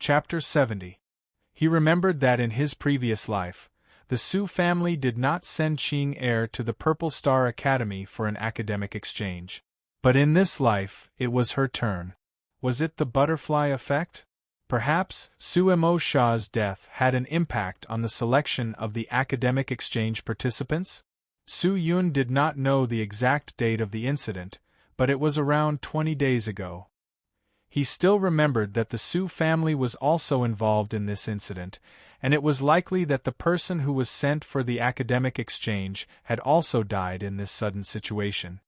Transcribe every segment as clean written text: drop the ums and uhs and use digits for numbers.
Chapter 70. He remembered that in his previous life, the Su family did not send Qing heir to the Purple Star Academy for an academic exchange. But in this life, it was her turn. Was it the butterfly effect? Perhaps Su Mo Sha's death had an impact on the selection of the academic exchange participants? Su Yun did not know the exact date of the incident, but it was around 20 days ago. He still remembered that the Su family was also involved in this incident, and it was likely that the person who was sent for the academic exchange had also died in this sudden situation.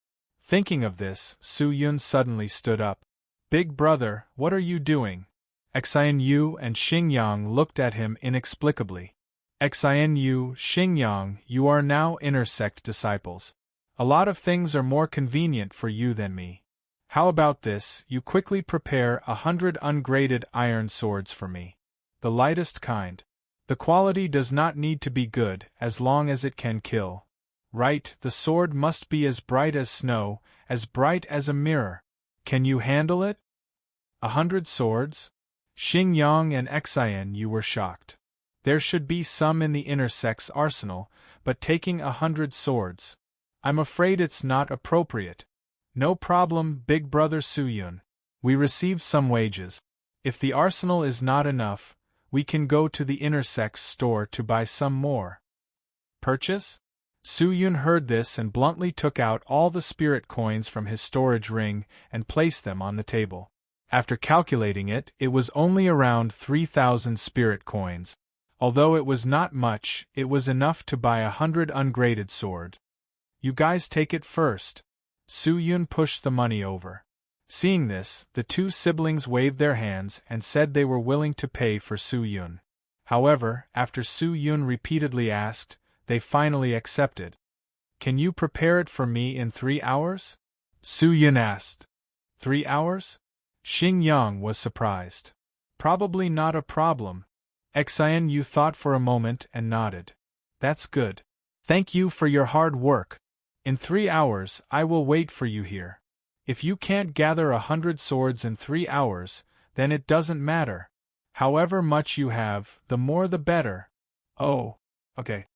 Thinking of this, Su Yun suddenly stood up. "Big brother, what are you doing?" Xian and Xingyang looked at him inexplicably. Xian, Xingyang, you are now inner sect disciples. A lot of things are more convenient for you than me. How about this, you quickly prepare 100 ungraded iron swords for me. The lightest kind. The quality does not need to be good as long as it can kill. Right, the sword must be as bright as snow, as bright as a mirror. Can you handle it? 100 swords? Xingyang and Xian, you were shocked. There should be some in the inner sect's arsenal, but taking 100 swords. I'm afraid it's not appropriate. No problem, big brother Su Yun. We received some wages. If the arsenal is not enough, we can go to the inner sect's store to buy some more. Purchase? Su Yun heard this and bluntly took out all the spirit coins from his storage ring and placed them on the table. After calculating it, it was only around 3,000 spirit coins. Although it was not much, it was enough to buy 100 ungraded swords. You guys take it first. Su Yun pushed the money over. Seeing this, the two siblings waved their hands and said they were willing to pay for Su Yun. However, after Su Yun repeatedly asked, they finally accepted. Can you prepare it for me in 3 hours? Su Yun asked. 3 hours? Xingyang was surprised. Probably not a problem. Xian Yu thought for a moment and nodded. That's good. Thank you for your hard work. In 3 hours, I will wait for you here. If you can't gather 100 swords in 3 hours, then it doesn't matter. However much you have, the more the better. Oh, okay.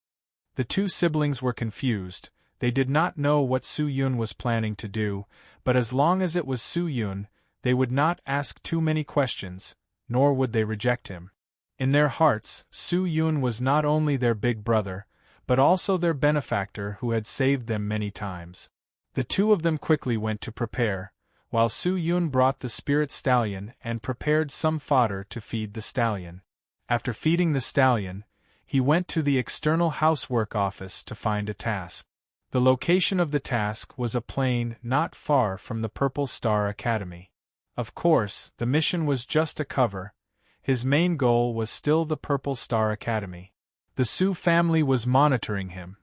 The two siblings were confused. They did not know what Su Yun was planning to do, but as long as it was Su Yun, they would not ask too many questions, nor would they reject him. In their hearts, Su Yun was not only their big brother, but also their benefactor who had saved them many times. The two of them quickly went to prepare, while Su Yun brought the spirit stallion and prepared some fodder to feed the stallion. After feeding the stallion, he went to the external housework office to find a task. The location of the task was a plain not far from the Purple Star Academy. Of course, the mission was just a cover. His main goal was still the Purple Star Academy. The Su family was monitoring him.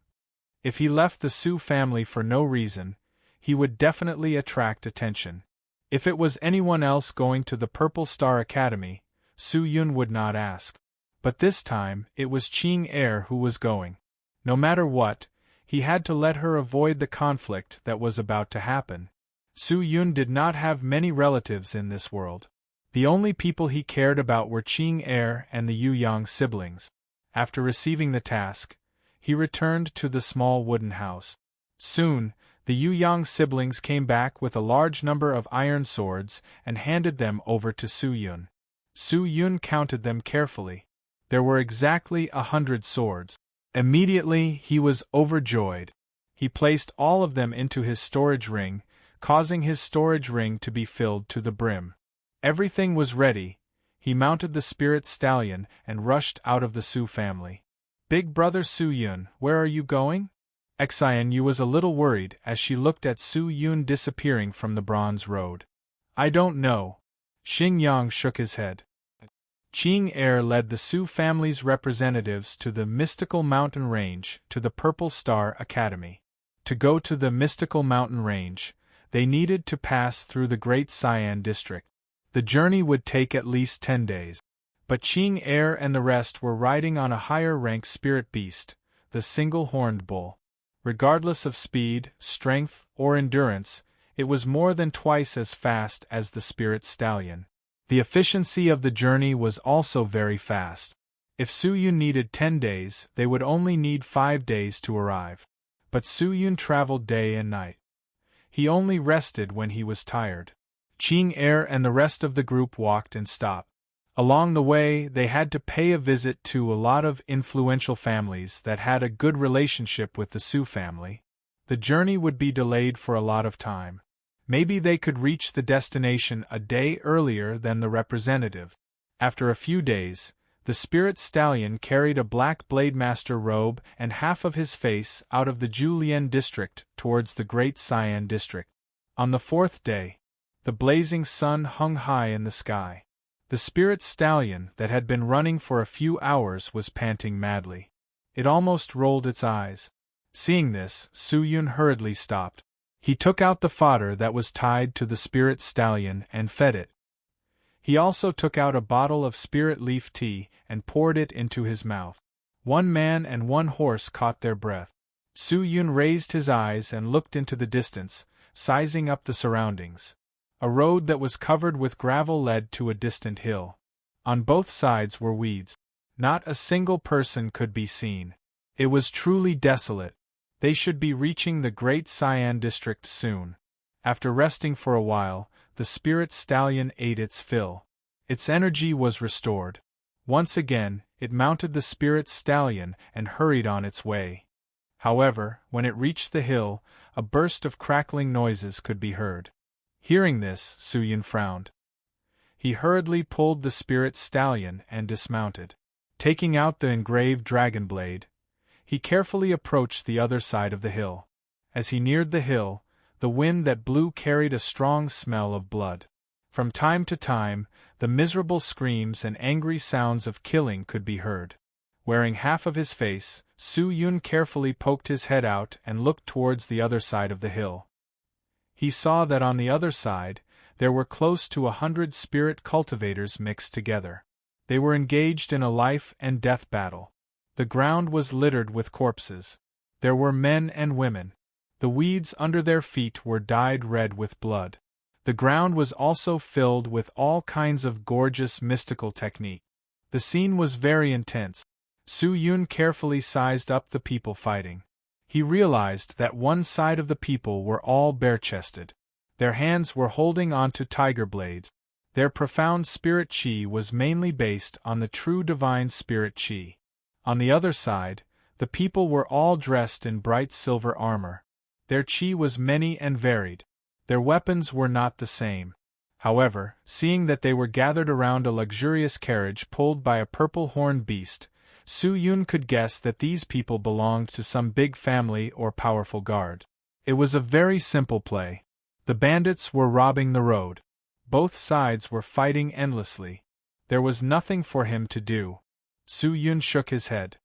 If he left the Su family for no reason, he would definitely attract attention. If it was anyone else going to the Purple Star Academy, Su Yun would not ask. But this time, it was Qing heir who was going. No matter what, he had to let her avoid the conflict that was about to happen. Su Yun did not have many relatives in this world. The only people he cared about were Qing heir and the Yu Yang siblings. After receiving the task, he returned to the small wooden house. Soon, the Yu Yang siblings came back with a large number of iron swords and handed them over to Su Yun. Su Yun counted them carefully. There were exactly 100 swords. Immediately, he was overjoyed. He placed all of them into his storage ring, causing his storage ring to be filled to the brim. Everything was ready. He mounted the spirit stallion and rushed out of the Su family. Big brother Su Yun, where are you going? Xian Yu was a little worried as she looked at Su Yun disappearing from the bronze road. I don't know. Xingyang shook his head. Qing heir led the Su family's representatives to the mystical mountain range to the Purple Star Academy. To go to the mystical mountain range, they needed to pass through the Great Sian district. The journey would take at least 10 days. But Qing heir and the rest were riding on a higher-ranked spirit beast, the single-horned bull. Regardless of speed, strength, or endurance, it was more than twice as fast as the spirit stallion. The efficiency of the journey was also very fast. If Su-yun needed 10 days, they would only need 5 days to arrive. But Su-yun traveled day and night. He only rested when he was tired. Ching-er and the rest of the group walked and stopped. Along the way, they had to pay a visit to a lot of influential families that had a good relationship with the Su family. The journey would be delayed for a lot of time. Maybe they could reach the destination a day earlier than the representative. After a few days, the spirit stallion carried a black Blademaster robe and half of his face out of the Julian district towards the Great Cyan district. On the 4th day, the blazing sun hung high in the sky. The spirit stallion that had been running for a few hours was panting madly. It almost rolled its eyes. Seeing this, Su-yun hurriedly stopped. He took out the fodder that was tied to the spirit stallion and fed it. He also took out a bottle of spirit leaf tea and poured it into his mouth. One man and one horse caught their breath. Su-yun raised his eyes and looked into the distance, sizing up the surroundings. A road that was covered with gravel led to a distant hill. On both sides were weeds. Not a single person could be seen. It was truly desolate. They should be reaching the Great Cyan district soon. After resting for a while, the spirit stallion ate its fill. Its energy was restored. Once again, it mounted the spirit stallion and hurried on its way. However, when it reached the hill, a burst of crackling noises could be heard. Hearing this, Su-yun frowned. He hurriedly pulled the spirit stallion and dismounted. Taking out the engraved dragon blade, he carefully approached the other side of the hill. As he neared the hill, the wind that blew carried a strong smell of blood. From time to time, the miserable screams and angry sounds of killing could be heard. Wearing half of his face, Su-yun carefully poked his head out and looked towards the other side of the hill. He saw that on the other side, there were close to 100 spirit cultivators mixed together. They were engaged in a life and death battle. The ground was littered with corpses. There were men and women. The weeds under their feet were dyed red with blood. The ground was also filled with all kinds of gorgeous mystical technique. The scene was very intense. Su-yun carefully sized up the people fighting. He realized that one side of the people were all bare-chested. Their hands were holding onto tiger blades. Their profound spirit chi was mainly based on the true divine spirit chi. On the other side, the people were all dressed in bright silver armor. Their chi was many and varied. Their weapons were not the same. However, seeing that they were gathered around a luxurious carriage pulled by a purple-horned beast, Su-yun could guess that these people belonged to some big family or powerful guard. It was a very simple play. The bandits were robbing the road. Both sides were fighting endlessly. There was nothing for him to do. Su-yun shook his head.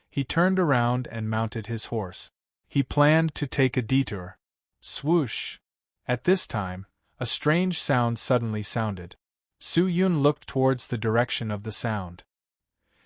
He turned around and mounted his horse. He planned to take a detour. Swoosh! At this time, a strange sound suddenly sounded. Su-yun looked towards the direction of the sound.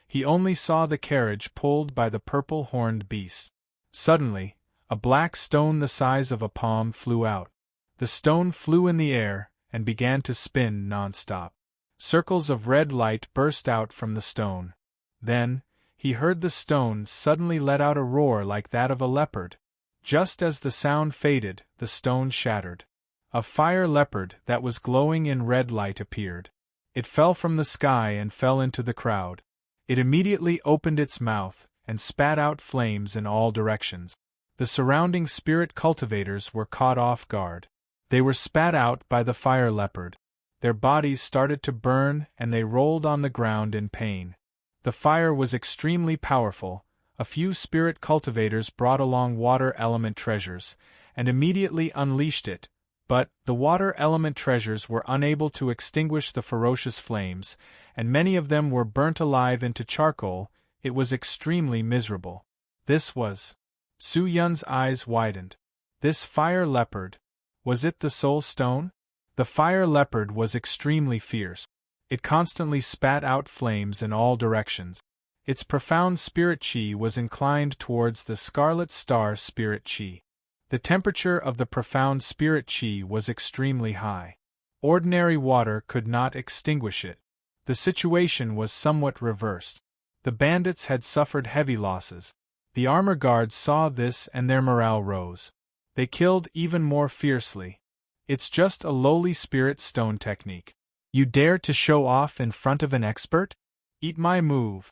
He only saw the carriage pulled by the purple-horned beast. Suddenly, a black stone the size of a palm flew out. The stone flew in the air and began to spin non-stop. Circles of red light burst out from the stone. Then, he heard the stone suddenly let out a roar like that of a leopard. Just as the sound faded, the stone shattered. A fire leopard that was glowing in red light appeared. It fell from the sky and fell into the crowd. It immediately opened its mouth and spat out flames in all directions. The surrounding spirit cultivators were caught off guard. They were spat out by the fire leopard. Their bodies started to burn and they rolled on the ground in pain. The fire was extremely powerful. A few spirit cultivators brought along water element treasures and immediately unleashed it, but the water element treasures were unable to extinguish the ferocious flames, and many of them were burnt alive into charcoal. It was extremely miserable. This was... Su-yun's eyes widened. This fire leopard, was it the soul stone? The fire leopard was extremely fierce. It constantly spat out flames in all directions. Its profound spirit chi was inclined towards the scarlet star spirit chi. The temperature of the profound spirit chi was extremely high. Ordinary water could not extinguish it. The situation was somewhat reversed. The bandits had suffered heavy losses. The armor guards saw this and their morale rose. They killed even more fiercely. It's just a lowly spirit stone technique. You dare to show off in front of an expert? Eat my move.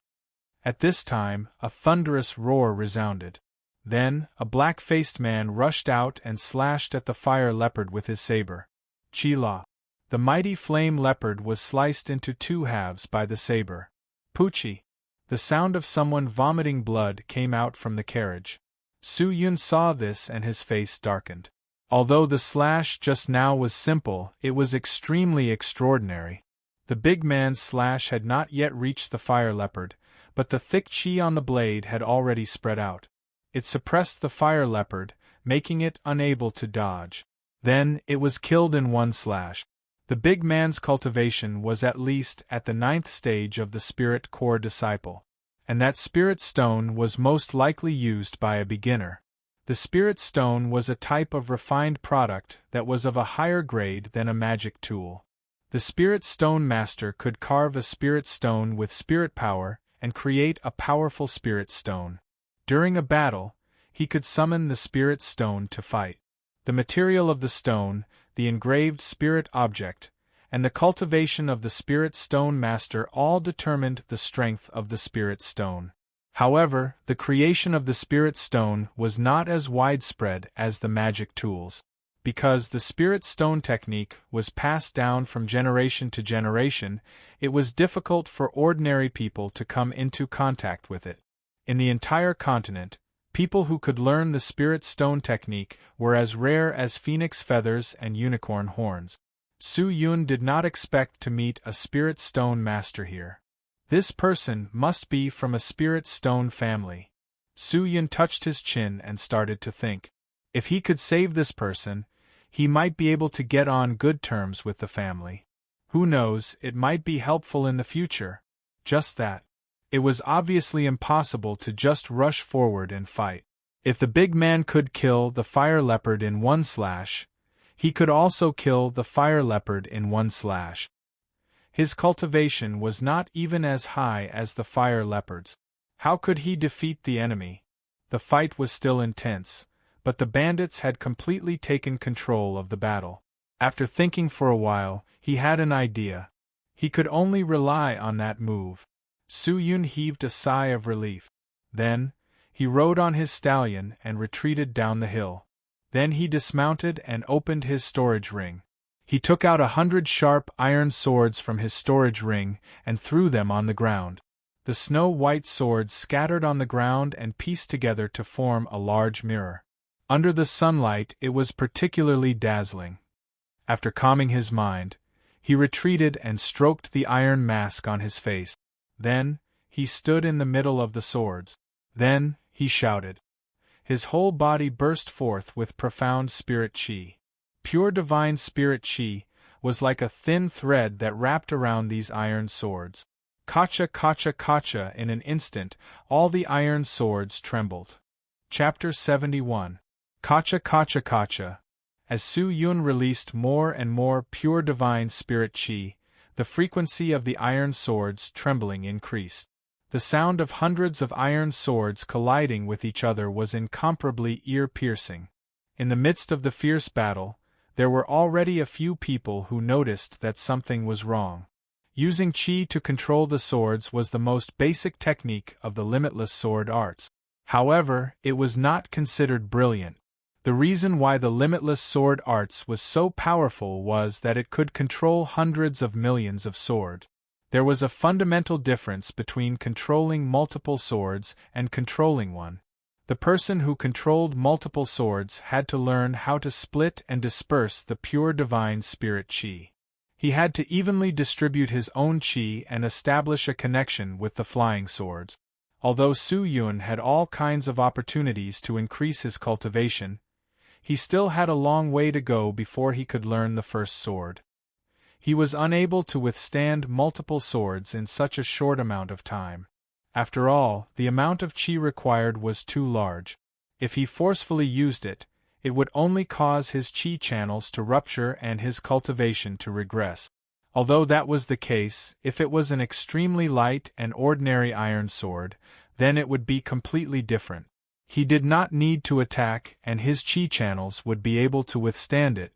At this time, a thunderous roar resounded. Then, a black-faced man rushed out and slashed at the fire leopard with his saber. Chila. The mighty flame leopard was sliced into two halves by the saber. Poochie. The sound of someone vomiting blood came out from the carriage. Su Yun saw this and his face darkened. Although the slash just now was simple, it was extremely extraordinary. The big man's slash had not yet reached the fire leopard, but the thick chi on the blade had already spread out. It suppressed the fire leopard, making it unable to dodge. Then, it was killed in one slash. The big man's cultivation was at least at the 9th stage of the Spirit Core Disciple. And that Spirit Stone was most likely used by a beginner. The Spirit Stone was a type of refined product that was of a higher grade than a magic tool. The Spirit Stone Master could carve a Spirit Stone with spirit power and create a powerful Spirit Stone. During a battle, he could summon the Spirit Stone to fight. The material of the stone, the engraved spirit object, and the cultivation of the Spirit Stone Master all determined the strength of the Spirit Stone. However, the creation of the Spirit Stone was not as widespread as the magic tools. Because the Spirit Stone technique was passed down from generation to generation, it was difficult for ordinary people to come into contact with it. In the entire continent, people who could learn the Spirit Stone technique were as rare as phoenix feathers and unicorn horns. Su Yun did not expect to meet a Spirit Stone Master here. This person must be from a Spirit Stone family. Su Yun touched his chin and started to think. If he could save this person, he might be able to get on good terms with the family. Who knows, it might be helpful in the future. Just that. It was obviously impossible to just rush forward and fight. If the big man could kill the fire leopard in one slash, he could also kill the fire leopard in one slash. His cultivation was not even as high as the fire leopard's. How could he defeat the enemy? The fight was still intense, but the bandits had completely taken control of the battle. After thinking for a while, he had an idea. He could only rely on that move. Su Yun heaved a sigh of relief. Then, he rode on his stallion and retreated down the hill. Then he dismounted and opened his storage ring. He took out 100 sharp iron swords from his storage ring and threw them on the ground. The snow-white swords scattered on the ground and pieced together to form a large mirror. Under the sunlight it was particularly dazzling. After calming his mind, he retreated and stroked the iron mask on his face. Then, he stood in the middle of the swords. Then, he shouted. His whole body burst forth with profound spirit chi. Pure divine spirit chi was like a thin thread that wrapped around these iron swords. Kacha kacha kacha. In an instant, all the iron swords trembled. Chapter 71. Kacha kacha kacha. As Su Yun released more and more pure divine spirit chi, the frequency of the iron swords trembling increased. The sound of hundreds of iron swords colliding with each other was incomparably ear-piercing. In the midst of the fierce battle, there were already a few people who noticed that something was wrong. Using chi to control the swords was the most basic technique of the limitless sword arts. However, it was not considered brilliant. The reason why the limitless sword arts was so powerful was that it could control hundreds of millions of swords. There was a fundamental difference between controlling multiple swords and controlling one. The person who controlled multiple swords had to learn how to split and disperse the pure divine spirit chi. He had to evenly distribute his own chi and establish a connection with the flying swords. Although Su Yun had all kinds of opportunities to increase his cultivation, he still had a long way to go before he could learn the first sword. He was unable to withstand multiple swords in such a short amount of time. After all, the amount of chi required was too large. If he forcefully used it, It would only cause his chi channels to rupture and his cultivation to regress. Although that was the case, if it was an extremely light and ordinary iron sword, then it would be completely different. He did not need to attack, and his chi channels would be able to withstand it.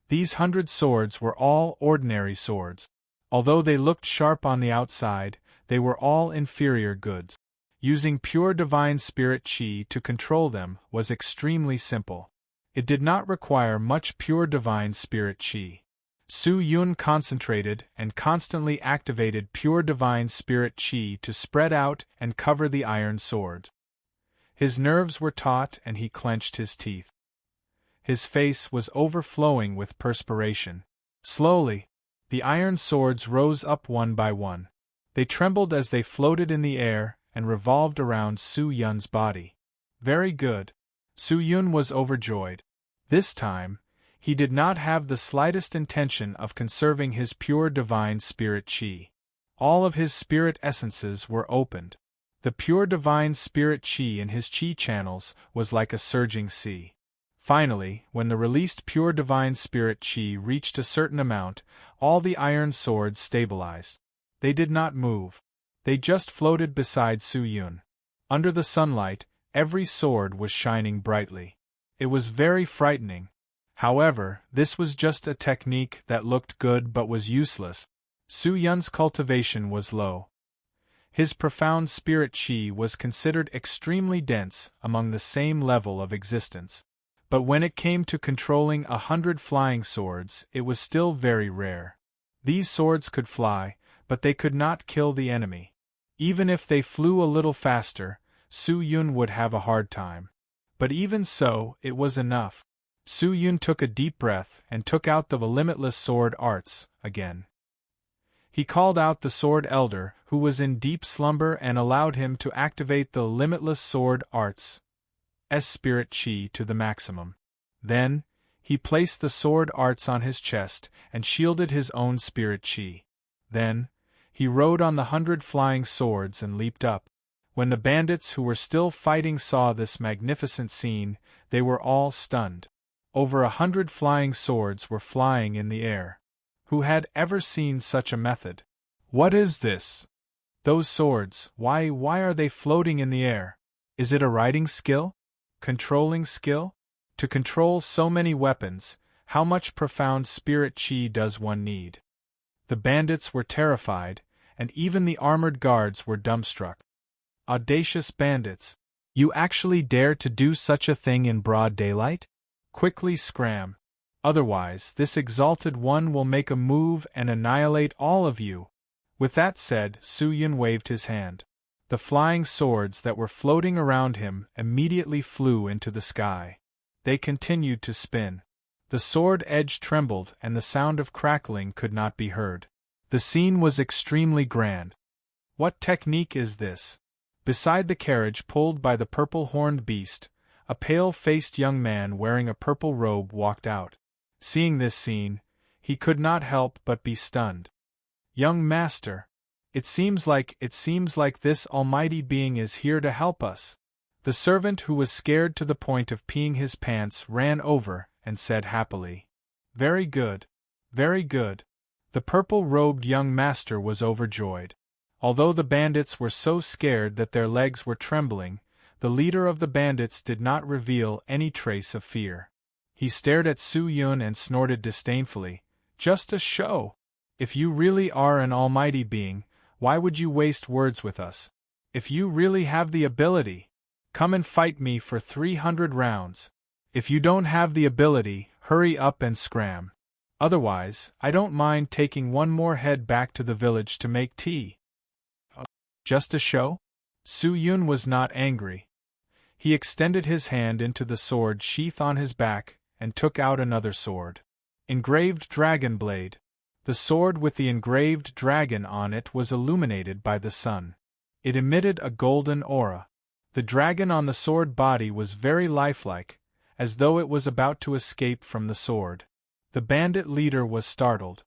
These 100 swords were all ordinary swords. Although they looked sharp on the outside, they were all inferior goods. Using pure divine spirit chi to control them was extremely simple. It did not require much pure divine spirit chi. Su Yun concentrated and constantly activated pure divine spirit chi to spread out and cover the iron sword. His nerves were taut and he clenched his teeth. His face was overflowing with perspiration. Slowly, the iron swords rose up one by one. They trembled as they floated in the air and revolved around Su Yun's body. Very good. Su Yun was overjoyed. This time, he did not have the slightest intention of conserving his pure divine spirit chi. All of his spirit essences were opened. The pure divine spirit chi in his chi channels was like a surging sea. Finally, when the released pure divine spirit chi reached a certain amount, all the iron swords stabilized. They did not move. They just floated beside Su Yun. Under the sunlight, every sword was shining brightly. It was very frightening. However, this was just a technique that looked good but was useless. Su Yun's cultivation was low. His profound spirit chi was considered extremely dense among the same level of existence. But when it came to controlling 100 flying swords, it was still very rare. These swords could fly, but they could not kill the enemy. Even if they flew a little faster, Su Yun would have a hard time. But even so, it was enough. Su Yun took a deep breath and took out the Limitless sword arts again. He called out the sword elder, who was in deep slumber, and allowed him to activate the Limitless sword arts spirit chi to the maximum. Then, he placed the sword arts on his chest and shielded his own spirit chi. Then, he rode on the 100 flying swords and leaped up. When the bandits who were still fighting saw this magnificent scene, they were all stunned. Over 100 flying swords were flying in the air. Who had ever seen such a method? What is this? Those swords, why are they floating in the air? Is it a riding skill? Controlling skill? To control so many weapons, how much profound spirit chi does one need? The bandits were terrified, and even the armored guards were dumbstruck. Audacious bandits! You actually dare to do such a thing in broad daylight? Quickly scram. Otherwise, this exalted one will make a move and annihilate all of you. With that said, Su Yun waved his hand. The flying swords that were floating around him immediately flew into the sky. They continued to spin. The sword edge trembled and the sound of crackling could not be heard. The scene was extremely grand. What technique is this? Beside the carriage pulled by the purple-horned beast, a pale-faced young man wearing a purple robe walked out. Seeing this scene, he could not help but be stunned. Young master! It seems like this almighty being is here to help us. The servant, who was scared to the point of peeing his pants, ran over and said happily, "Very good. Very good." The purple-robed young master was overjoyed. Although the bandits were so scared that their legs were trembling, the leader of the bandits did not reveal any trace of fear. He stared at Su Yun and snorted disdainfully. "Just a show! If you really are an almighty being, why would you waste words with us? If you really have the ability, come and fight me for 300 rounds. If you don't have the ability, hurry up and scram. Otherwise, I don't mind taking one more head back to the village to make tea." Just a show? Su Yun was not angry. He extended his hand into the sword sheath on his back and took out another sword. Engraved dragon blade. The sword with the engraved dragon on it was illuminated by the sun. It emitted a golden aura. The dragon on the sword body was very lifelike, as though it was about to escape from the sword. The bandit leader was startled.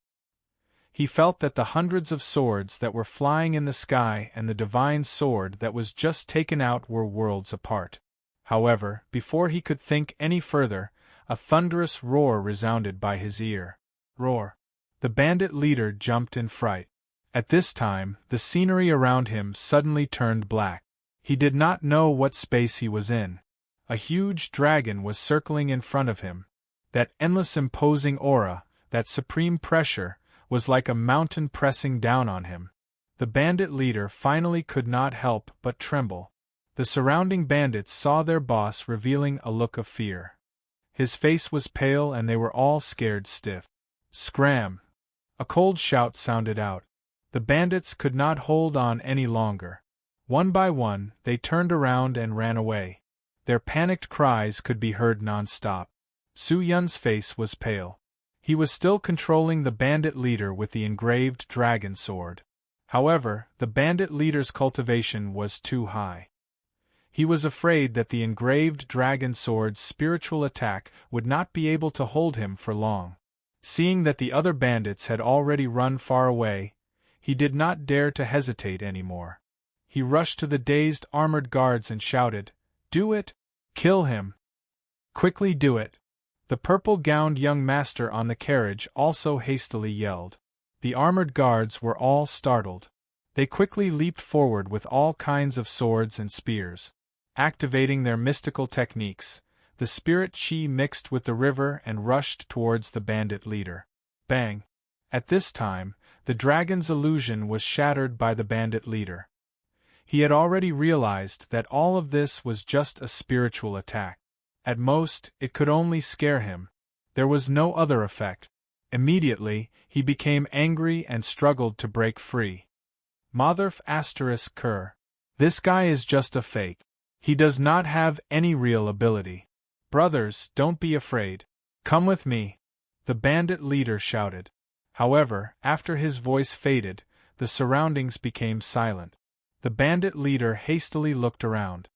He felt that the hundreds of swords that were flying in the sky and the divine sword that was just taken out were worlds apart. However, before he could think any further, a thunderous roar resounded by his ear. Roar! The bandit leader jumped in fright. At this time, the scenery around him suddenly turned black. He did not know what space he was in. A huge dragon was circling in front of him. That endless imposing aura, that supreme pressure, was like a mountain pressing down on him. The bandit leader finally could not help but tremble. The surrounding bandits saw their boss revealing a look of fear. His face was pale and they were all scared stiff. Scram! A cold shout sounded out. The bandits could not hold on any longer. One by one, they turned around and ran away. Their panicked cries could be heard non-stop. Su Yun's face was pale. He was still controlling the bandit leader with the engraved dragon sword. However, the bandit leader's cultivation was too high. He was afraid that the engraved dragon sword's spiritual attack would not be able to hold him for long. Seeing that the other bandits had already run far away, he did not dare to hesitate anymore. He rushed to the dazed armored guards and shouted, "Do it! Kill him! Quickly do it!" The purple-gowned young master on the carriage also hastily yelled. The armored guards were all startled. They quickly leaped forward with all kinds of swords and spears. Activating their mystical techniques, the spirit chi mixed with the river and rushed towards the bandit leader. Bang! At this time, the dragon's illusion was shattered by the bandit leader. He had already realized that all of this was just a spiritual attack. At most, it could only scare him. There was no other effect. Immediately, he became angry and struggled to break free. Motherf ****. This guy is just a fake. He does not have any real ability. Brothers, don't be afraid. Come with me, the bandit leader shouted. However, after his voice faded, the surroundings became silent. The bandit leader hastily looked around.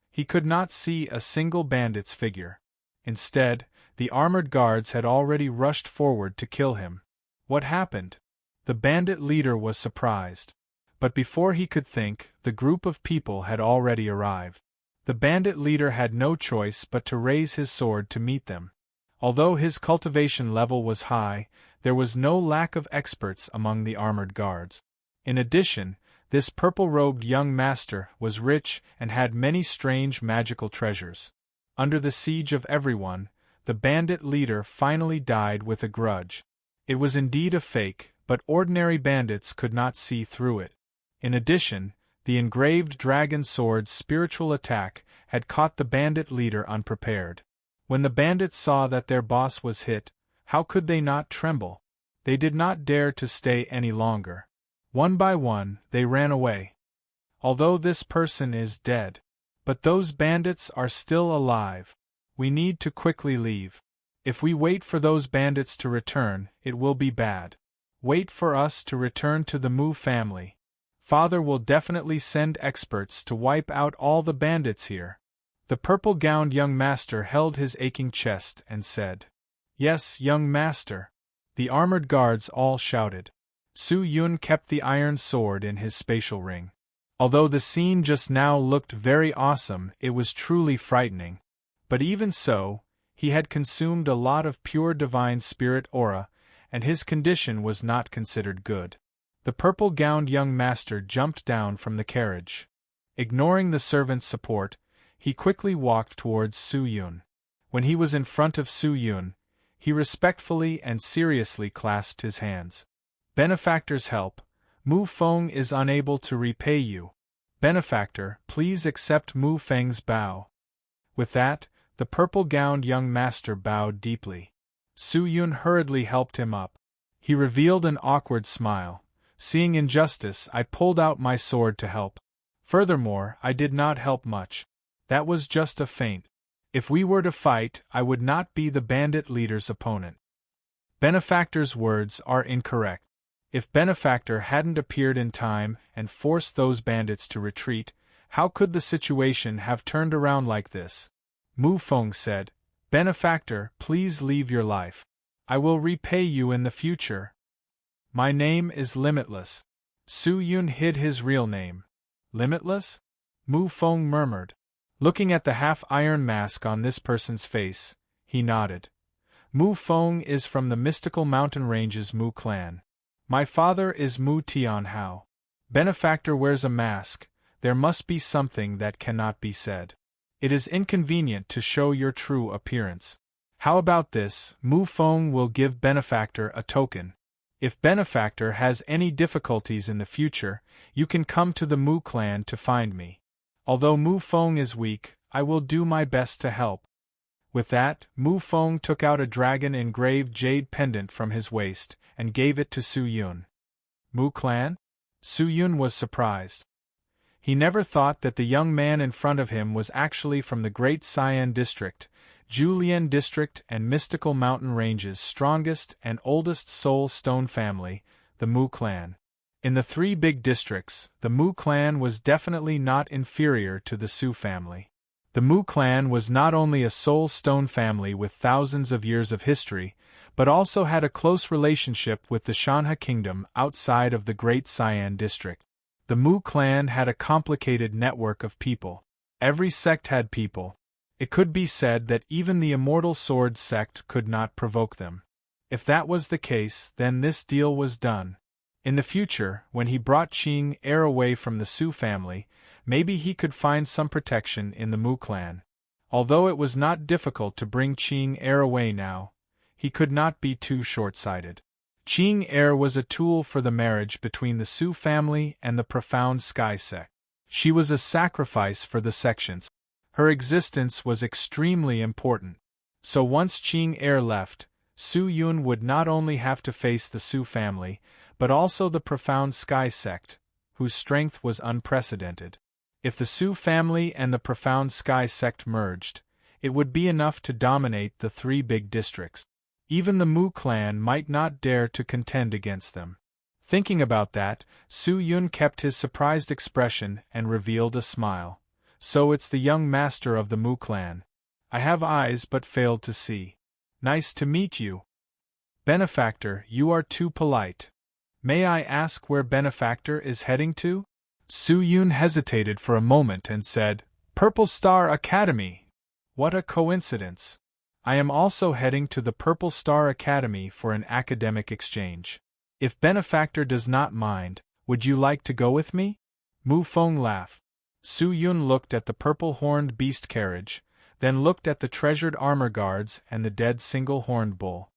He could not see a single bandit's figure. Instead, the armored guards had already rushed forward to kill him. What happened? The bandit leader was surprised. But before he could think, the group of people had already arrived. The bandit leader had no choice but to raise his sword to meet them. Although his cultivation level was high, there was no lack of experts among the armored guards. In addition, this purple-robed young master was rich and had many strange magical treasures. Under the siege of everyone, the bandit leader finally died with a grudge. It was indeed a fake, but ordinary bandits could not see through it. In addition, the engraved dragon sword's spiritual attack had caught the bandit leader unprepared. When the bandits saw that their boss was hit, how could they not tremble? They did not dare to stay any longer. One by one, they ran away. Although this person is dead, but those bandits are still alive. We need to quickly leave. If we wait for those bandits to return, it will be bad. Wait for us to return to the Mu family. Father will definitely send experts to wipe out all the bandits here. The purple-gowned young master held his aching chest and said, "Yes, young master." The armored guards all shouted. Su Yun kept the iron sword in his spatial ring. Although the scene just now looked very awesome, it was truly frightening. But even so, he had consumed a lot of pure divine spirit aura, and his condition was not considered good. The purple-gowned young master jumped down from the carriage. Ignoring the servant's support, he quickly walked towards Su Yun. When he was in front of Su Yun, he respectfully and seriously clasped his hands. "Benefactor's help, Mu Feng is unable to repay you. Benefactor, please accept Mu Feng's bow." With that, the purple-gowned young master bowed deeply. Su Yun hurriedly helped him up. He revealed an awkward smile. "Seeing injustice, I pulled out my sword to help. Furthermore, I did not help much. That was just a feint. If we were to fight, I would not be the bandit leader's opponent." Benefactor's words are incorrect. If Benefactor hadn't appeared in time and forced those bandits to retreat, how could the situation have turned around like this? Mu Feng said, "Benefactor, please leave your life. I will repay you in the future. My name is Limitless." Su Yun hid his real name. "Limitless?" Mu Feng murmured. Looking at the half-iron mask on this person's face, He nodded. Mu Feng is from the mystical mountain ranges Mu clan. My father is Mu Tian Hao. Benefactor wears a mask. There must be something that cannot be said. It is inconvenient to show your true appearance. How about this? Mu Feng will give Benefactor a token. If Benefactor has any difficulties in the future, you can come to the Mu clan to find me. Although Mu Feng is weak, I will do my best to help. With that, Mu Feng took out a dragon-engraved jade pendant from his waist and gave it to Su Yun. Mu clan? Su Yun was surprised. He never thought that the young man in front of him was actually from the Great Sian District, Julian District and Mystical Mountain Range's strongest and oldest soul stone family, the Mu clan. In the three big districts, the Mu clan was definitely not inferior to the Su family. The Mu clan was not only a soul stone family with thousands of years of history, but also had a close relationship with the Shanha kingdom outside of the Great Sian District. The Mu clan had a complicated network of people. Every sect had people. It could be said that even the Immortal Sword sect could not provoke them. If that was the case, then this deal was done. In the future, when he brought Qing heir away from the Su family, maybe he could find some protection in the Mu clan. Although it was not difficult to bring Qing heir away now, he could not be too short-sighted. Qing heir was a tool for the marriage between the Su family and the Profound Sky sect. She was a sacrifice for the sections. Her existence was extremely important. So once Qing heir left, Su Yun would not only have to face the Su family, but also the Profound Sky sect, whose strength was unprecedented. If the Su family and the Profound Sky sect merged, it would be enough to dominate the three big districts. Even the Mu clan might not dare to contend against them. Thinking about that, Su Yun kept his surprised expression and revealed a smile. So it's the young master of the Mu clan. I have eyes but failed to see. Nice to meet you. Benefactor, you are too polite. May I ask where Benefactor is heading to? Su Yun hesitated for a moment and said, Purple Star Academy. What a coincidence. I am also heading to the Purple Star Academy for an academic exchange. If Benefactor does not mind, would you like to go with me? Mu Feng laughed. Su Yun looked at the purple-horned beast carriage, then looked at the treasured armor guards and the dead single-horned bull.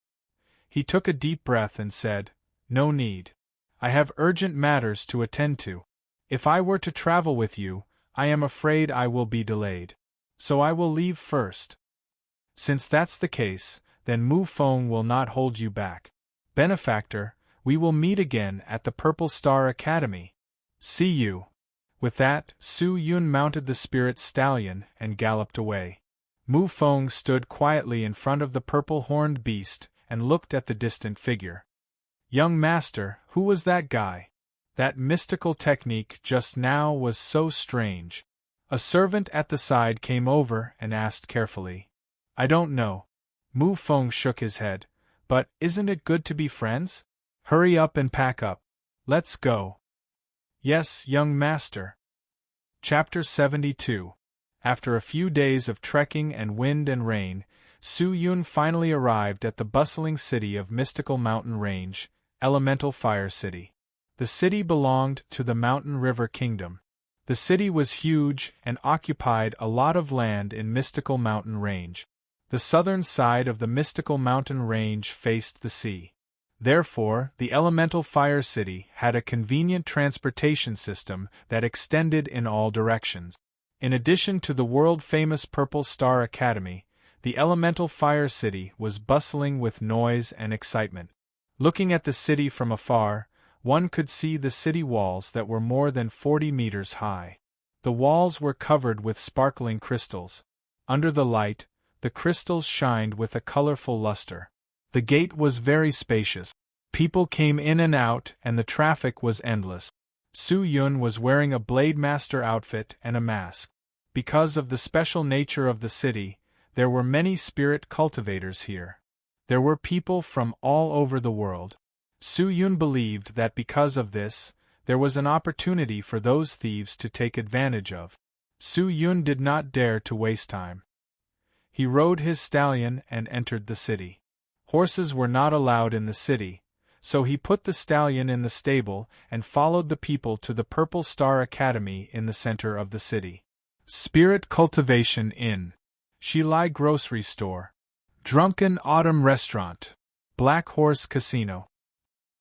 He took a deep breath and said, No need. I have urgent matters to attend to. If I were to travel with you, I am afraid I will be delayed. So I will leave first. Since that's the case, then Mu Feng will not hold you back. Benefactor, we will meet again at the Purple Star Academy. See you. With that, Su Yun mounted the spirit stallion and galloped away. Mu Feng stood quietly in front of the purple-horned beast and looked at the distant figure. Young master, who was that guy? That mystical technique just now was so strange. A servant at the side came over and asked carefully. I don't know. Mu Feng shook his head. But isn't it good to be friends? Hurry up and pack up. Let's go. Yes, young master. Chapter 72. After a few days of trekking and wind and rain, Su Yun finally arrived at the bustling city of Mystical Mountain Range, Elemental Fire City. The city belonged to the Mountain River Kingdom. The city was huge and occupied a lot of land in Mystical Mountain Range. The southern side of the Mystical Mountain Range faced the sea. Therefore, the Elemental Fire City had a convenient transportation system that extended in all directions. In addition to the world-famous Purple Star Academy, the Elemental Fire City was bustling with noise and excitement. Looking at the city from afar, one could see the city walls that were more than 40 meters high. The walls were covered with sparkling crystals. Under the light, the crystals shined with a colorful luster. The gate was very spacious. People came in and out and the traffic was endless. Su Yun was wearing a Blade Master outfit and a mask. Because of the special nature of the city, there were many spirit cultivators here. There were people from all over the world. Su Yun believed that because of this, there was an opportunity for those thieves to take advantage of. Su Yun did not dare to waste time. He rode his stallion and entered the city. Horses were not allowed in the city, so he put the stallion in the stable and followed the people to the Purple Star Academy in the center of the city. Spirit Cultivation Inn. Shilai Grocery Store. Drunken Autumn Restaurant. Black Horse Casino.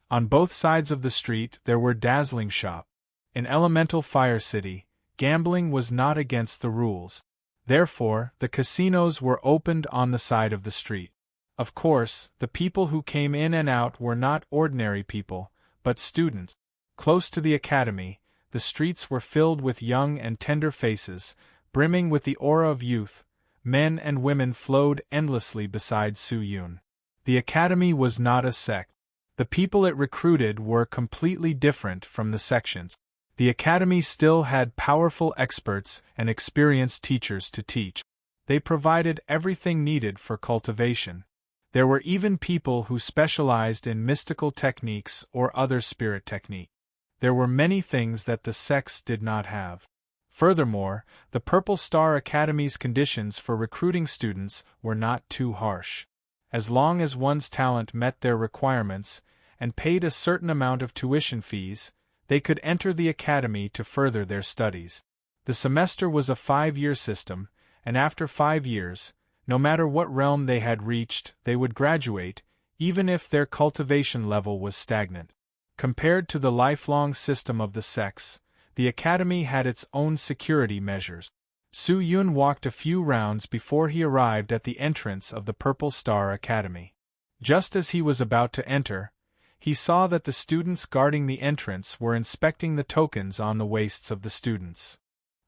On both sides of the street there were dazzling shops. In Elemental Fire City, gambling was not against the rules. Therefore, the casinos were opened on the side of the street. Of course, the people who came in and out were not ordinary people, but students. Close to the academy, the streets were filled with young and tender faces, brimming with the aura of youth. Men and women flowed endlessly beside Su Yun. The academy was not a sect. The people it recruited were completely different from the sections. The academy still had powerful experts and experienced teachers to teach. They provided everything needed for cultivation. There were even people who specialized in mystical techniques or other spirit technique. There were many things that the sects did not have. Furthermore, the Purple Star Academy's conditions for recruiting students were not too harsh. As long as one's talent met their requirements and paid a certain amount of tuition fees, they could enter the academy to further their studies. The semester was a 5-year system, and after 5 years, no matter what realm they had reached, they would graduate, even if their cultivation level was stagnant. Compared to the lifelong system of the sects, the academy had its own security measures. Su Yun walked a few rounds before he arrived at the entrance of the Purple Star Academy. Just as he was about to enter, he saw that the students guarding the entrance were inspecting the tokens on the waists of the students.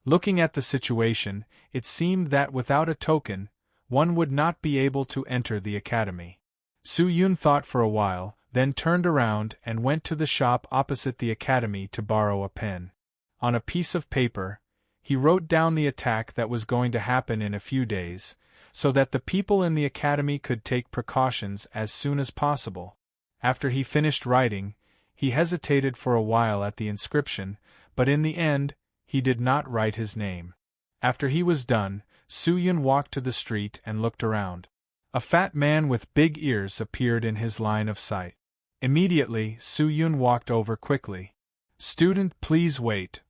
Looking at the situation, it seemed that without a token, one would not be able to enter the academy. Su Yun thought for a while, then turned around and went to the shop opposite the academy to borrow a pen. On a piece of paper, he wrote down the attack that was going to happen in a few days, so that the people in the academy could take precautions as soon as possible. After he finished writing, he hesitated for a while at the inscription, but in the end, he did not write his name. After he was done, Su Yun walked to the street and looked around. A fat man with big ears appeared in his line of sight. Immediately, Su Yun walked over quickly. "Student, please wait,"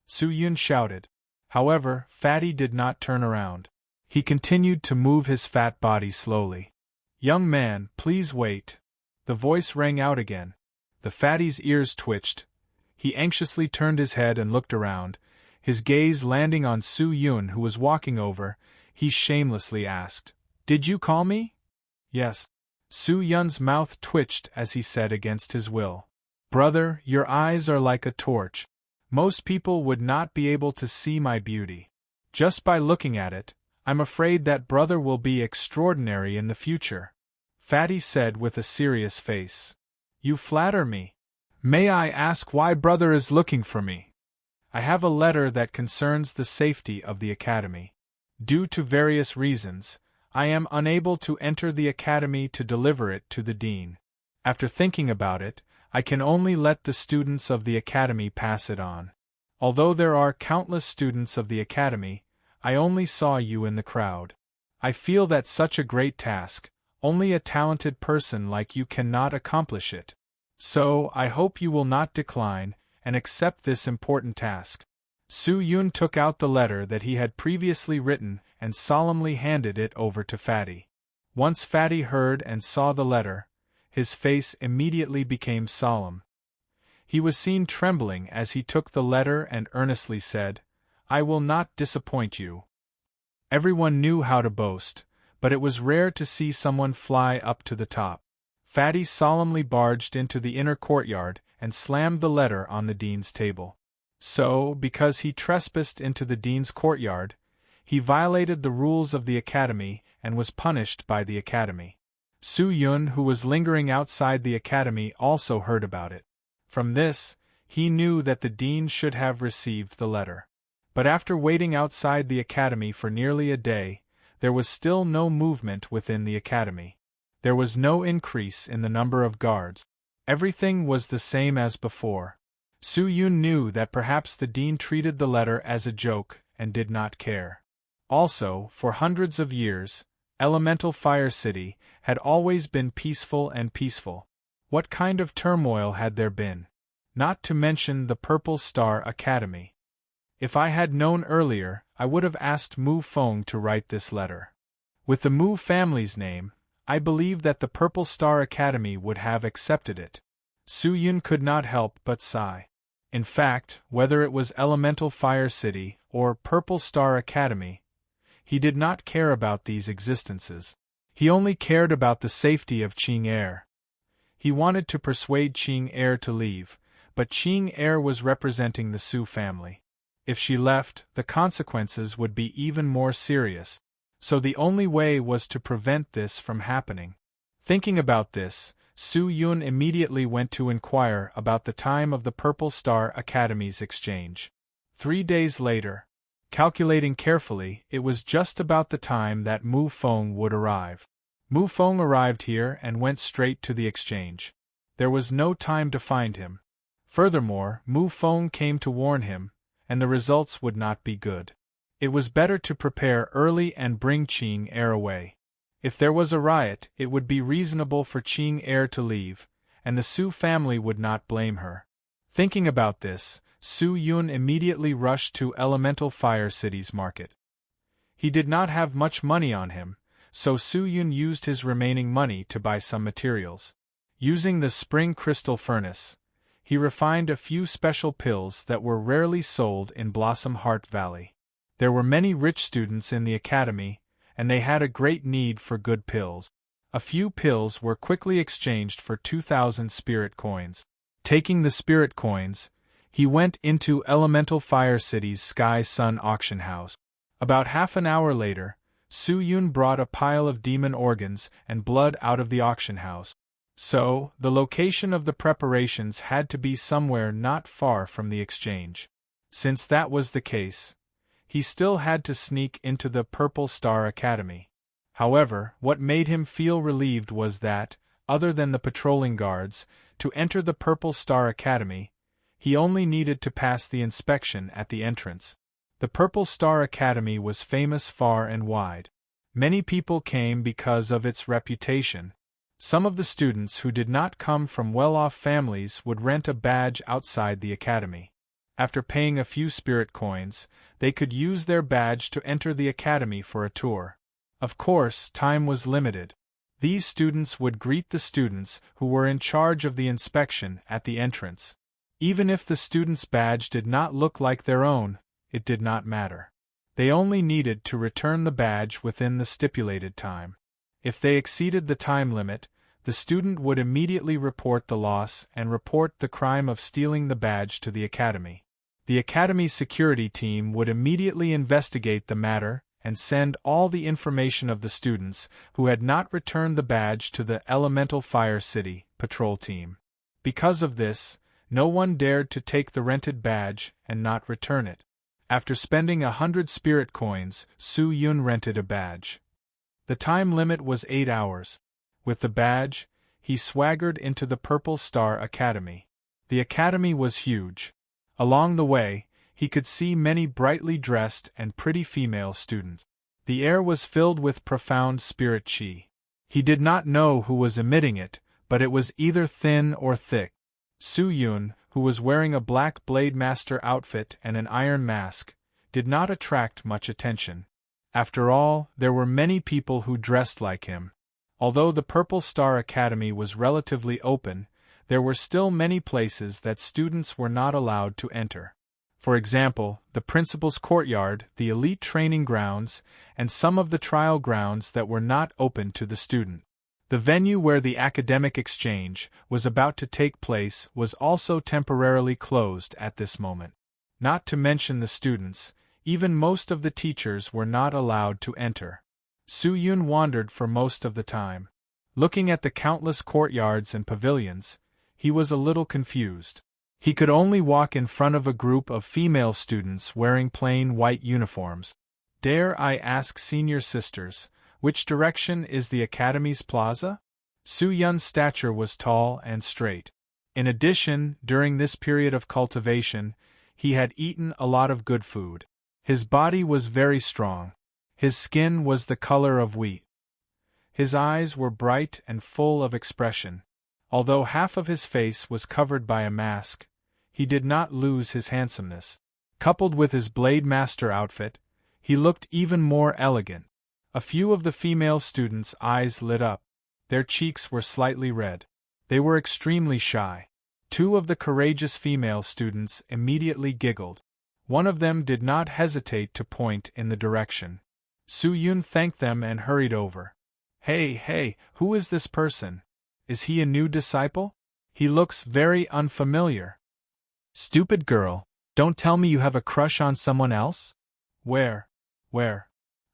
Su Yun shouted. However, Fatty did not turn around. He continued to move his fat body slowly. "Young man, please wait." The voice rang out again. The fatty's ears twitched. He anxiously turned his head and looked around, his gaze landing on Su Yun, who was walking over. He shamelessly asked, "Did you call me?" "Yes." Su Yun's mouth twitched as he said against his will, "Brother, your eyes are like a torch. Most people would not be able to see my beauty. Just by looking at it, I'm afraid that brother will be extraordinary in the future," Fatty said with a serious face. "You flatter me. May I ask why brother is looking for me?" "I have a letter that concerns the safety of the academy. Due to various reasons, I am unable to enter the academy to deliver it to the dean. After thinking about it, I can only let the students of the academy pass it on. Although there are countless students of the academy, I only saw you in the crowd. I feel that such a great task, only a talented person like you cannot accomplish it. So, I hope you will not decline and accept this important task." Su Yun took out the letter that he had previously written and solemnly handed it over to Fatty. Once Fatty heard and saw the letter, his face immediately became solemn. He was seen trembling as he took the letter and earnestly said, "I will not disappoint you." Everyone knew how to boast, but it was rare to see someone fly up to the top. Fatty solemnly barged into the inner courtyard and slammed the letter on the dean's table. So, because he trespassed into the dean's courtyard, he violated the rules of the academy and was punished by the academy. Su Yun, who was lingering outside the academy, also heard about it. From this, he knew that the dean should have received the letter. But after waiting outside the academy for nearly a day, there was still no movement within the academy. There was no increase in the number of guards. Everything was the same as before. Su Yun knew that perhaps the dean treated the letter as a joke and did not care. Also, for hundreds of years, Elemental Fire City, had always been peaceful and peaceful. What kind of turmoil had there been? Not to mention the Purple Star Academy. If I had known earlier, I would have asked Mu Feng to write this letter. With the Mu family's name, I believe that the Purple Star Academy would have accepted it. Su Yun could not help but sigh. In fact, whether it was Elemental Fire City or Purple Star Academy, he did not care about these existences. He only cared about the safety of Qing Er. He wanted to persuade Qing Er to leave, but Qing Er was representing the Su family. If she left, the consequences would be even more serious, so the only way was to prevent this from happening. Thinking about this, Su Yun immediately went to inquire about the time of the Purple Star Academy's exchange. 3 days later, calculating carefully, it was just about the time that Mu Feng would arrive. Mu Feng arrived here and went straight to the exchange. There was no time to find him. Furthermore, Mu Feng came to warn him, and the results would not be good. It was better to prepare early and bring Qing Er away. If there was a riot, it would be reasonable for Qing Er to leave, and the Su family would not blame her. Thinking about this, Su Yun immediately rushed to Elemental Fire City's market. He did not have much money on him, so Su Yun used his remaining money to buy some materials. Using the spring crystal furnace, he refined a few special pills that were rarely sold in Blossom Heart Valley. There were many rich students in the academy, and they had a great need for good pills. A few pills were quickly exchanged for 2,000 spirit coins. Taking the spirit coins, he went into Elemental Fire City's Sky Sun auction house. About half an hour later, Su Yun brought a pile of demon organs and blood out of the auction house. So, the location of the preparations had to be somewhere not far from the exchange. Since that was the case, he still had to sneak into the Purple Star Academy. However, what made him feel relieved was that, other than the patrolling guards, to enter the Purple Star Academy, he only needed to pass the inspection at the entrance. The Purple Star Academy was famous far and wide. Many people came because of its reputation. Some of the students who did not come from well-off families would rent a badge outside the academy. After paying a few spirit coins, they could use their badge to enter the academy for a tour. Of course, time was limited. These students would greet the students who were in charge of the inspection at the entrance. Even if the student's badge did not look like their own, it did not matter. They only needed to return the badge within the stipulated time. If they exceeded the time limit, the student would immediately report the loss and report the crime of stealing the badge to the academy. The academy's security team would immediately investigate the matter and send all the information of the students who had not returned the badge to the Elemental Fire City patrol team. Because of this, no one dared to take the rented badge and not return it. After spending 100 spirit coins, Su Yun rented a badge. The time limit was 8 hours. With the badge, he swaggered into the Purple Star Academy. The academy was huge. Along the way, he could see many brightly dressed and pretty female students. The air was filled with profound spirit qi. He did not know who was emitting it, but it was either thin or thick. Su Yun, who was wearing a black Blade Master outfit and an iron mask, did not attract much attention. After all, there were many people who dressed like him. Although the Purple Star Academy was relatively open, there were still many places that students were not allowed to enter. For example, the principal's courtyard, the elite training grounds, and some of the trial grounds that were not open to the student. The venue where the academic exchange was about to take place was also temporarily closed at this moment. Not to mention the students, even most of the teachers were not allowed to enter. Su Yun wandered for most of the time. Looking at the countless courtyards and pavilions, he was a little confused. He could only walk in front of a group of female students wearing plain white uniforms. Dare I ask, senior sisters, which direction is the academy's plaza? Su Yun's stature was tall and straight. In addition, during this period of cultivation, he had eaten a lot of good food. His body was very strong. His skin was the color of wheat. His eyes were bright and full of expression. Although half of his face was covered by a mask, he did not lose his handsomeness. Coupled with his Blade Master outfit, he looked even more elegant. A few of the female students' eyes lit up. Their cheeks were slightly red. They were extremely shy. Two of the courageous female students immediately giggled. One of them did not hesitate to point in the direction. Su-Yun thanked them and hurried over. Hey, who is this person? Is he a new disciple? He looks very unfamiliar. Stupid girl, don't tell me you have a crush on someone else? Where?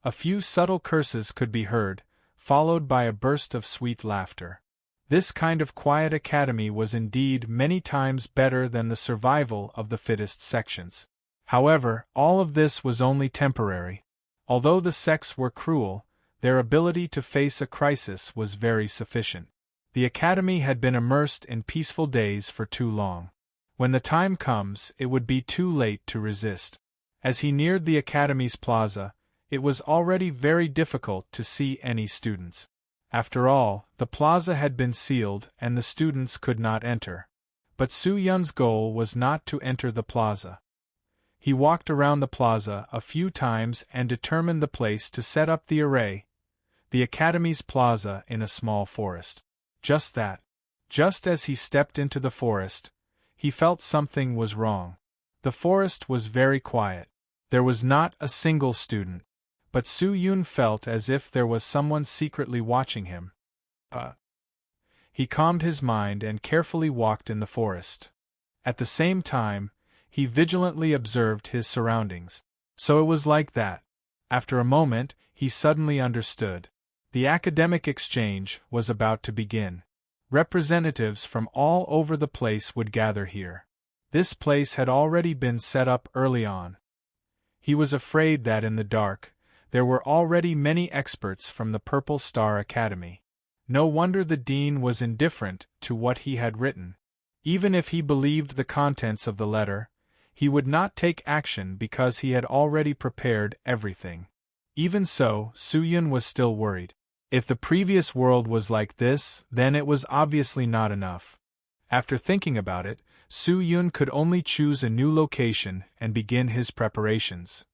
A few subtle curses could be heard, followed by a burst of sweet laughter. This kind of quiet academy was indeed many times better than the survival of the fittest sections. However, all of this was only temporary. Although the sects were cruel, their ability to face a crisis was very sufficient. The academy had been immersed in peaceful days for too long. When the time comes, it would be too late to resist. As he neared the academy's plaza, it was already very difficult to see any students. After all, the plaza had been sealed and the students could not enter. But Su-Yun's goal was not to enter the plaza. He walked around the plaza a few times and determined the place to set up the array, the academy's plaza in a small forest. Just as he stepped into the forest, he felt something was wrong. The forest was very quiet. There was not a single student. But Su-Yun felt as if there was someone secretly watching him. He calmed his mind and carefully walked in the forest. At the same time, he vigilantly observed his surroundings. So it was like that. After a moment, he suddenly understood. The academic exchange was about to begin. Representatives from all over the place would gather here. This place had already been set up early on. He was afraid that in the dark, there were already many experts from the Purple Star Academy. No wonder the dean was indifferent to what he had written. Even if he believed the contents of the letter, he would not take action because he had already prepared everything. Even so, Su-Yun was still worried. If the previous world was like this, then it was obviously not enough. After thinking about it, Su-Yun could only choose a new location and begin his preparations.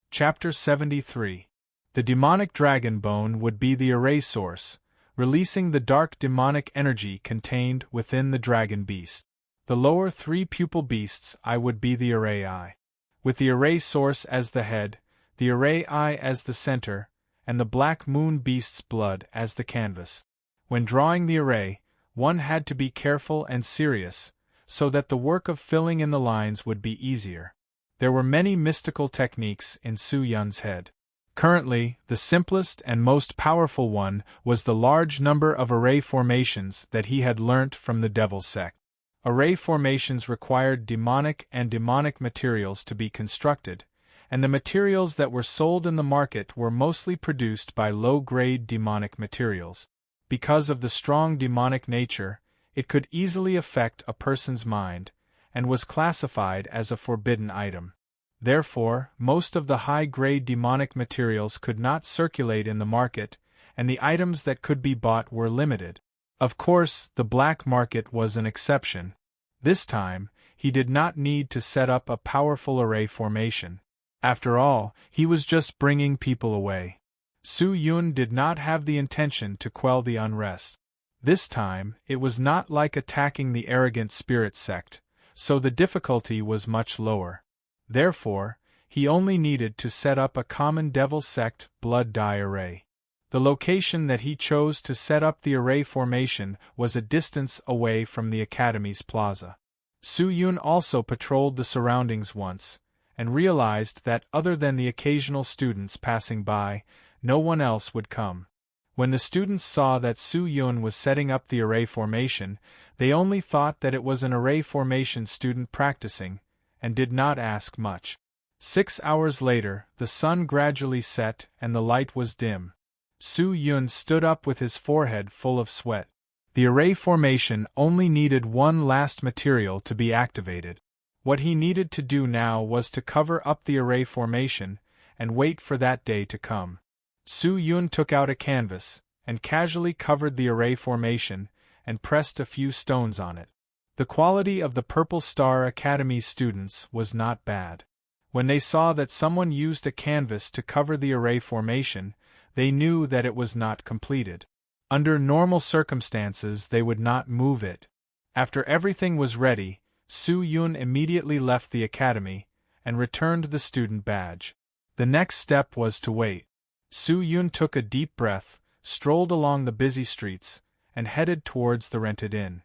Chapter 73. The demonic dragon bone would be the array source, releasing the dark demonic energy contained within the dragon beast. The lower three pupil beasts' eye would be the array eye. With the array source as the head, the array eye as the center, and the black moon beast's blood as the canvas. When drawing the array, one had to be careful and serious, so that the work of filling in the lines would be easier. There were many mystical techniques in Su-Yun's head. Currently, the simplest and most powerful one was the large number of array formations that he had learnt from the Devil sect. Array formations required demonic materials to be constructed, and the materials that were sold in the market were mostly produced by low-grade demonic materials. Because of the strong demonic nature, it could easily affect a person's mind, and was classified as a forbidden item. Therefore, most of the high-grade demonic materials could not circulate in the market, and the items that could be bought were limited. Of course, the black market was an exception. This time, he did not need to set up a powerful array formation. After all, he was just bringing people away. Su-Yun did not have the intention to quell the unrest. This time, it was not like attacking the arrogant spirit sect, so the difficulty was much lower. Therefore, he only needed to set up a common devil sect blood dye array. The location that he chose to set up the array formation was a distance away from the academy's plaza. Su-Yun also patrolled the surroundings once, and realized that other than the occasional students passing by, no one else would come. When the students saw that Su-Yun was setting up the array formation, they only thought that it was an array formation student practicing, and did not ask much. 6 hours later, the sun gradually set and the light was dim. Su-Yun stood up with his forehead full of sweat. The array formation only needed one last material to be activated. What he needed to do now was to cover up the array formation and wait for that day to come. Su-Yun took out a canvas and casually covered the array formation, and pressed a few stones on it. The quality of the Purple Star Academy's students was not bad. When they saw that someone used a canvas to cover the array formation, they knew that it was not completed. Under normal circumstances they would not move it. After everything was ready, Su Yun immediately left the academy, and returned the student badge. The next step was to wait. Su Yun took a deep breath, strolled along the busy streets, and headed towards the rented inn.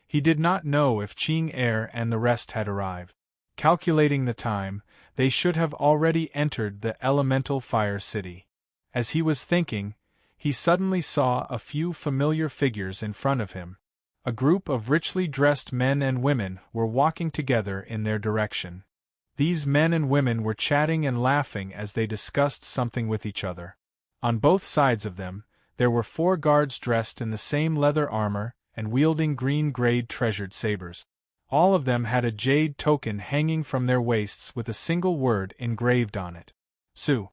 He did not know if Ching Er and the rest had arrived. Calculating the time, they should have already entered the elemental fire city. As he was thinking, he suddenly saw a few familiar figures in front of him. A group of richly dressed men and women were walking together in their direction. These men and women were chatting and laughing as they discussed something with each other. On both sides of them, there were 4 guards dressed in the same leather armor and wielding green-grayed treasured sabers. All of them had a jade token hanging from their waists with a single word engraved on it. Su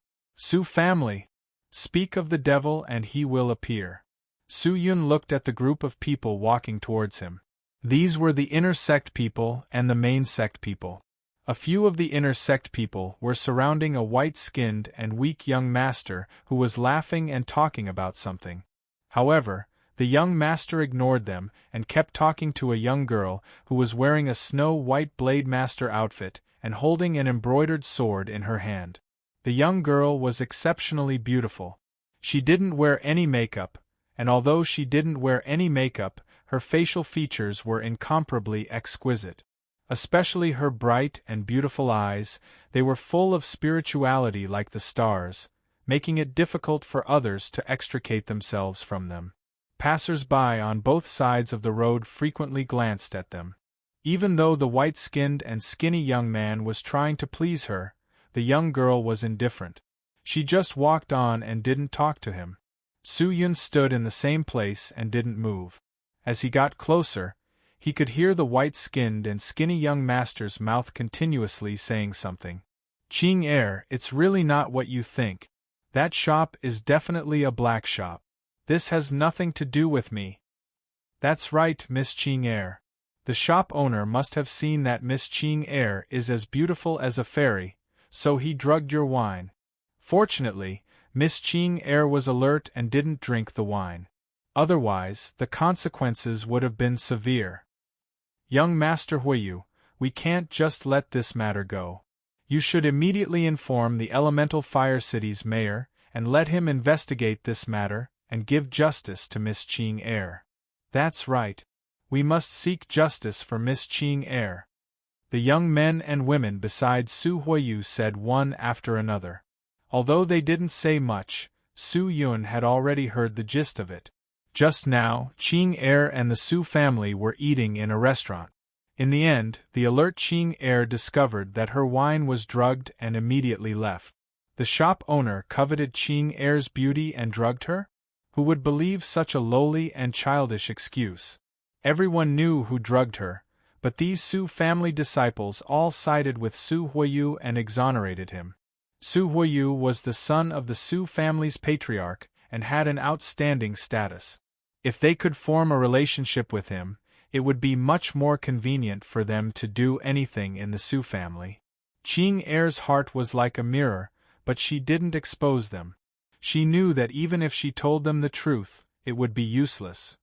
family. Speak of the devil and he will appear. Su Yun looked at the group of people walking towards him. These were the inner sect people and the main sect people. A few of the inner sect people were surrounding a white-skinned and weak young master who was laughing and talking about something. However, the young master ignored them and kept talking to a young girl who was wearing a snow-white blade master outfit and holding an embroidered sword in her hand. The young girl was exceptionally beautiful. She didn't wear any makeup, and although she didn't wear any makeup, her facial features were incomparably exquisite. Especially her bright and beautiful eyes, they were full of spirituality like the stars, making it difficult for others to extricate themselves from them. Passers-by on both sides of the road frequently glanced at them. Even though the white-skinned and skinny young man was trying to please her, the young girl was indifferent. She just walked on and didn't talk to him. Su Yun stood in the same place and didn't move. As he got closer, he could hear the white-skinned and skinny young master's mouth continuously saying something. Ching Er, it's really not what you think. That shop is definitely a black shop. This has nothing to do with me. That's right, Miss Ching Er. The shop owner must have seen that Miss Ching Er is as beautiful as a fairy, so he drugged your wine. Fortunately, Miss Ching Er was alert and didn't drink the wine. Otherwise, the consequences would have been severe. Young Master Huiyu, we can't just let this matter go. You should immediately inform the Elemental Fire City's mayor, and let him investigate this matter, and give justice to Miss Ching Er. That's right. We must seek justice for Miss Ching Er. The young men and women beside Su Huiyu said one after another. Although they didn't say much, Su Yun had already heard the gist of it. Just now, Ching Er and the Su family were eating in a restaurant. In the end, the alert Ching Er discovered that her wine was drugged and immediately left. The shop owner coveted Ching Er's beauty and drugged her? Who would believe such a lowly and childish excuse? Everyone knew who drugged her, but these Su family disciples all sided with Su Huiyu and exonerated him. Su Huiyu was the son of the Su family's patriarch and had an outstanding status. If they could form a relationship with him, it would be much more convenient for them to do anything in the Su family. Ching Er's heart was like a mirror, but she didn't expose them. She knew that even if she told them the truth, it would be useless.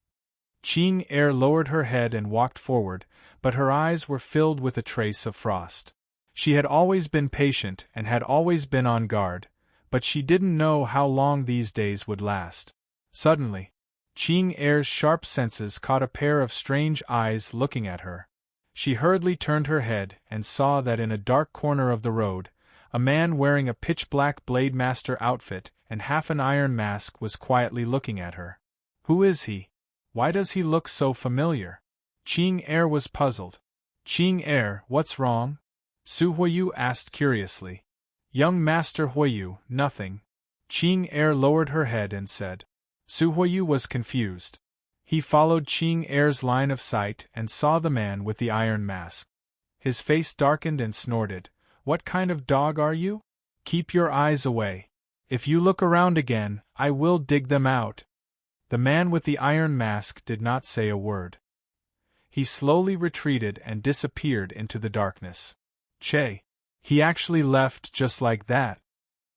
Ching Er lowered her head and walked forward, but her eyes were filled with a trace of frost. She had always been patient and had always been on guard, but she didn't know how long these days would last. Suddenly, Ching Er's sharp senses caught a pair of strange eyes looking at her. She hurriedly turned her head and saw that in a dark corner of the road, a man wearing a pitch-black Blade Master outfit and half an iron mask was quietly looking at her. Who is he? Why does he look so familiar? Ching Er was puzzled. Ching Er, what's wrong? Su Huiyu asked curiously. Young Master Huiyu, nothing. Ching Er lowered her head and said. Su Huiyu was confused. He followed Ching Er's line of sight and saw the man with the iron mask. His face darkened and snorted. What kind of dog are you? Keep your eyes away. If you look around again, I will dig them out. The man with the iron mask did not say a word. He slowly retreated and disappeared into the darkness. Che! He actually left just like that.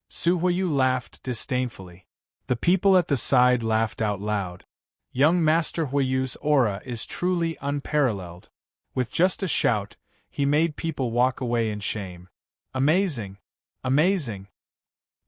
Su Huiyu laughed disdainfully. The people at the side laughed out loud. Young Master Huiyu's aura is truly unparalleled. With just a shout, he made people walk away in shame. Amazing! Amazing!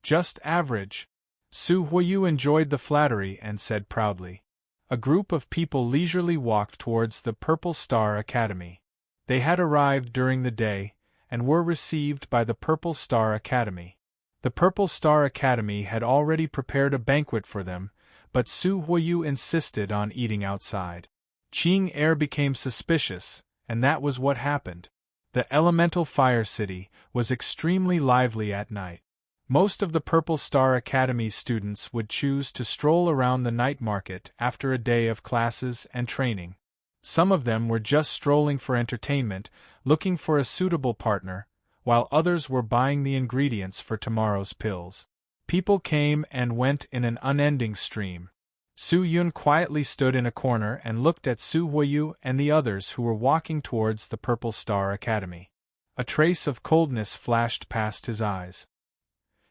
Just average. Su Huiyu enjoyed the flattery and said proudly. A group of people leisurely walked towards the Purple Star Academy. They had arrived during the day, and were received by the Purple Star Academy. The Purple Star Academy had already prepared a banquet for them, but Su Huiyu insisted on eating outside. Qing Air became suspicious, and that was what happened. The elemental fire city was extremely lively at night. Most of the Purple Star Academy students would choose to stroll around the night market after a day of classes and training. Some of them were just strolling for entertainment, looking for a suitable partner, while others were buying the ingredients for tomorrow's pills. People came and went in an unending stream. Su Yun quietly stood in a corner and looked at Su Huiyu and the others who were walking towards the Purple Star Academy. A trace of coldness flashed past his eyes.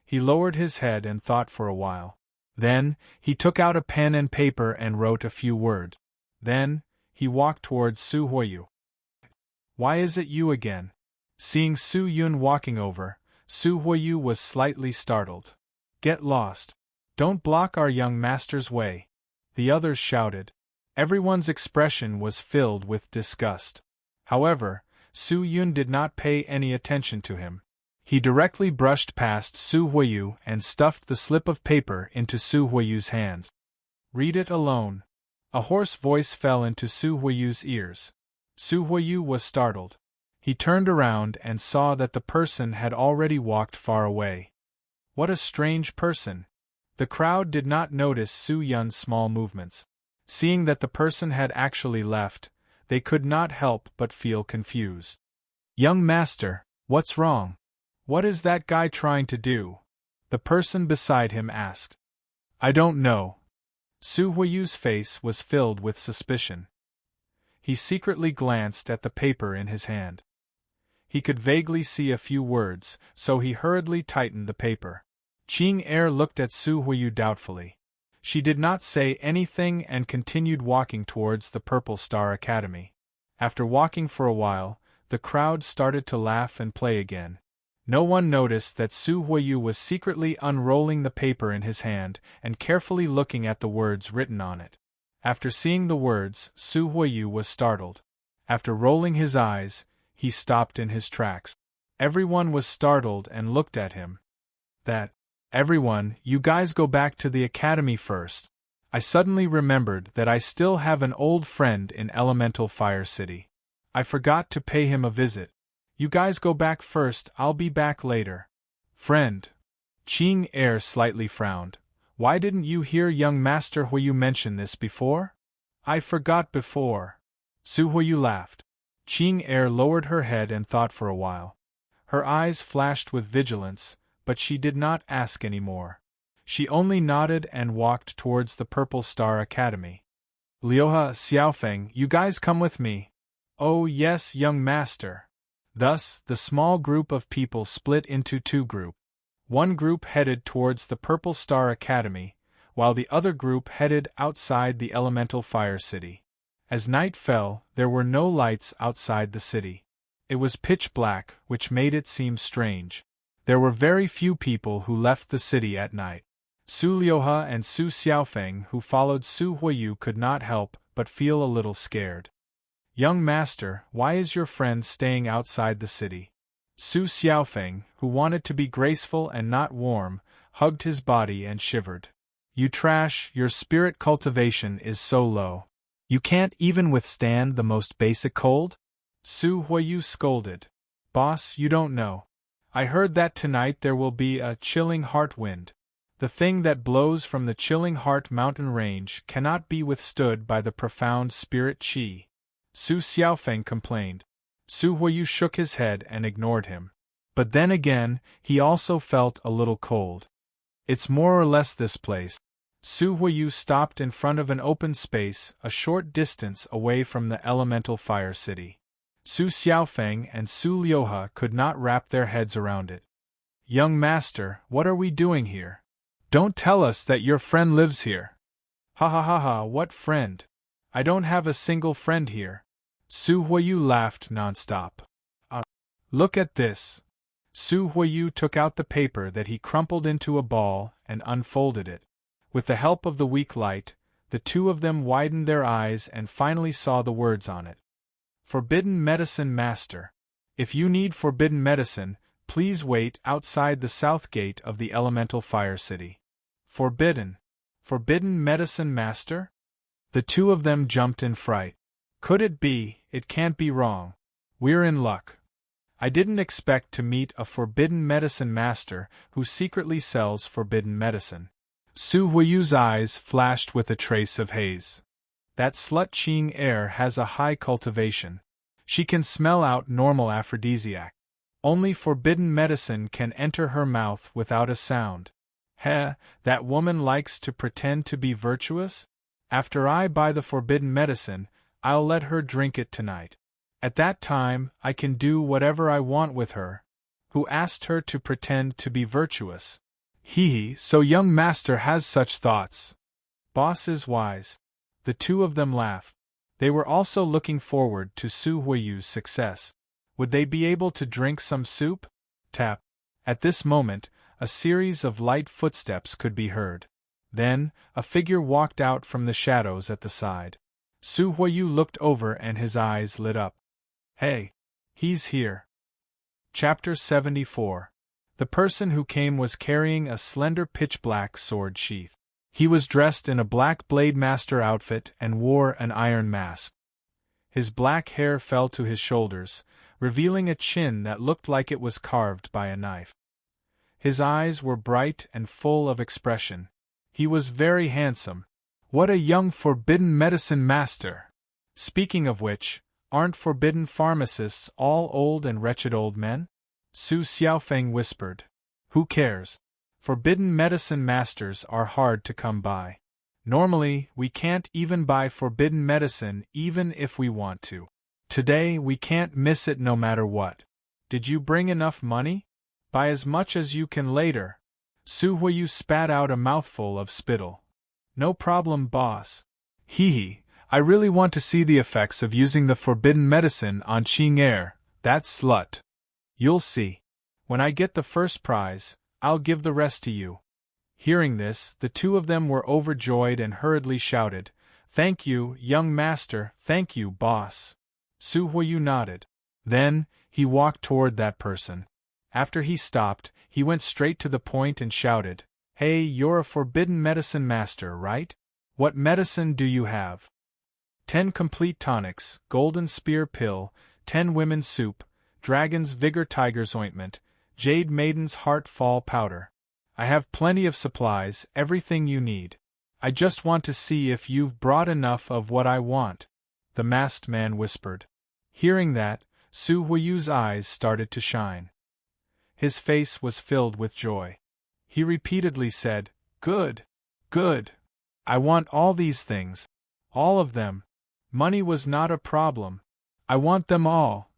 He lowered his head and thought for a while. Then, he took out a pen and paper and wrote a few words. Then, he walked towards Su Huiyu. Why is it you again? Seeing Su Yun walking over, Su Huiyu was slightly startled. Get lost. Don't block our young master's way. The others shouted. Everyone's expression was filled with disgust. However, Su Yun did not pay any attention to him. He directly brushed past Su Huiyu and stuffed the slip of paper into Su Huiyu's hands. Read it alone. A hoarse voice fell into Su Huiyu's ears. Su Huiyu was startled. He turned around and saw that the person had already walked far away. What a strange person! The crowd did not notice Su Yun's small movements. Seeing that the person had actually left, they could not help but feel confused. Young master, what's wrong? What is that guy trying to do? The person beside him asked. I don't know. Su Huiyu's face was filled with suspicion. He secretly glanced at the paper in his hand. He could vaguely see a few words, so he hurriedly tightened the paper. Qing Er looked at Su Huiyu doubtfully. She did not say anything and continued walking towards the Purple Star Academy. After walking for a while, the crowd started to laugh and play again. No one noticed that Su Huiyu was secretly unrolling the paper in his hand and carefully looking at the words written on it. After seeing the words, Su Huiyu was startled. After rolling his eyes, he stopped in his tracks. Everyone was startled and looked at him. Everyone, you guys go back to the academy first. I suddenly remembered that I still have an old friend in Elemental Fire City. I forgot to pay him a visit. You guys go back first, I'll be back later. Friend. Qing Er slightly frowned. Why didn't you hear young Master Huiyu mention this before? I forgot before. Su Huiyu laughed. Qing Er lowered her head and thought for a while. Her eyes flashed with vigilance, but she did not ask any more. She only nodded and walked towards the Purple Star Academy. Liuha, Xiaofeng, you guys come with me. Oh yes, young master. Thus, the small group of people split into two groups. One group headed towards the Purple Star Academy, while the other group headed outside the Elemental Fire City. As night fell, there were no lights outside the city. It was pitch black, which made it seem strange. There were very few people who left the city at night. Su Liuha and Su Xiaofeng, who followed Su Huiyu, could not help but feel a little scared. Young master, why is your friend staying outside the city? Su Xiaofeng, who wanted to be graceful and not warm, hugged his body and shivered. You trash, your spirit cultivation is so low. You can't even withstand the most basic cold? Su Huiyu scolded. Boss, you don't know. I heard that tonight there will be a chilling heart wind. The thing that blows from the chilling heart mountain range cannot be withstood by the profound spirit qi. Su Xiaofeng complained. Su Huiyu shook his head and ignored him. But then again, he also felt a little cold. It's more or less this place. Su Huiyu stopped in front of an open space a short distance away from the elemental fire city. Su Xiaofeng and Su Liuhe could not wrap their heads around it. Young master, what are we doing here? Don't tell us that your friend lives here. Ha ha ha ha, what friend? I don't have a single friend here. Su Huiyu laughed nonstop. Look at this. Su Huiyu took out the paper that he crumpled into a ball and unfolded it. With the help of the weak light, the two of them widened their eyes and finally saw the words on it. Forbidden Medicine Master. If you need forbidden medicine, please wait outside the south gate of the elemental fire city. Forbidden? Forbidden Medicine Master? The two of them jumped in fright. Could it be? It can't be wrong. We're in luck. I didn't expect to meet a forbidden medicine master who secretly sells forbidden medicine. Su Huiyu's eyes flashed with a trace of haze. That slut Qing air has a high cultivation. She can smell out normal aphrodisiac. Only forbidden medicine can enter her mouth without a sound. Heh, that woman likes to pretend to be virtuous? After I buy the forbidden medicine, I'll let her drink it tonight. At that time, I can do whatever I want with her. Who asked her to pretend to be virtuous? Hee, so young master has such thoughts. Boss is wise. The two of them laughed. They were also looking forward to Su Huiyu's success. Would they be able to drink some soup? Tap. At this moment, a series of light footsteps could be heard. Then, a figure walked out from the shadows at the side. Su Huiyu looked over and his eyes lit up. Hey! He's here. Chapter 74. The person who came was carrying a slender pitch-black sword sheath. He was dressed in a black blade master outfit and wore an iron mask. His black hair fell to his shoulders, revealing a chin that looked like it was carved by a knife. His eyes were bright and full of expression. He was very handsome. What a young forbidden medicine master! Speaking of which, aren't forbidden pharmacists all old and wretched old men? Su Xiaofeng whispered. Who cares? Forbidden medicine masters are hard to come by. Normally, we can't even buy forbidden medicine even if we want to. Today, we can't miss it no matter what. Did you bring enough money? Buy as much as you can later. Su Huiyu spat out a mouthful of spittle. No problem, boss. Hee. I really want to see the effects of using the forbidden medicine on Qing air, that slut. You'll see. When I get the first prize, I'll give the rest to you. Hearing this, the two of them were overjoyed and hurriedly shouted, Thank you, young master, thank you, boss. Su Huiyu nodded. Then, he walked toward that person. After he stopped, he went straight to the point and shouted, Hey, you're a forbidden medicine master, right? What medicine do you have? 10 complete tonics, golden spear pill, 10 women's soup, dragon's vigor tiger's ointment, jade maiden's heart fall powder. I have plenty of supplies, everything you need. I just want to see if you've brought enough of what I want, the masked man whispered. Hearing that, Su Huiyu's eyes started to shine. His face was filled with joy. He repeatedly said, Good, good. I want all these things. All of them. Money was not a problem. I want them all.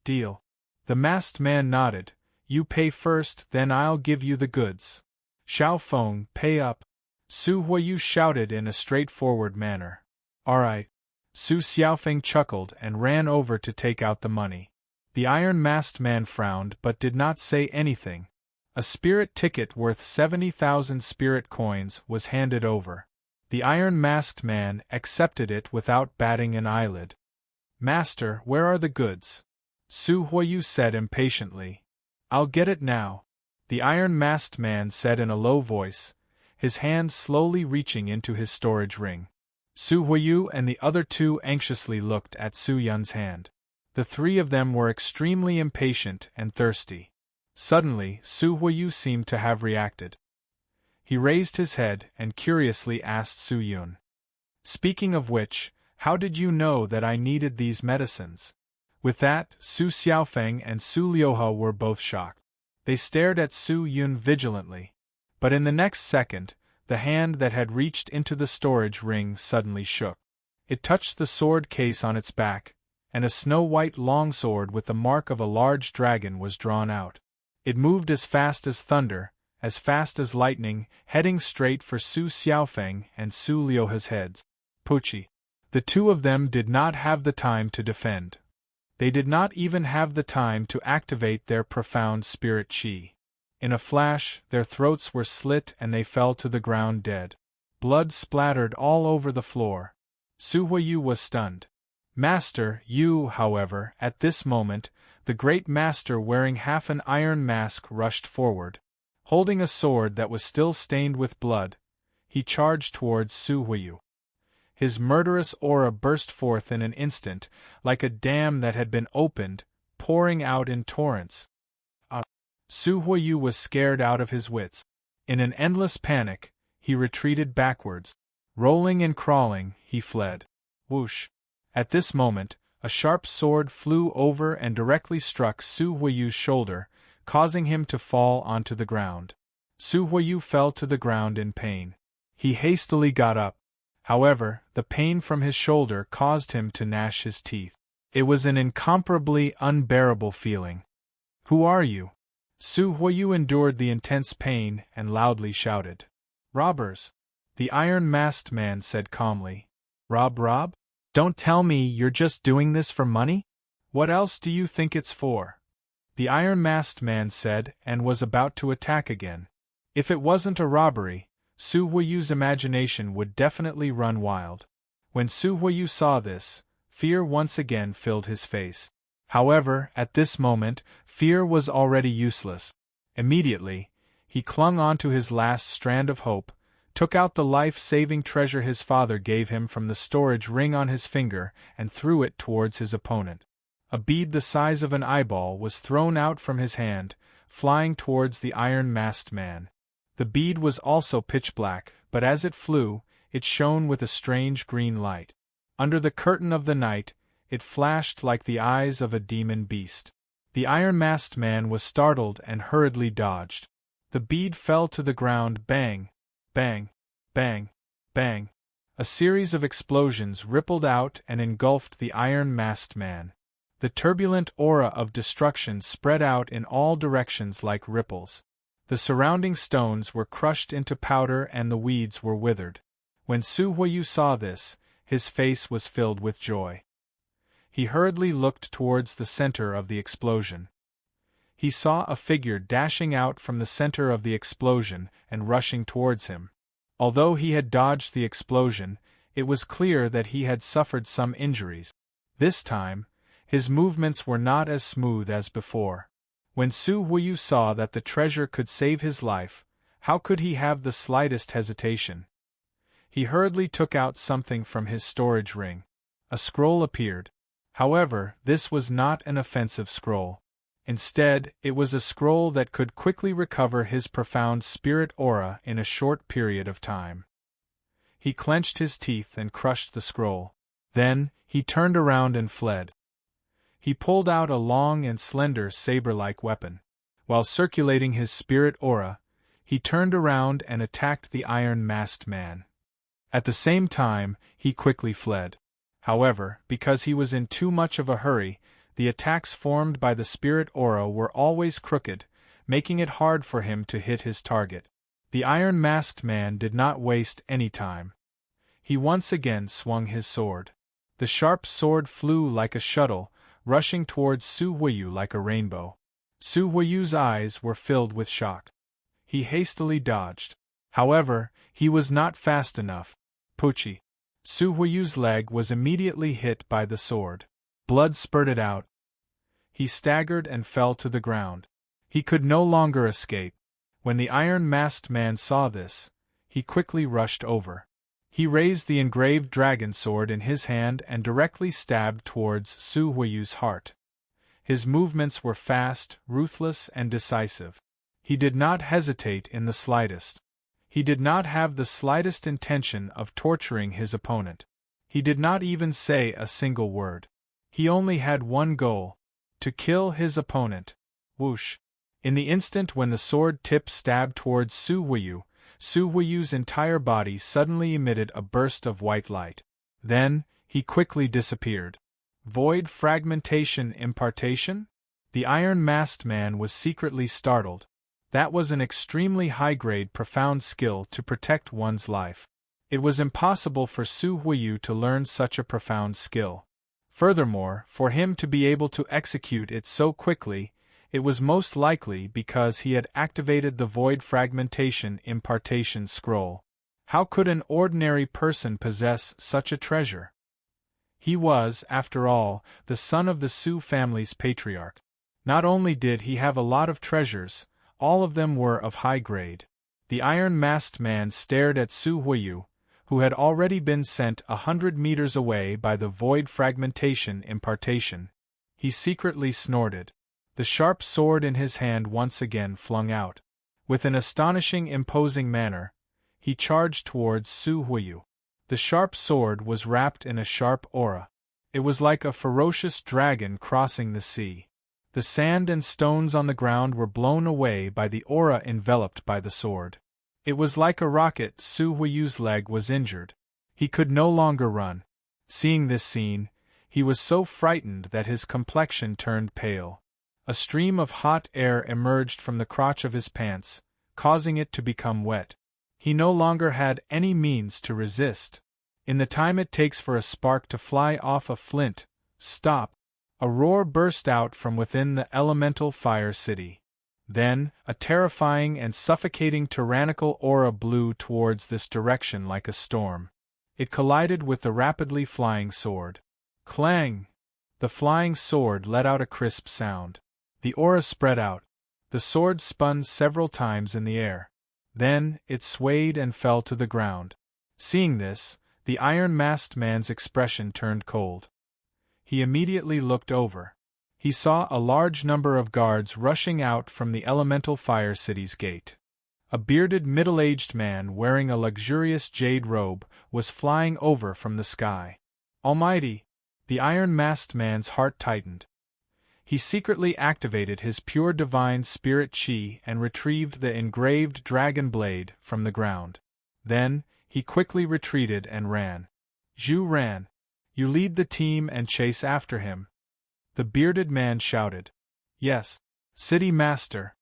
Deal. The masked man nodded. You pay first, then I'll give you the goods. Xiaofeng, pay up. Su Huiyu shouted in a straightforward manner. All right. Su Xiaofeng chuckled and ran over to take out the money. The iron-masked man frowned but did not say anything. A spirit ticket worth 70,000 spirit coins was handed over. The iron-masked man accepted it without batting an eyelid. Master, where are the goods? Su Huiyu said impatiently. I'll get it now, the iron-masked man said in a low voice, his hand slowly reaching into his storage ring. Su Huiyu and the other two anxiously looked at Su Yun's hand. The three of them were extremely impatient and thirsty. Suddenly, Su Huiyu seemed to have reacted. He raised his head and curiously asked Su Yun. Speaking of which, how did you know that I needed these medicines? With that, Su Xiaofeng and Su Liuhe were both shocked. They stared at Su Yun vigilantly. But in the next second, The hand that had reached into the storage ring suddenly shook. It touched the sword case on its back, and a snow-white longsword with the mark of a large dragon was drawn out. It moved as fast as lightning, heading straight for Su Xiaofeng and Su Liuhe's heads. Puchi. The two of them did not have the time to defend. They did not even have the time to activate their profound spirit qi. In a flash, their throats were slit and they fell to the ground dead. Blood splattered all over the floor. Su Huiyu was stunned. Master Yu, however, at this moment, the great master wearing half an iron mask rushed forward. Holding a sword that was still stained with blood, he charged towards Su Huiyu. His murderous aura burst forth in an instant, like a dam that had been opened, pouring out in torrents. Su Huiyu was scared out of his wits. In an endless panic, he retreated backwards. Rolling and crawling, he fled. Whoosh! At this moment, a sharp sword flew over and directly struck Su Huiyu's shoulder, causing him to fall onto the ground. Su Huiyu fell to the ground in pain. He hastily got up. However, the pain from his shoulder caused him to gnash his teeth. It was an incomparably unbearable feeling. "Who are you?" Su Huiyu endured the intense pain and loudly shouted. "Robbers!" The iron-masked man said calmly. Rob? Don't tell me you're just doing this for money? What else do you think it's for?" The iron-masked man said, and was about to attack again. If it wasn't a robbery, Su Huiyu's imagination would definitely run wild. When Su Huiyu saw this, fear once again filled his face. However, at this moment, fear was already useless. Immediately, he clung onto his last strand of hope, took out the life-saving treasure his father gave him from the storage ring on his finger, and threw it towards his opponent. A bead the size of an eyeball was thrown out from his hand, flying towards the iron-masked man. The bead was also pitch black, but as it flew, it shone with a strange green light. Under the curtain of the night, it flashed like the eyes of a demon beast. The iron-masked man was startled and hurriedly dodged. The bead fell to the ground. Bang! Bang! Bang! Bang! A series of explosions rippled out and engulfed the iron-masked man. The turbulent aura of destruction spread out in all directions like ripples. The surrounding stones were crushed into powder and the weeds were withered. When Su Huiyu saw this, his face was filled with joy. He hurriedly looked towards the center of the explosion. He saw a figure dashing out from the center of the explosion and rushing towards him. Although he had dodged the explosion, it was clear that he had suffered some injuries. This time, his movements were not as smooth as before. When Su Huiyu saw that the treasure could save his life, how could he have the slightest hesitation? He hurriedly took out something from his storage ring. A scroll appeared. However, this was not an offensive scroll. Instead, it was a scroll that could quickly recover his profound spirit aura in a short period of time. He clenched his teeth and crushed the scroll. Then, he turned around and fled. He pulled out a long and slender saber-like weapon. While circulating his spirit aura, he turned around and attacked the iron-masked man. At the same time, he quickly fled. However, because he was in too much of a hurry, the attacks formed by the spirit aura were always crooked, making it hard for him to hit his target. The iron-masked man did not waste any time. He once again swung his sword. The sharp sword flew like a shuttle, rushing towards Su Huiyu like a rainbow. Su Huiyu's eyes were filled with shock. He hastily dodged. However, he was not fast enough. Puchi. Su Huiyu's leg was immediately hit by the sword. Blood spurted out. He staggered and fell to the ground. He could no longer escape. When the iron-masked man saw this, he quickly rushed over. He raised the engraved dragon sword in his hand and directly stabbed towards Su Huiyu's heart. His movements were fast, ruthless, and decisive. He did not hesitate in the slightest. He did not have the slightest intention of torturing his opponent. He did not even say a single word. He only had one goal: to kill his opponent. Whoosh! In the instant when the sword tip stabbed towards Su Huiyu, Su Huiyu's entire body suddenly emitted a burst of white light. Then, he quickly disappeared. Void fragmentation impartation? The iron-masked man was secretly startled. That was an extremely high-grade profound skill to protect one's life. It was impossible for Su Huiyu to learn such a profound skill. Furthermore, for him to be able to execute it so quickly, it was most likely because he had activated the Void Fragmentation Impartation scroll. How could an ordinary person possess such a treasure? He was, after all, the son of the Su family's patriarch. Not only did he have a lot of treasures, all of them were of high grade. The iron-masked man stared at Su Huiyu, who had already been sent 100 meters away by the Void Fragmentation Impartation. He secretly snorted. The sharp sword in his hand once again flung out. With an astonishing imposing manner, he charged towards Su Huiyu. The sharp sword was wrapped in a sharp aura. It was like a ferocious dragon crossing the sea. The sand and stones on the ground were blown away by the aura enveloped by the sword. It was like a rocket. Su Huiyu's leg was injured. He could no longer run. Seeing this scene, he was so frightened that his complexion turned pale. A stream of hot air emerged from the crotch of his pants, causing it to become wet. He no longer had any means to resist. In the time it takes for a spark to fly off a flint, stop! A roar burst out from within the elemental fire city. Then, a terrifying and suffocating tyrannical aura blew towards this direction like a storm. It collided with the rapidly flying sword. Clang! The flying sword let out a crisp sound. The aura spread out. The sword spun several times in the air. Then, it swayed and fell to the ground. Seeing this, the iron-masked man's expression turned cold. He immediately looked over. He saw a large number of guards rushing out from the elemental fire city's gate. A bearded middle-aged man wearing a luxurious jade robe was flying over from the sky. Almighty! The iron-masked man's heart tightened. He secretly activated his pure divine spirit chi and retrieved the engraved dragon blade from the ground. Then, he quickly retreated and ran. Zhu ran. You lead the team and chase after him. The bearded man shouted. Yes, City Master.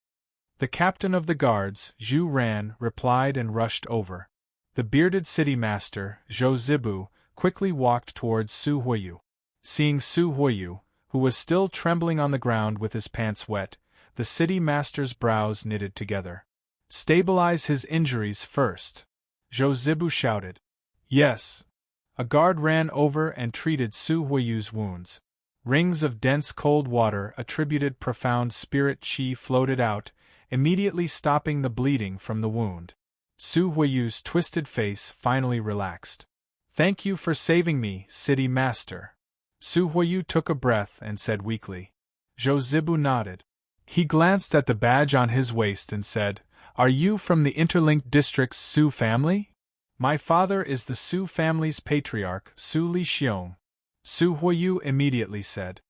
The captain of the guards, Zhu Ran, replied and rushed over. The bearded city master, Zhou Zibu, quickly walked towards Su Huiyu. Seeing Su Huiyu, who was still trembling on the ground with his pants wet, the city master's brows knitted together. Stabilize his injuries first. Zhou Zibu shouted. Yes. A guard ran over and treated Su Huiyu's wounds. Rings of dense cold water attributed profound spirit chi floated out, immediately stopping the bleeding from the wound. Su Huiyu's twisted face finally relaxed. Thank you for saving me, City Master. Su Huiyu took a breath and said weakly. Zhou Zibu nodded. He glanced at the badge on his waist and said, Are you from the interlinked district's Su family? My father is the Su family's patriarch, Su Lixiong. Su Huiyu immediately said.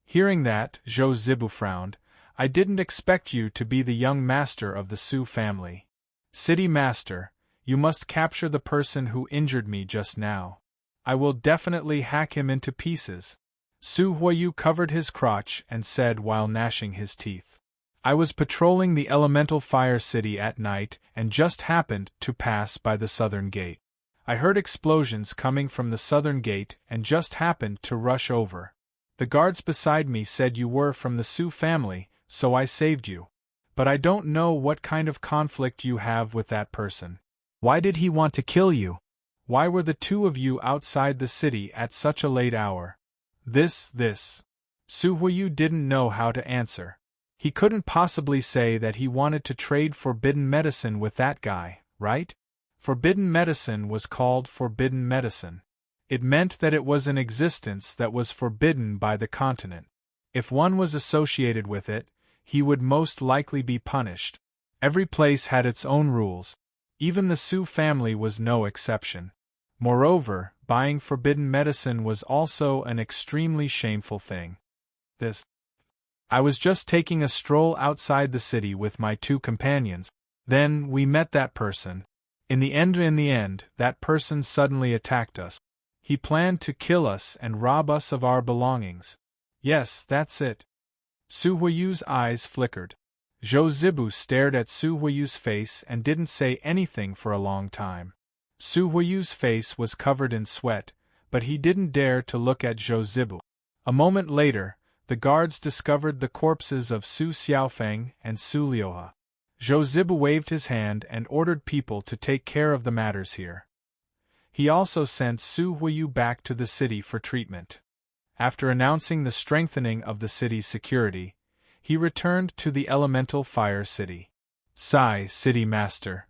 Hearing that, Zhou Zibu frowned. I didn't expect you to be the young master of the Su family. City Master, you must capture the person who injured me just now. I will definitely hack him into pieces. Su Huiyu covered his crotch and said while gnashing his teeth. I was patrolling the elemental fire city at night and just happened to pass by the southern gate. I heard explosions coming from the southern gate and just happened to rush over. The guards beside me said you were from the Su family, so I saved you. But I don't know what kind of conflict you have with that person. Why did he want to kill you? Why were the two of you outside the city at such a late hour? This. Su Huiyu didn't know how to answer. He couldn't possibly say that he wanted to trade forbidden medicine with that guy, right? Forbidden medicine was called forbidden medicine. It meant that it was an existence that was forbidden by the continent. If one was associated with it, he would most likely be punished. Every place had its own rules. Even the Su family was no exception. Moreover, buying forbidden medicine was also an extremely shameful thing. I was just taking a stroll outside the city with my two companions. Then we met that person. In the end, that person suddenly attacked us. He planned to kill us and rob us of our belongings. Yes, that's it. Su Huiyu's eyes flickered. Zhou Zibu stared at Su Huiyu's face and didn't say anything for a long time. Su Huiyu's face was covered in sweat, but he didn't dare to look at Zhou Zibu. A moment later, the guards discovered the corpses of Su Xiaofeng and Su Liuhe. Zhou Zibu waved his hand and ordered people to take care of the matters here. He also sent Su Huiyu back to the city for treatment. After announcing the strengthening of the city's security, he returned to the elemental fire city. Sigh, city master,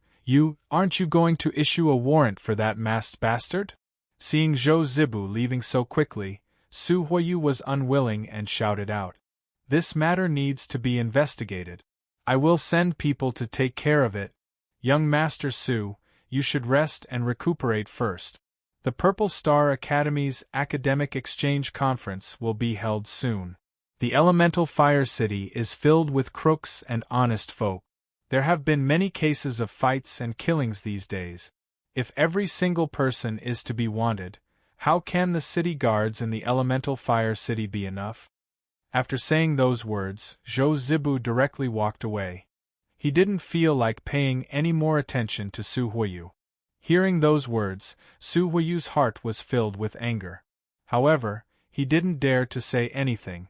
aren't you going to issue a warrant for that masked bastard? Seeing Zhou Zibu leaving so quickly, Su Huiyu was unwilling and shouted out. This matter needs to be investigated. I will send people to take care of it. Young Master Su, you should rest and recuperate first. The Purple Star Academy's Academic Exchange Conference will be held soon. The Elemental Fire City is filled with crooks and honest folk. There have been many cases of fights and killings these days. If every single person is to be wanted, how can the city guards in the Elemental Fire City be enough? After saying those words, Zhou Zibu directly walked away. He didn't feel like paying any more attention to Su Huiyu. Hearing those words, Su Huiyu's heart was filled with anger. However, he didn't dare to say anything.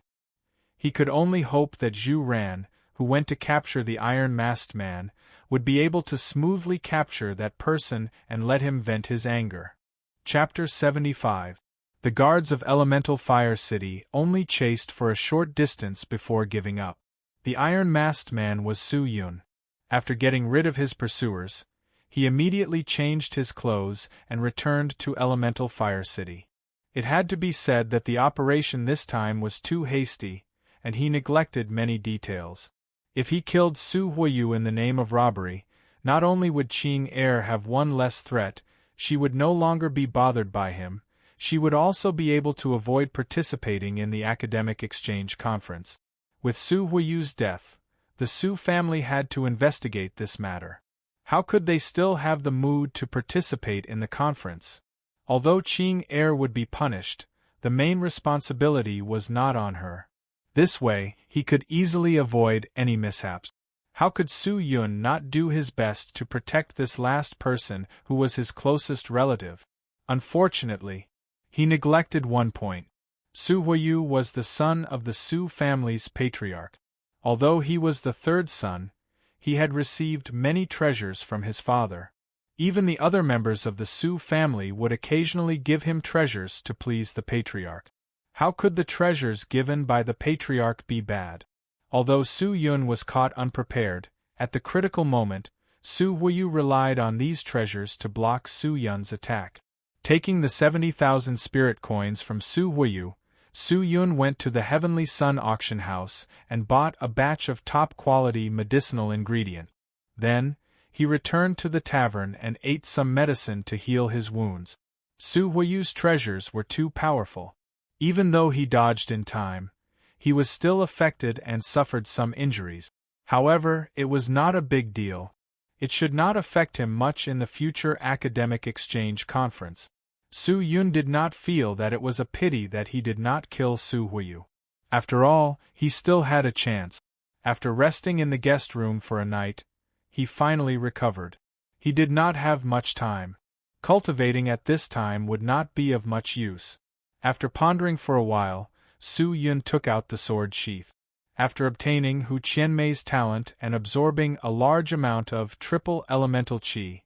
He could only hope that Zhu Ran, who went to capture the iron-masked man, would be able to smoothly capture that person and let him vent his anger. Chapter 75. The guards of Elemental Fire City only chased for a short distance before giving up. The iron-masked man was Su Yun. After getting rid of his pursuers, he immediately changed his clothes and returned to Elemental Fire City. It had to be said that the operation this time was too hasty, and he neglected many details. If he killed Su Huiyu in the name of robbery, not only would Qing Er have one less threat, she would no longer be bothered by him, she would also be able to avoid participating in the academic exchange conference. With Su Huiyu's death, the Su family had to investigate this matter. How could they still have the mood to participate in the conference? Although Qing Er would be punished, the main responsibility was not on her. This way, he could easily avoid any mishaps. How could Su Yun not do his best to protect this last person who was his closest relative? Unfortunately, he neglected one point. Su Huiyu was the son of the Su family's patriarch. Although he was the third son, he had received many treasures from his father. Even the other members of the Su family would occasionally give him treasures to please the patriarch. How could the treasures given by the patriarch be bad? Although Su Yun was caught unprepared, at the critical moment, Su Huiyu relied on these treasures to block Su Yun's attack. Taking the 70,000 spirit coins from Su Huiyu, Su Yun went to the Heavenly Sun auction house and bought a batch of top-quality medicinal ingredient. Then, he returned to the tavern and ate some medicine to heal his wounds. Su Huiyu's treasures were too powerful. Even though he dodged in time, he was still affected and suffered some injuries. However, it was not a big deal. It should not affect him much in the future academic exchange conference. Su Yun did not feel that it was a pity that he did not kill Su Huiyu. After all, he still had a chance. After resting in the guest room for a night, he finally recovered. He did not have much time. Cultivating at this time would not be of much use. After pondering for a while, Su Yun took out the sword sheath. After obtaining Hu Qianmei's talent and absorbing a large amount of triple elemental qi,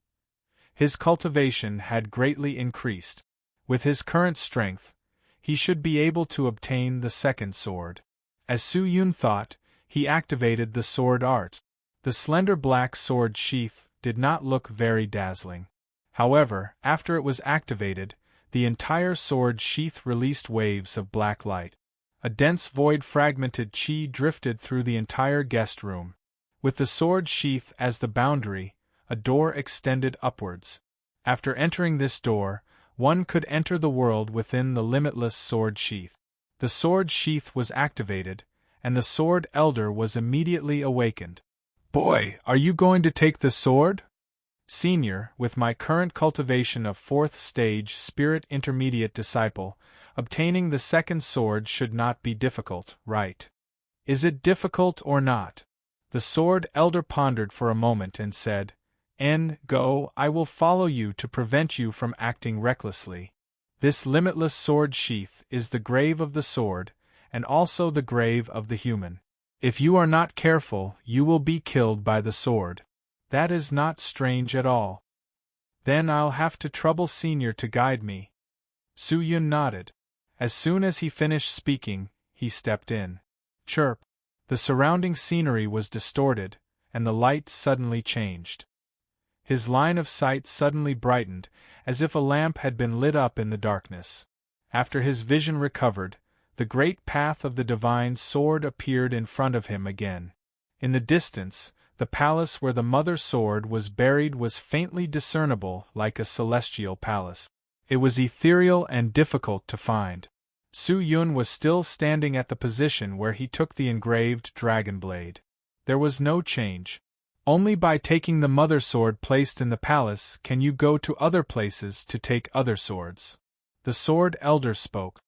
his cultivation had greatly increased. With his current strength, he should be able to obtain the second sword. As Su Yun thought, he activated the sword art. The slender black sword sheath did not look very dazzling. However, after it was activated, the entire sword sheath released waves of black light. A dense void fragmented qi drifted through the entire guest room. With the sword sheath as the boundary, a door extended upwards. After entering this door, one could enter the world within the limitless sword sheath. The sword sheath was activated, and the sword elder was immediately awakened. "Boy, are you going to take the sword?" Senior, with my current cultivation of 4th stage spirit intermediate disciple, obtaining the second sword should not be difficult, right? Is it difficult or not? The sword elder pondered for a moment and said, Go, I will follow you to prevent you from acting recklessly. This limitless sword sheath is the grave of the sword, and also the grave of the human. If you are not careful, you will be killed by the sword. That is not strange at all. Then I'll have to trouble Senior to guide me. Su Yun nodded. As soon as he finished speaking, he stepped in. Chirp. The surrounding scenery was distorted, and the light suddenly changed. His line of sight suddenly brightened, as if a lamp had been lit up in the darkness. After his vision recovered, the great path of the divine sword appeared in front of him again. In the distance, the palace where the mother sword was buried was faintly discernible like a celestial palace. It was ethereal and difficult to find. Su Yun was still standing at the position where he took the engraved dragon blade. There was no change. Only by taking the mother sword placed in the palace can you go to other places to take other swords. The sword elder spoke.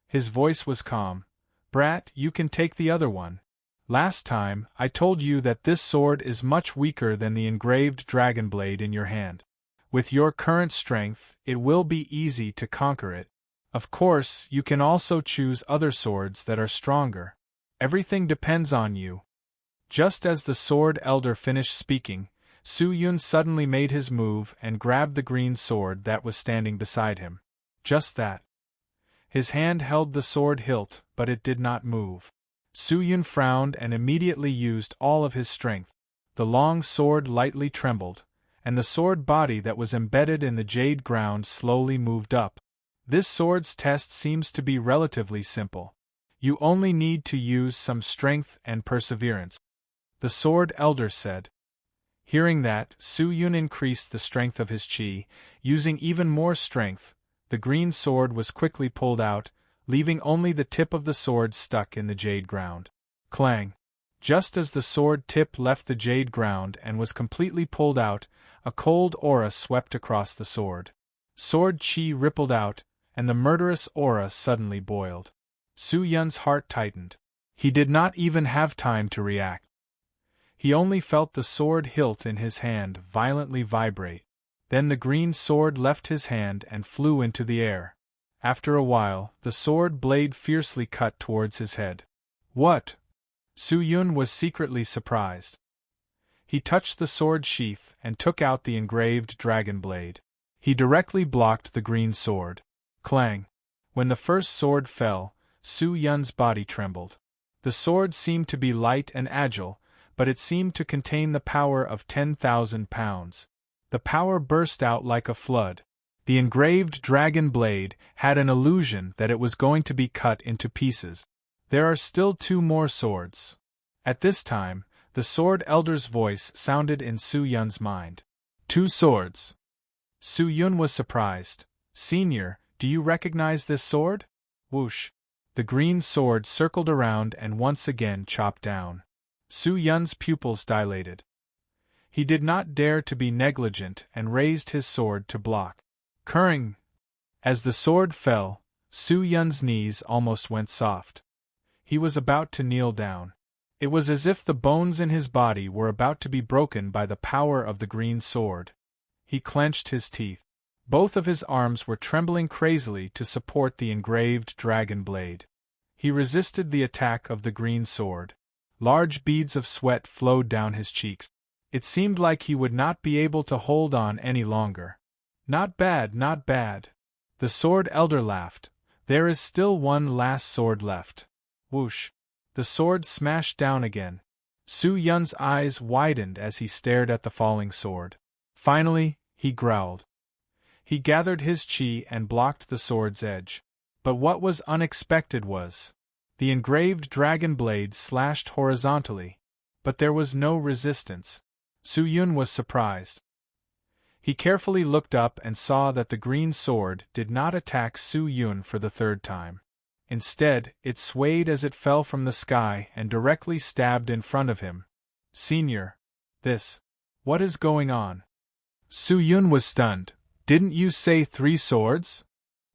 His voice was calm. Brat, you can take the other one. Last time, I told you that this sword is much weaker than the engraved dragon blade in your hand. With your current strength, it will be easy to conquer it. Of course, you can also choose other swords that are stronger. Everything depends on you. Just as the sword elder finished speaking, Su Yun suddenly made his move and grabbed the green sword that was standing beside him. Just that. His hand held the sword hilt, but it did not move. Su Yun frowned and immediately used all of his strength. The long sword lightly trembled, and the sword body that was embedded in the jade ground slowly moved up. This sword's test seems to be relatively simple. You only need to use some strength and perseverance, the sword elder said. Hearing that, Su Yun increased the strength of his chi. Using even more strength, the green sword was quickly pulled out, leaving only the tip of the sword stuck in the jade ground. Clang! Just as the sword tip left the jade ground and was completely pulled out, a cold aura swept across the sword. Sword chi rippled out, and the murderous aura suddenly boiled. Su Yun's heart tightened. He did not even have time to react. He only felt the sword hilt in his hand violently vibrate. Then the green sword left his hand and flew into the air. After a while, the sword blade fiercely cut towards his head. What? Su Yun was secretly surprised. He touched the sword sheath and took out the engraved dragon blade. He directly blocked the green sword. Clang! When the first sword fell, Su Yun's body trembled. The sword seemed to be light and agile, but it seemed to contain the power of 10,000 pounds. The power burst out like a flood. The engraved dragon blade had an illusion that it was going to be cut into pieces. There are still 2 more swords. At this time, the sword elder's voice sounded in Su Yun's mind. 2 swords. Su Yun was surprised. Senior, do you recognize this sword? Whoosh! The green sword circled around and once again chopped down. Su Yun's pupils dilated. He did not dare to be negligent and raised his sword to block. Curring! As the sword fell, Su Yun's knees almost went soft. He was about to kneel down. It was as if the bones in his body were about to be broken by the power of the green sword. He clenched his teeth. Both of his arms were trembling crazily to support the engraved dragon blade. He resisted the attack of the green sword. Large beads of sweat flowed down his cheeks. It seemed like he would not be able to hold on any longer. Not bad, not bad. The sword elder laughed. There is still one last sword left. Whoosh! The sword smashed down again. Su Yun's eyes widened as he stared at the falling sword. Finally, he growled. He gathered his chi and blocked the sword's edge. But what was unexpected was the engraved dragon blade slashed horizontally, but there was no resistance. Su Yun was surprised. He carefully looked up and saw that the green sword did not attack Su Yun for the 3rd time. Instead, it swayed as it fell from the sky and directly stabbed in front of him. Senior, what is going on? Su Yun was stunned. Didn't you say 3 swords?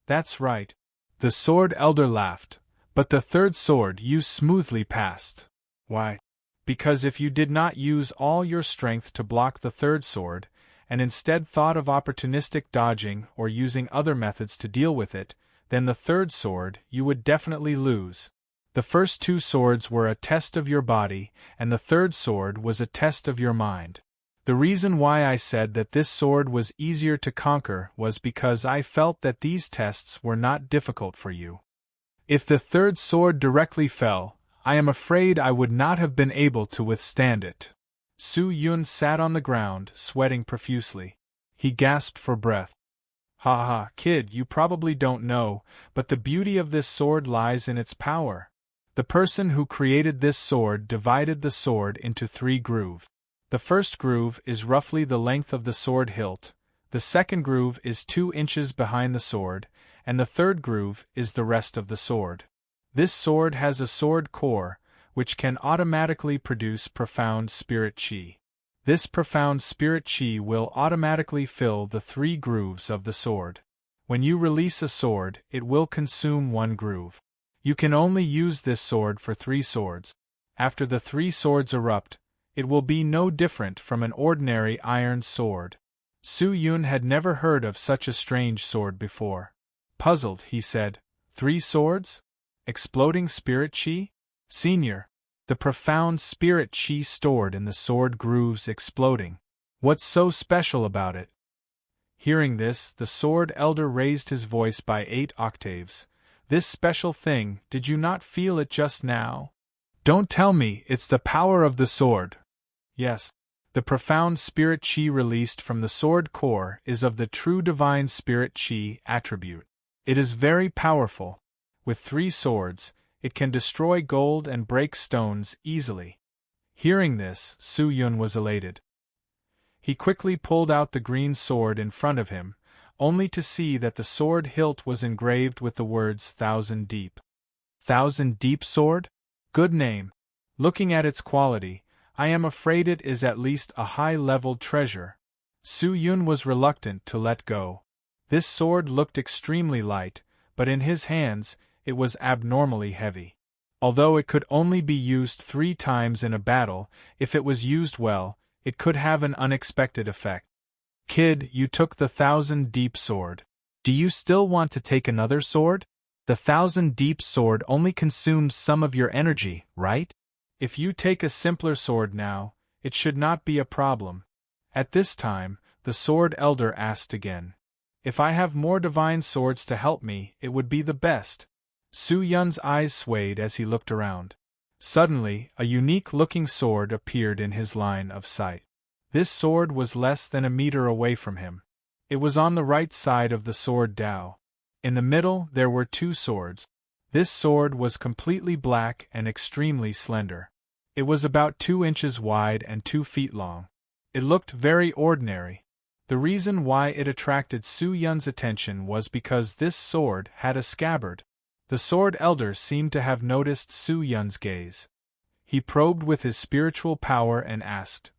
That's right. The sword elder laughed. But the third sword you smoothly passed. Why? Because if you did not use all your strength to block the third sword, and instead thought of opportunistic dodging or using other methods to deal with it, then the third sword you would definitely lose. The first 2 swords were a test of your body, and the third sword was a test of your mind. The reason why I said that this sword was easier to conquer was because I felt that these tests were not difficult for you. If the third sword directly fell, I am afraid I would not have been able to withstand it. Su Yun sat on the ground, sweating profusely. He gasped for breath. Ha ha, kid, you probably don't know, but the beauty of this sword lies in its power. The person who created this sword divided the sword into 3 grooves. The first groove is roughly the length of the sword hilt, the second groove is 2 inches behind the sword, and the third groove is the rest of the sword. This sword has a sword core, which can automatically produce profound spirit chi. This profound spirit chi will automatically fill the 3 grooves of the sword. When you release a sword, it will consume 1 groove. You can only use this sword for 3 swords. After the 3 swords erupt, it will be no different from an ordinary iron sword. Su Yun had never heard of such a strange sword before. Puzzled, he said, 3 swords? Exploding spirit chi? Senior, the profound spirit chi stored in the sword grooves exploding. What's so special about it? Hearing this, the sword elder raised his voice by 8 octaves. This special thing, did you not feel it just now? Don't tell me it's the power of the sword. Yes. The profound spirit chi released from the sword core is of the true divine spirit chi attribute. It is very powerful. With 3 swords, it can destroy gold and break stones easily. Hearing this, Su Yun was elated. He quickly pulled out the green sword in front of him, only to see that the sword hilt was engraved with the words 1,000 Deep. 1,000 Deep sword? Good name. Looking at its quality, I am afraid it is at least a high-level treasure. Su Yun was reluctant to let go. This sword looked extremely light, but in his hands, it was abnormally heavy. Although it could only be used 3 times in a battle, if it was used well, it could have an unexpected effect. Kid, you took the 1,000 Deep sword. Do you still want to take another sword? The 1,000 Deep sword only consumed some of your energy, right? If you take a simpler sword now, it should not be a problem. At this time, the sword elder asked again. If I have more divine swords to help me, it would be the best. Su Yun's eyes swayed as he looked around. Suddenly, a unique-looking sword appeared in his line of sight. This sword was less than a meter away from him. It was on the right side of the sword dao. In the middle there were 2 swords. This sword was completely black and extremely slender. It was about 2 inches wide and 2 feet long. It looked very ordinary. The reason why it attracted Su Yun's attention was because this sword had a scabbard. The sword elder seemed to have noticed Su Yun's gaze. He probed with his spiritual power and asked,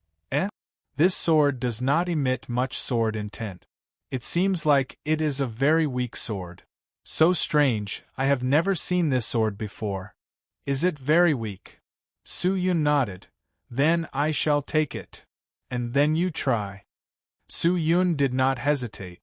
This sword does not emit much sword intent. It seems like it is a very weak sword. So strange, I have never seen this sword before. Is it very weak? Su Yun nodded. Then I shall take it. And then you try. Su Yun did not hesitate.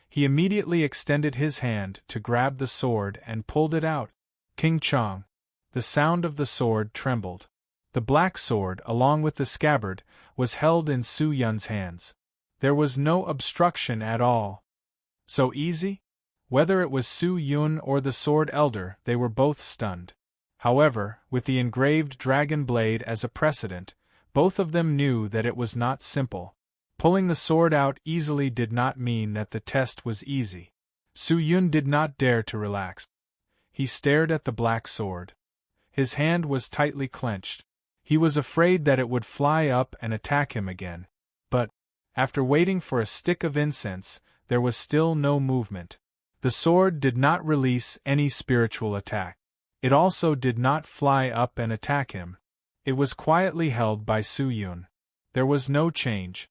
He immediately extended his hand to grab the sword and pulled it out. King Chong. The sound of the sword trembled. The black sword, along with the scabbard, was held in Su Yun's hands. There was no obstruction at all. So easy? Whether it was Su Yun or the sword elder, they were both stunned. However, with the engraved dragon blade as a precedent, both of them knew that it was not simple. Pulling the sword out easily did not mean that the test was easy. Su Yun did not dare to relax. He stared at the black sword. His hand was tightly clenched. He was afraid that it would fly up and attack him again. But, after waiting for a stick of incense, there was still no movement. The sword did not release any spiritual attack. It also did not fly up and attack him. It was quietly held by Su Yun. There was no change.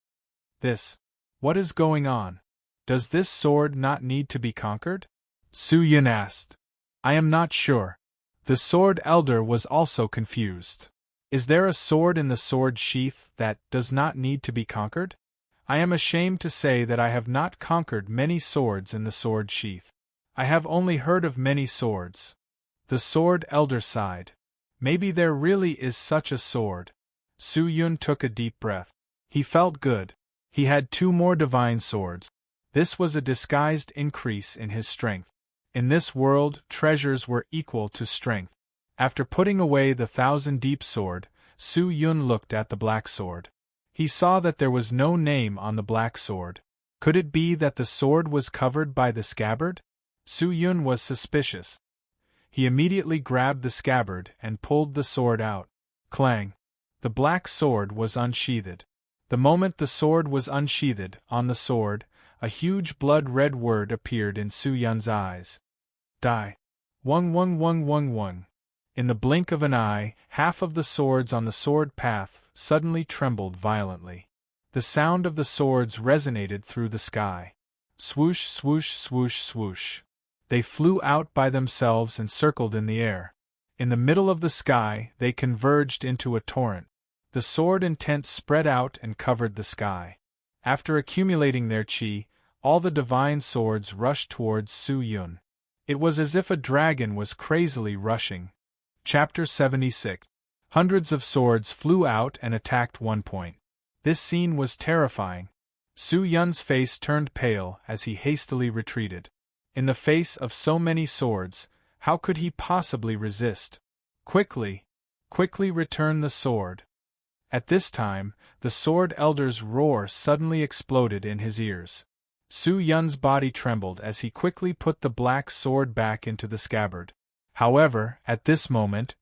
This What is going on? Does this sword not need to be conquered? Su Yun asked. I am not sure. The sword elder was also confused. Is there a sword in the sword sheath that does not need to be conquered? I am ashamed to say that I have not conquered many swords in the sword sheath. I have only heard of many swords. The sword elder sighed. Maybe there really is such a sword. Su Yun took a deep breath. He felt good. He had 2 more divine swords. This was a disguised increase in his strength. In this world, treasures were equal to strength. After putting away the 1,000-deep sword, Su Yun looked at the black sword. He saw that there was no name on the black sword. Could it be that the sword was covered by the scabbard? Su Yun was suspicious. He immediately grabbed the scabbard and pulled the sword out. Clang! The black sword was unsheathed. The moment the sword was unsheathed, on the sword, a huge blood-red word appeared in Su Yun's eyes. Die. Wung wung wung wung wung. In the blink of an eye, half of the swords on the sword path suddenly trembled violently. The sound of the swords resonated through the sky. Swoosh, swoosh, swoosh, swoosh. They flew out by themselves and circled in the air. In the middle of the sky, they converged into a torrent. The sword intent spread out and covered the sky. After accumulating their chi, all the divine swords rushed towards Su Yun. It was as if a dragon was crazily rushing. Chapter 76. Hundreds of swords flew out and attacked one point. This scene was terrifying. Su Yun's face turned pale as he hastily retreated. In the face of so many swords, how could he possibly resist? Quickly return the sword. At this time, the sword elder's roar suddenly exploded in his ears. Su Yun's body trembled as he quickly put the black sword back into the scabbard. However, at this moment,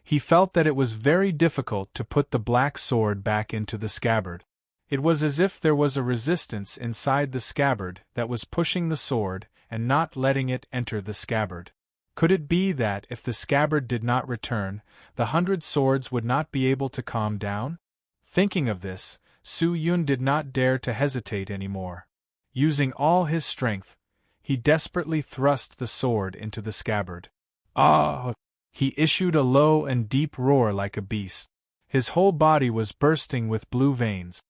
he felt that it was very difficult to put the black sword back into the scabbard. It was as if there was a resistance inside the scabbard that was pushing the sword and not letting it enter the scabbard. Could it be that if the scabbard did not return, the 100 swords would not be able to calm down? Thinking of this, Su Yun did not dare to hesitate anymore. Using all his strength, he desperately thrust the sword into the scabbard. Ah! He issued a low and deep roar like a beast. His whole body was bursting with blue veins.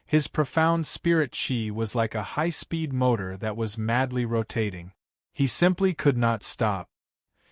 His profound spirit chi was like a high-speed motor that was madly rotating. He simply could not stop.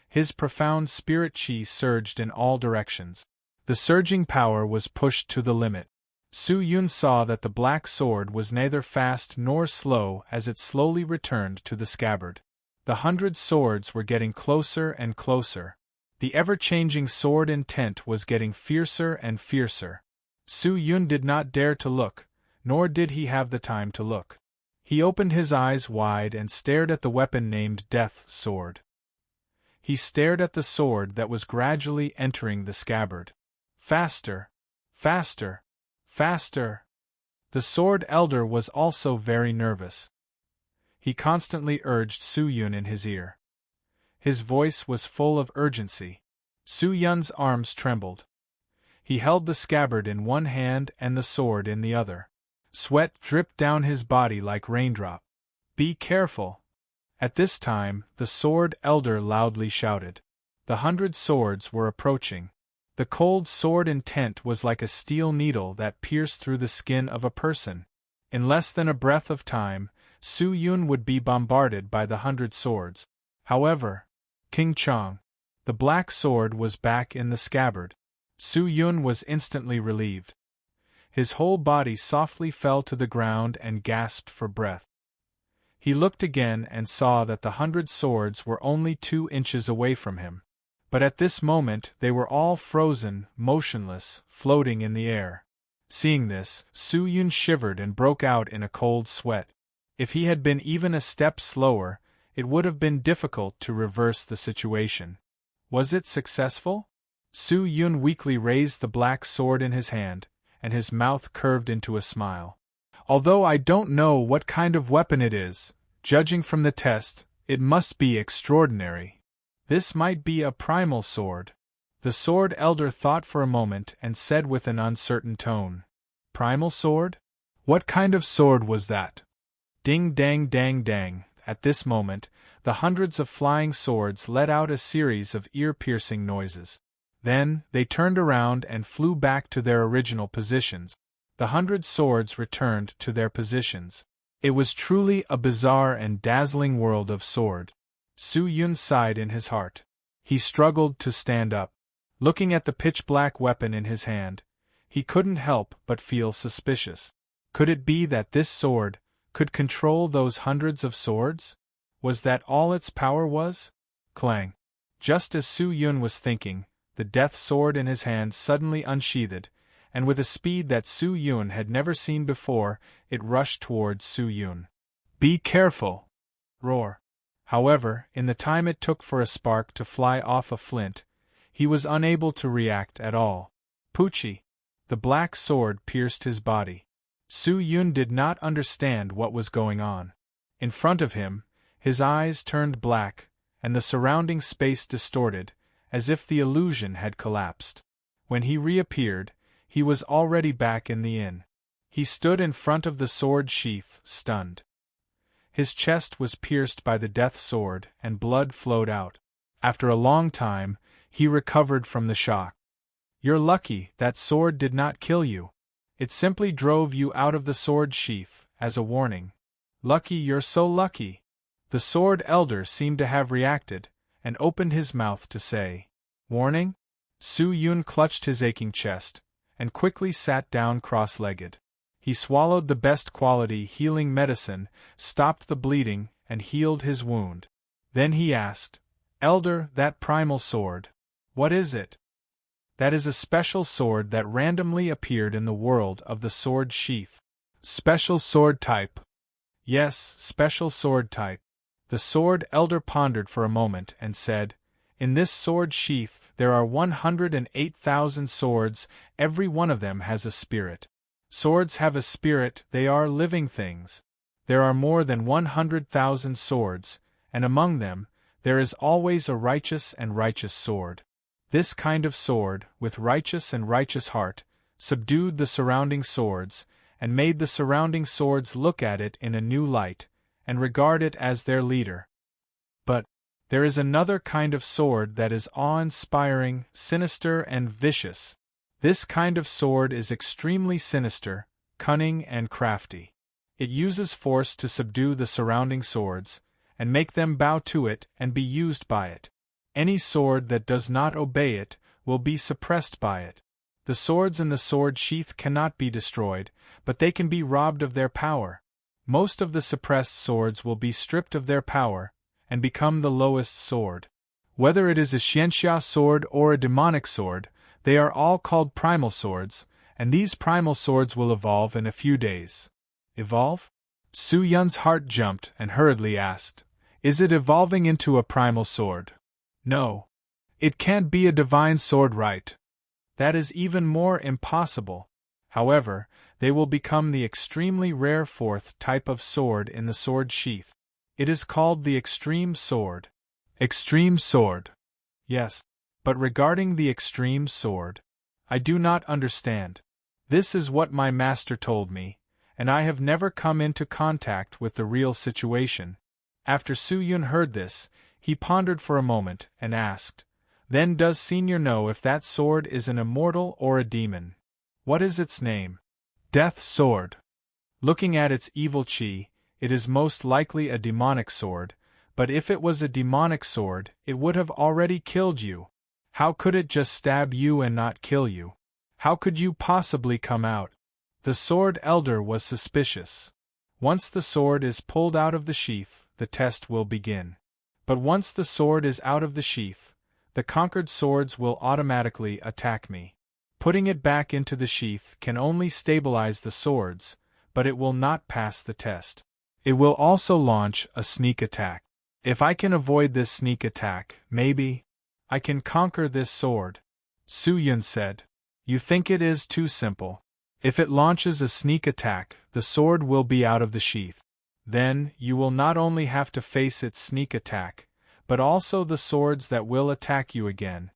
His profound spirit chi surged in all directions. The surging power was pushed to the limit. Su Yun saw that the black sword was neither fast nor slow as it slowly returned to the scabbard. The 100 swords were getting closer and closer. The ever-changing sword intent was getting fiercer and fiercer. Su Yun did not dare to look, nor did he have the time to look. He opened his eyes wide and stared at the weapon named Death Sword. He stared at the sword that was gradually entering the scabbard. Faster! Faster! Faster! The sword elder was also very nervous. He constantly urged Su Yun in his ear. His voice was full of urgency. Su Yun's arms trembled. He held the scabbard in one hand and the sword in the other. Sweat dripped down his body like raindrop. Be careful! At this time, the sword elder loudly shouted. The 100 swords were approaching. The cold sword intent was like a steel needle that pierced through the skin of a person. In less than a breath of time, Su Yun would be bombarded by the 100 swords. However, King Chong, the black sword was back in the scabbard. Su Yun was instantly relieved. His whole body softly fell to the ground and gasped for breath. He looked again and saw that the 100 swords were only 2 inches away from him. But at this moment they were all frozen, motionless, floating in the air. Seeing this, Su Yun shivered and broke out in a cold sweat. If he had been even a step slower, it would have been difficult to reverse the situation. Was it successful? Su Yun weakly raised the black sword in his hand, and his mouth curved into a smile. Although I don't know what kind of weapon it is, judging from the test, it must be extraordinary. This might be a primal sword. The sword elder thought for a moment and said with an uncertain tone. Primal sword? What kind of sword was that? Ding dang dang dang. At this moment, the hundreds of flying swords let out a series of ear-piercing noises. Then, they turned around and flew back to their original positions. The 100 swords returned to their positions. It was truly a bizarre and dazzling world of sword. Su Yun sighed in his heart. He struggled to stand up. Looking at the pitch-black weapon in his hand, he couldn't help but feel suspicious. Could it be that this sword could control those hundreds of swords? Was that all its power was? Clang! Just as Su Yun was thinking, the death sword in his hand suddenly unsheathed, and with a speed that Su Yun had never seen before, it rushed towards Su Yun. "Be careful!" Roar. However, in the time it took for a spark to fly off a flint, he was unable to react at all. Poochie! The black sword pierced his body. Su Yun did not understand what was going on. In front of him, his eyes turned black, and the surrounding space distorted, as if the illusion had collapsed. When he reappeared, he was already back in the inn. He stood in front of the sword sheath, stunned. His chest was pierced by the death sword, and blood flowed out. After a long time, he recovered from the shock. "You're lucky that sword did not kill you. It simply drove you out of the sword sheath, as a warning." "Lucky, you're so lucky." The sword elder seemed to have reacted, and opened his mouth to say, "Warning?" Su Yun clutched his aching chest, and quickly sat down cross-legged. He swallowed the best quality healing medicine, stopped the bleeding, and healed his wound. Then he asked, "Elder, that primal sword, what is it?" "That is a special sword that randomly appeared in the world of the sword sheath." "Special sword type?" "Yes, special sword type." The sword elder pondered for a moment and said, "In this sword sheath there are 108,000 swords, every one of them has a spirit. Swords have a spirit, they are living things. There are more than 100,000 swords, and among them, there is always a righteous and righteous sword. This kind of sword, with righteous and righteous heart, subdued the surrounding swords, and made the surrounding swords look at it in a new light, and regard it as their leader. But there is another kind of sword that is awe-inspiring, sinister, and vicious. This kind of sword is extremely sinister, cunning, and crafty. It uses force to subdue the surrounding swords, and make them bow to it and be used by it. Any sword that does not obey it will be suppressed by it. The swords in the sword sheath cannot be destroyed, but they can be robbed of their power. Most of the suppressed swords will be stripped of their power, and become the lowest sword. Whether it is a Xianxia sword or a demonic sword, they are all called primal swords, and these primal swords will evolve in a few days." "Evolve?" Su Yun's heart jumped and hurriedly asked, "Is it evolving into a primal sword?" "No. It can't be a divine sword, right? That is even more impossible. However, they will become the extremely rare fourth type of sword in the sword sheath. It is called the extreme sword." "Extreme sword?" "Yes. But regarding the extreme sword, I do not understand. This is what my master told me, and I have never come into contact with the real situation." After Su Yun heard this, he pondered for a moment and asked, "Then does Senior know if that sword is an immortal or a demon? What is its name?" "Death sword. Looking at its evil chi, it is most likely a demonic sword, but if it was a demonic sword, it would have already killed you. How could it just stab you and not kill you? How could you possibly come out?" The sword elder was suspicious. Once the sword is pulled out of the sheath, the test will begin. But once the sword is out of the sheath, the conquered swords will automatically attack me. Putting it back into the sheath can only stabilize the swords, but it will not pass the test. It will also launch a sneak attack. If I can avoid this sneak attack, maybe I can conquer this sword." Su Yun said, "You think it is too simple. If it launches a sneak attack, the sword will be out of the sheath. Then, you will not only have to face its sneak attack, but also the swords that will attack you again.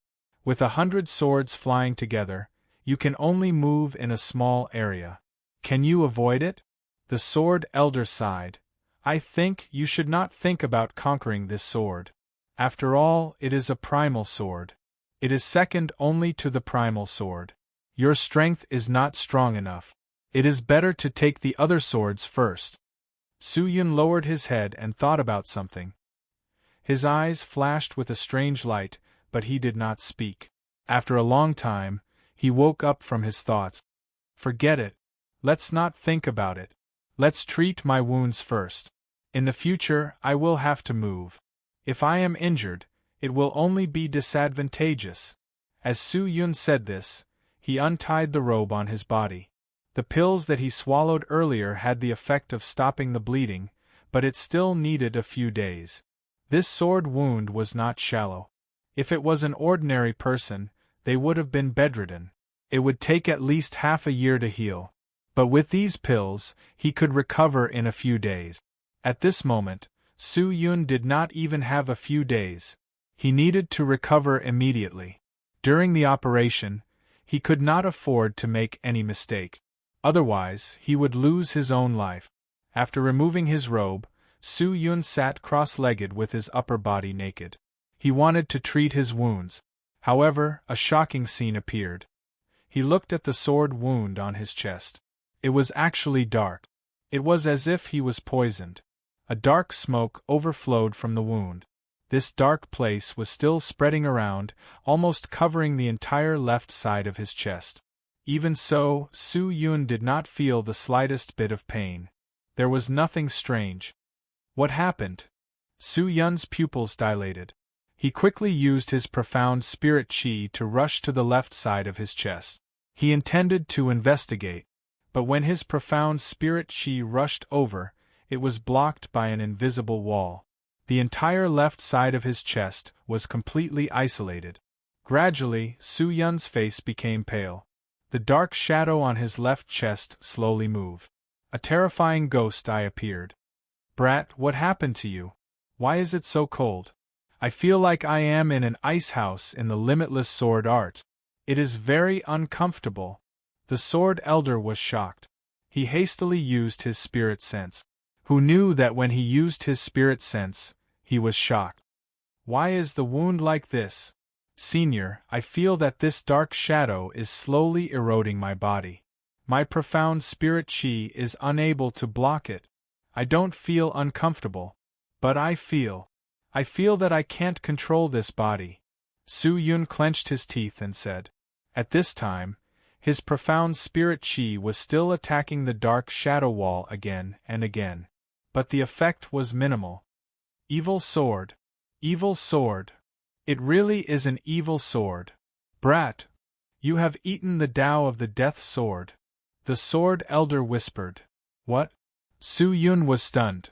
With 100 swords flying together, you can only move in a small area. Can you avoid it? The sword elder sighed. I think you should not think about conquering this sword. After all, it is a primal sword. It is second only to the primal sword. Your strength is not strong enough. It is better to take the other swords first. Su-yun lowered his head and thought about something. His eyes flashed with a strange light, but he did not speak. After a long time, he woke up from his thoughts. Forget it. Let's not think about it. Let's treat my wounds first. In the future, I will have to move. If I am injured, it will only be disadvantageous. As Su-yun said this, he untied the robe on his body. The pills that he swallowed earlier had the effect of stopping the bleeding, but it still needed a few days. This sword wound was not shallow. If it was an ordinary person, they would have been bedridden. It would take at least half a year to heal. But with these pills, he could recover in a few days. At this moment, Su-yun did not even have a few days. He needed to recover immediately. During the operation, he could not afford to make any mistake. Otherwise, he would lose his own life. After removing his robe, Su-yun sat cross-legged with his upper body naked. He wanted to treat his wounds. However, a shocking scene appeared. He looked at the sword wound on his chest. It was actually dark. It was as if he was poisoned. A dark smoke overflowed from the wound. This dark place was still spreading around, almost covering the entire left side of his chest. Even so, Su-yun did not feel the slightest bit of pain. There was nothing strange. What happened? Su-yun's pupils dilated. He quickly used his profound spirit chi to rush to the left side of his chest. He intended to investigate, but when his profound spirit chi rushed over, it was blocked by an invisible wall. The entire left side of his chest was completely isolated. Gradually, Su-yun's face became pale. The dark shadow on his left chest slowly moved. A terrifying ghost eye appeared. Brat, what happened to you? Why is it so cold? I feel like I am in an ice house in the Limitless sword art. It is very uncomfortable. The sword elder was shocked. He hastily used his spirit sense. Who knew that when he used his spirit sense, he was shocked? Why is the wound like this? Senior, I feel that this dark shadow is slowly eroding my body. My profound spirit chi is unable to block it. I don't feel uncomfortable, but I feel that I can't control this body. Su-yun clenched his teeth and said. At this time, his profound spirit chi was still attacking the dark shadow wall again and again. But the effect was minimal. Evil sword. Evil sword. It really is an evil sword. Brat, you have eaten the Tao of the Death Sword. The sword elder whispered. What? Su-yun was stunned.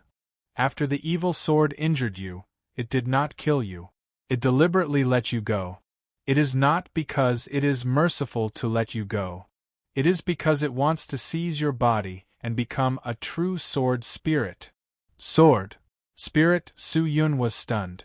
After the evil sword injured you, it did not kill you. It deliberately let you go. It is not because it is merciful to let you go. It is because it wants to seize your body and become a true sword spirit. Sword. Spirit, Su-yun was stunned.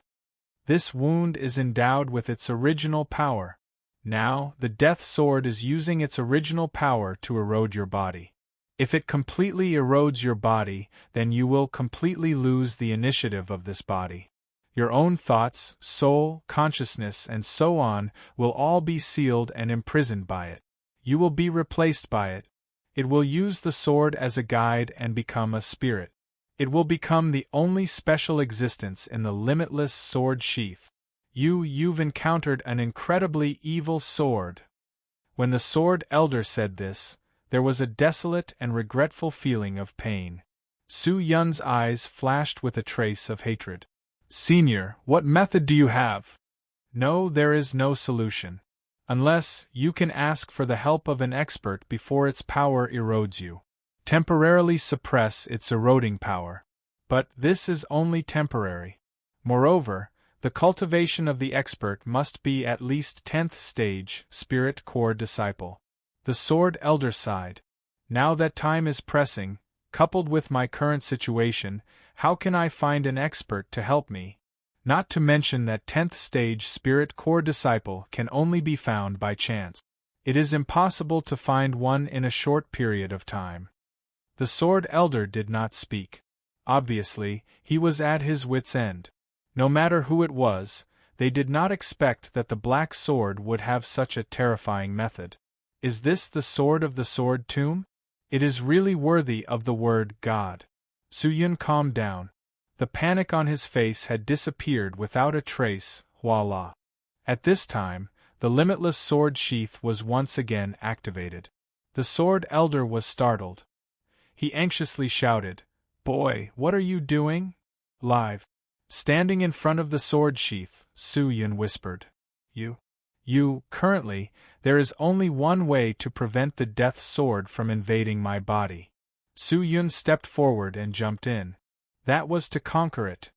This wound is endowed with its original power. Now, the death sword is using its original power to erode your body. If it completely erodes your body, then you will completely lose the initiative of this body. Your own thoughts, soul, consciousness, and so on will all be sealed and imprisoned by it. You will be replaced by it. It will use the sword as a guide and become a spirit. It will become the only special existence in the limitless sword sheath. You've encountered an incredibly evil sword. When the sword elder said this, there was a desolate and regretful feeling of pain. Su-yun's eyes flashed with a trace of hatred. Senior, what method do you have? No, there is no solution. Unless you can ask for the help of an expert before its power erodes you. Temporarily suppress its eroding power. But this is only temporary. Moreover, the cultivation of the expert must be at least 10th stage, spirit core disciple. The sword elder sighed. Now that time is pressing, coupled with my current situation, how can I find an expert to help me? Not to mention that 10th stage spirit core disciple can only be found by chance. It is impossible to find one in a short period of time. The sword elder did not speak. Obviously, he was at his wits' end. No matter who it was, they did not expect that the black sword would have such a terrifying method. Is this the sword of the sword tomb? It is really worthy of the word God. Su-yun calmed down. The panic on his face had disappeared without a trace, voila. At this time, the limitless sword sheath was once again activated. The sword elder was startled. He anxiously shouted, "Boy, what are you doing?" Live. Standing in front of the sword sheath, Su-yun whispered, Currently, there is only one way to prevent the death sword from invading my body." Su-yun stepped forward and jumped in. That was to conquer it.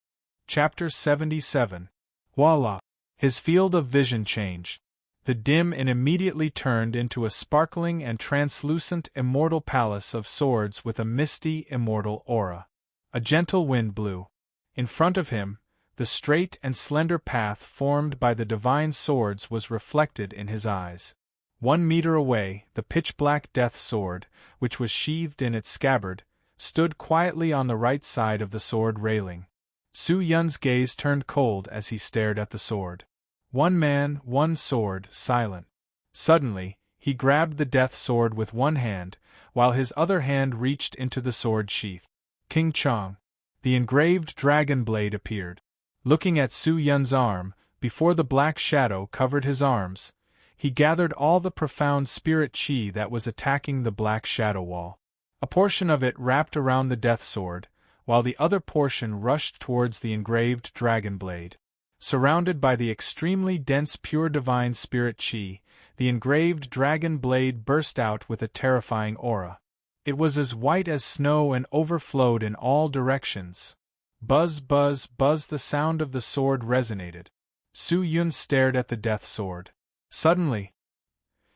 Chapter 77. Voila! His field of vision changed. The dim and immediately turned into a sparkling and translucent immortal palace of swords with a misty, immortal aura. A gentle wind blew. In front of him, the straight and slender path formed by the divine swords was reflected in his eyes. 1 meter away, the pitch-black death sword, which was sheathed in its scabbard, stood quietly on the right side of the sword railing. Su-yun's gaze turned cold as he stared at the sword. One man, one sword, silent. Suddenly, he grabbed the death sword with one hand, while his other hand reached into the sword sheath. King Chong. The engraved dragon blade appeared. Looking at Su-yun's arm, before the black shadow covered his arms, he gathered all the profound spirit chi that was attacking the black shadow wall. A portion of it wrapped around the death sword, while the other portion rushed towards the engraved dragon blade. Surrounded by the extremely dense pure divine spirit chi, the engraved dragon blade burst out with a terrifying aura. It was as white as snow and overflowed in all directions. Buzz, buzz, buzz, the sound of the sword resonated. Su-yun stared at the death sword. Suddenly,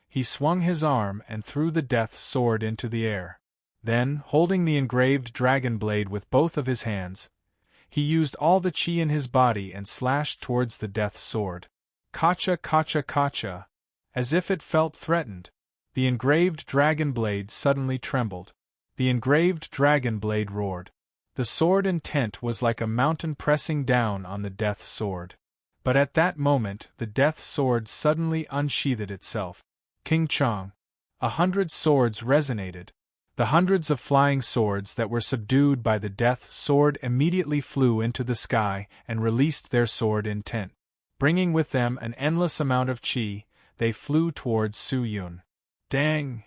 he swung his arm and threw the death sword into the air. Then, holding the engraved dragon blade with both of his hands, he used all the chi in his body and slashed towards the death sword. Kacha, kacha, kacha. As if it felt threatened, the engraved dragon blade suddenly trembled. The engraved dragon blade roared. The sword intent was like a mountain pressing down on the death sword. But at that moment the death sword suddenly unsheathed itself. King Chong. 100 swords resonated. The hundreds of flying swords that were subdued by the death sword immediately flew into the sky and released their sword intent. Bringing with them an endless amount of chi, they flew towards Su-yun. Dang!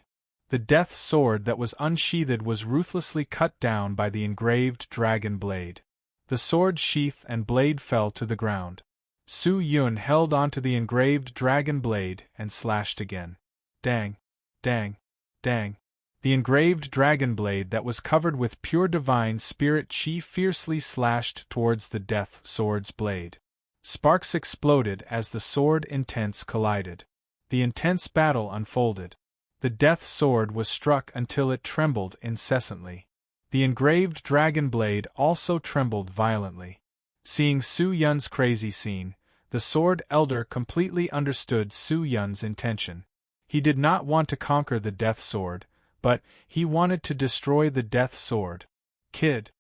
The death sword that was unsheathed was ruthlessly cut down by the engraved dragon blade. The sword sheath and blade fell to the ground. Su-yun held onto the engraved dragon blade and slashed again. Dang! Dang! Dang! The engraved dragon blade that was covered with pure divine spirit chi fiercely slashed towards the death sword's blade. Sparks exploded as the sword intents collided. The intense battle unfolded. The death sword was struck until it trembled incessantly. The engraved dragon blade also trembled violently. Seeing Su-yun's crazy scene, the sword elder completely understood Su-yun's intention. He did not want to conquer the death sword, but he wanted to destroy the death sword. Kid,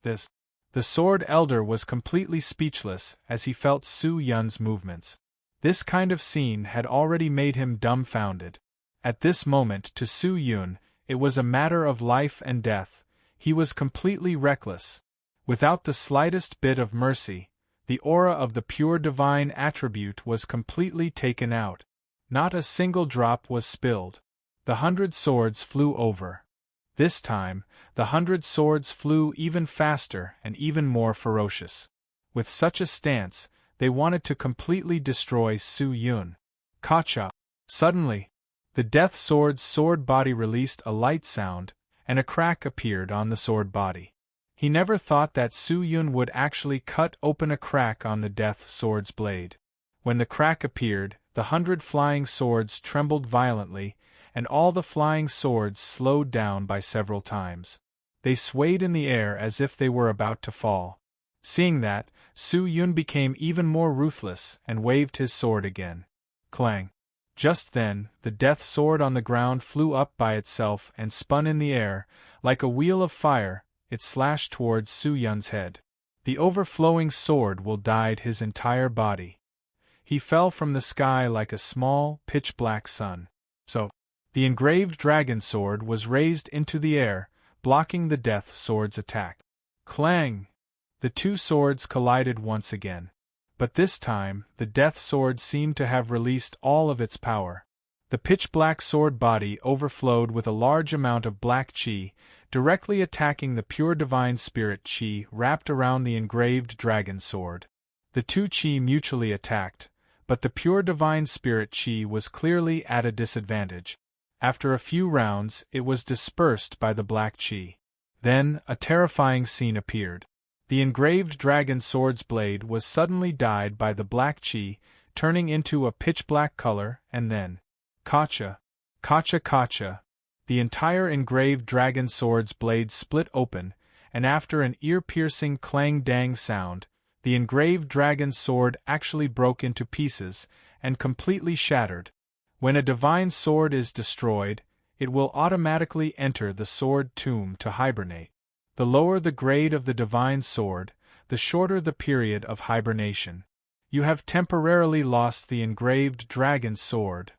this. The sword elder was completely speechless as he felt Su-yun's movements. This kind of scene had already made him dumbfounded. At this moment, to Su-yun, it was a matter of life and death. He was completely reckless. Without the slightest bit of mercy, the aura of the pure divine attribute was completely taken out. Not a single drop was spilled. The 100 swords flew over. This time, the 100 swords flew even faster and even more ferocious. With such a stance, they wanted to completely destroy Su-yun. Kacha! Suddenly, the death sword's sword body released a light sound, and a crack appeared on the sword body. He never thought that Su-yun would actually cut open a crack on the death sword's blade. When the crack appeared, the 100 flying swords trembled violently, and all the flying swords slowed down by several times. They swayed in the air as if they were about to fall. Seeing that, Su-yun became even more ruthless and waved his sword again. Clang! Just then, the death sword on the ground flew up by itself and spun in the air, like a wheel of fire. It slashed towards Su Yun's head. The overflowing sword will dyed his entire body. He fell from the sky like a small, pitch-black sun. So, the engraved dragon sword was raised into the air, blocking the death sword's attack. Clang! The two swords collided once again. But this time, the death sword seemed to have released all of its power. The pitch-black sword body overflowed with a large amount of black qi, directly attacking the pure divine spirit qi wrapped around the engraved dragon sword. The two qi mutually attacked, but the pure divine spirit qi was clearly at a disadvantage. After a few rounds, it was dispersed by the black qi. Then, a terrifying scene appeared. The engraved dragon sword's blade was suddenly dyed by the black qi, turning into a pitch-black color, and then, kacha, kacha kacha, the entire engraved dragon sword's blade split open, and after an ear-piercing clang-dang sound, the engraved dragon sword actually broke into pieces, and completely shattered. When a divine sword is destroyed, it will automatically enter the sword tomb to hibernate. The lower the grade of the divine sword, the shorter the period of hibernation. You have temporarily lost the engraved dragon sword.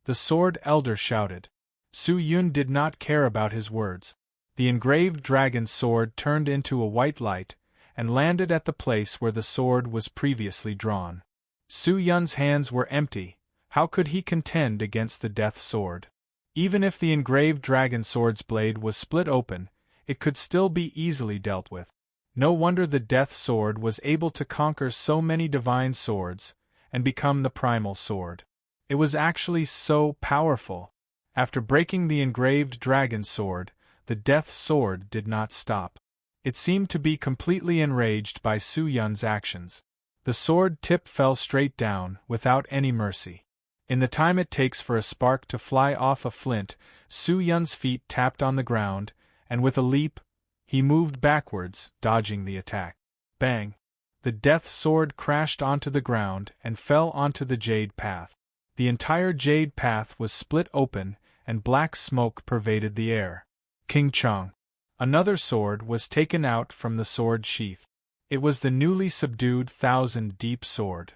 The sword elder shouted. Su Yun did not care about his words. The engraved dragon sword turned into a white light, and landed at the place where the sword was previously drawn. Su Yun's hands were empty. How could he contend against the death sword? Even if the engraved dragon sword's blade was split open, it could still be easily dealt with. No wonder the death sword was able to conquer so many divine swords, and become the primal sword. It was actually so powerful. After breaking the engraved dragon sword, the death sword did not stop. It seemed to be completely enraged by Su Yun's actions. The sword tip fell straight down, without any mercy. In the time it takes for a spark to fly off a flint, Su Yun's feet tapped on the ground, and with a leap, he moved backwards, dodging the attack. Bang! The death sword crashed onto the ground and fell onto the jade path. The entire jade path was split open, and black smoke pervaded the air. King Chong. Another sword was taken out from the sword sheath. It was the newly subdued Thousand Deep sword.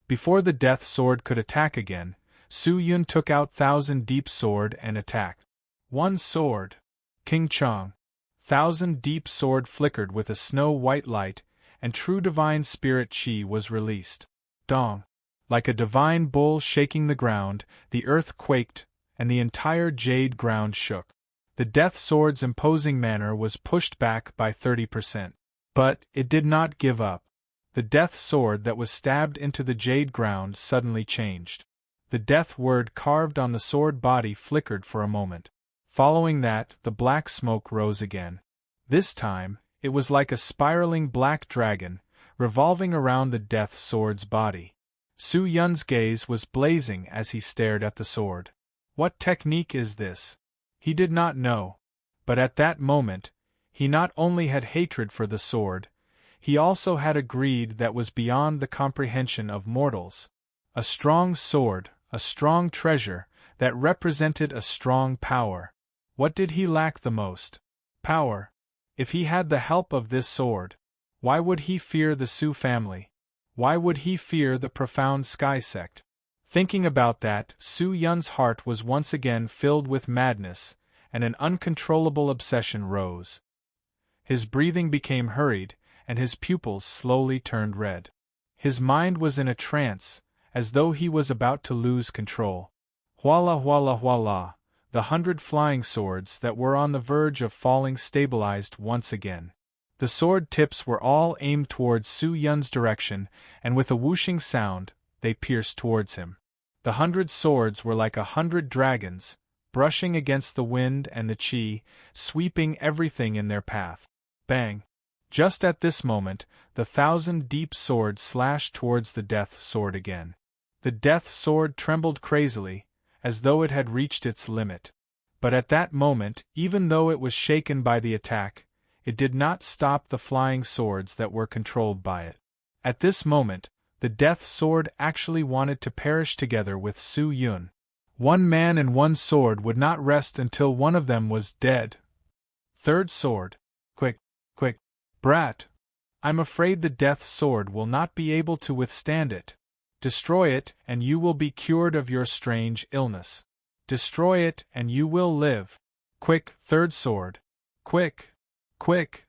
Before the death sword could attack again, Su Yun took out Thousand Deep sword and attacked. One sword. King Chong. Thousand Deep sword flickered with a snow-white light, and true divine spirit qi was released. Dong. Like a divine bull shaking the ground, the earth quaked, and the entire jade ground shook. The death sword's imposing manner was pushed back by 30%. But it did not give up. The death sword that was stabbed into the jade ground suddenly changed. The death word carved on the sword body flickered for a moment. Following that, the black smoke rose again. This time, it was like a spiraling black dragon, revolving around the death sword's body. Su Yun's gaze was blazing as he stared at the sword. What technique is this? He did not know. But at that moment, he not only had hatred for the sword, he also had a greed that was beyond the comprehension of mortals. A strong sword, a strong treasure, that represented a strong power. What did he lack the most? Power. If he had the help of this sword, why would he fear the Su family? Why would he fear the profound sky sect? Thinking about that, Su Yun's heart was once again filled with madness, and an uncontrollable obsession rose. His breathing became hurried, and his pupils slowly turned red. His mind was in a trance, as though he was about to lose control. Voila voila voila! The 100 flying swords that were on the verge of falling stabilized once again. The sword tips were all aimed towards Su Yun's direction, and with a whooshing sound, they pierced towards him. The 100 swords were like 100 dragons, brushing against the wind and the qi, sweeping everything in their path. Bang! Just at this moment, the Thousand Deep sword slashed towards the death sword again. The death sword trembled crazily, as though it had reached its limit. But at that moment, even though it was shaken by the attack, it did not stop the flying swords that were controlled by it. At this moment, The death sword actually wanted to perish together with Su Yun. One man and one sword would not rest until one of them was dead. Third sword. Quick, quick, brat. I'm afraid the death sword will not be able to withstand it. Destroy it, and you will be cured of your strange illness. Destroy it, and you will live. Quick, third sword. Quick, quick.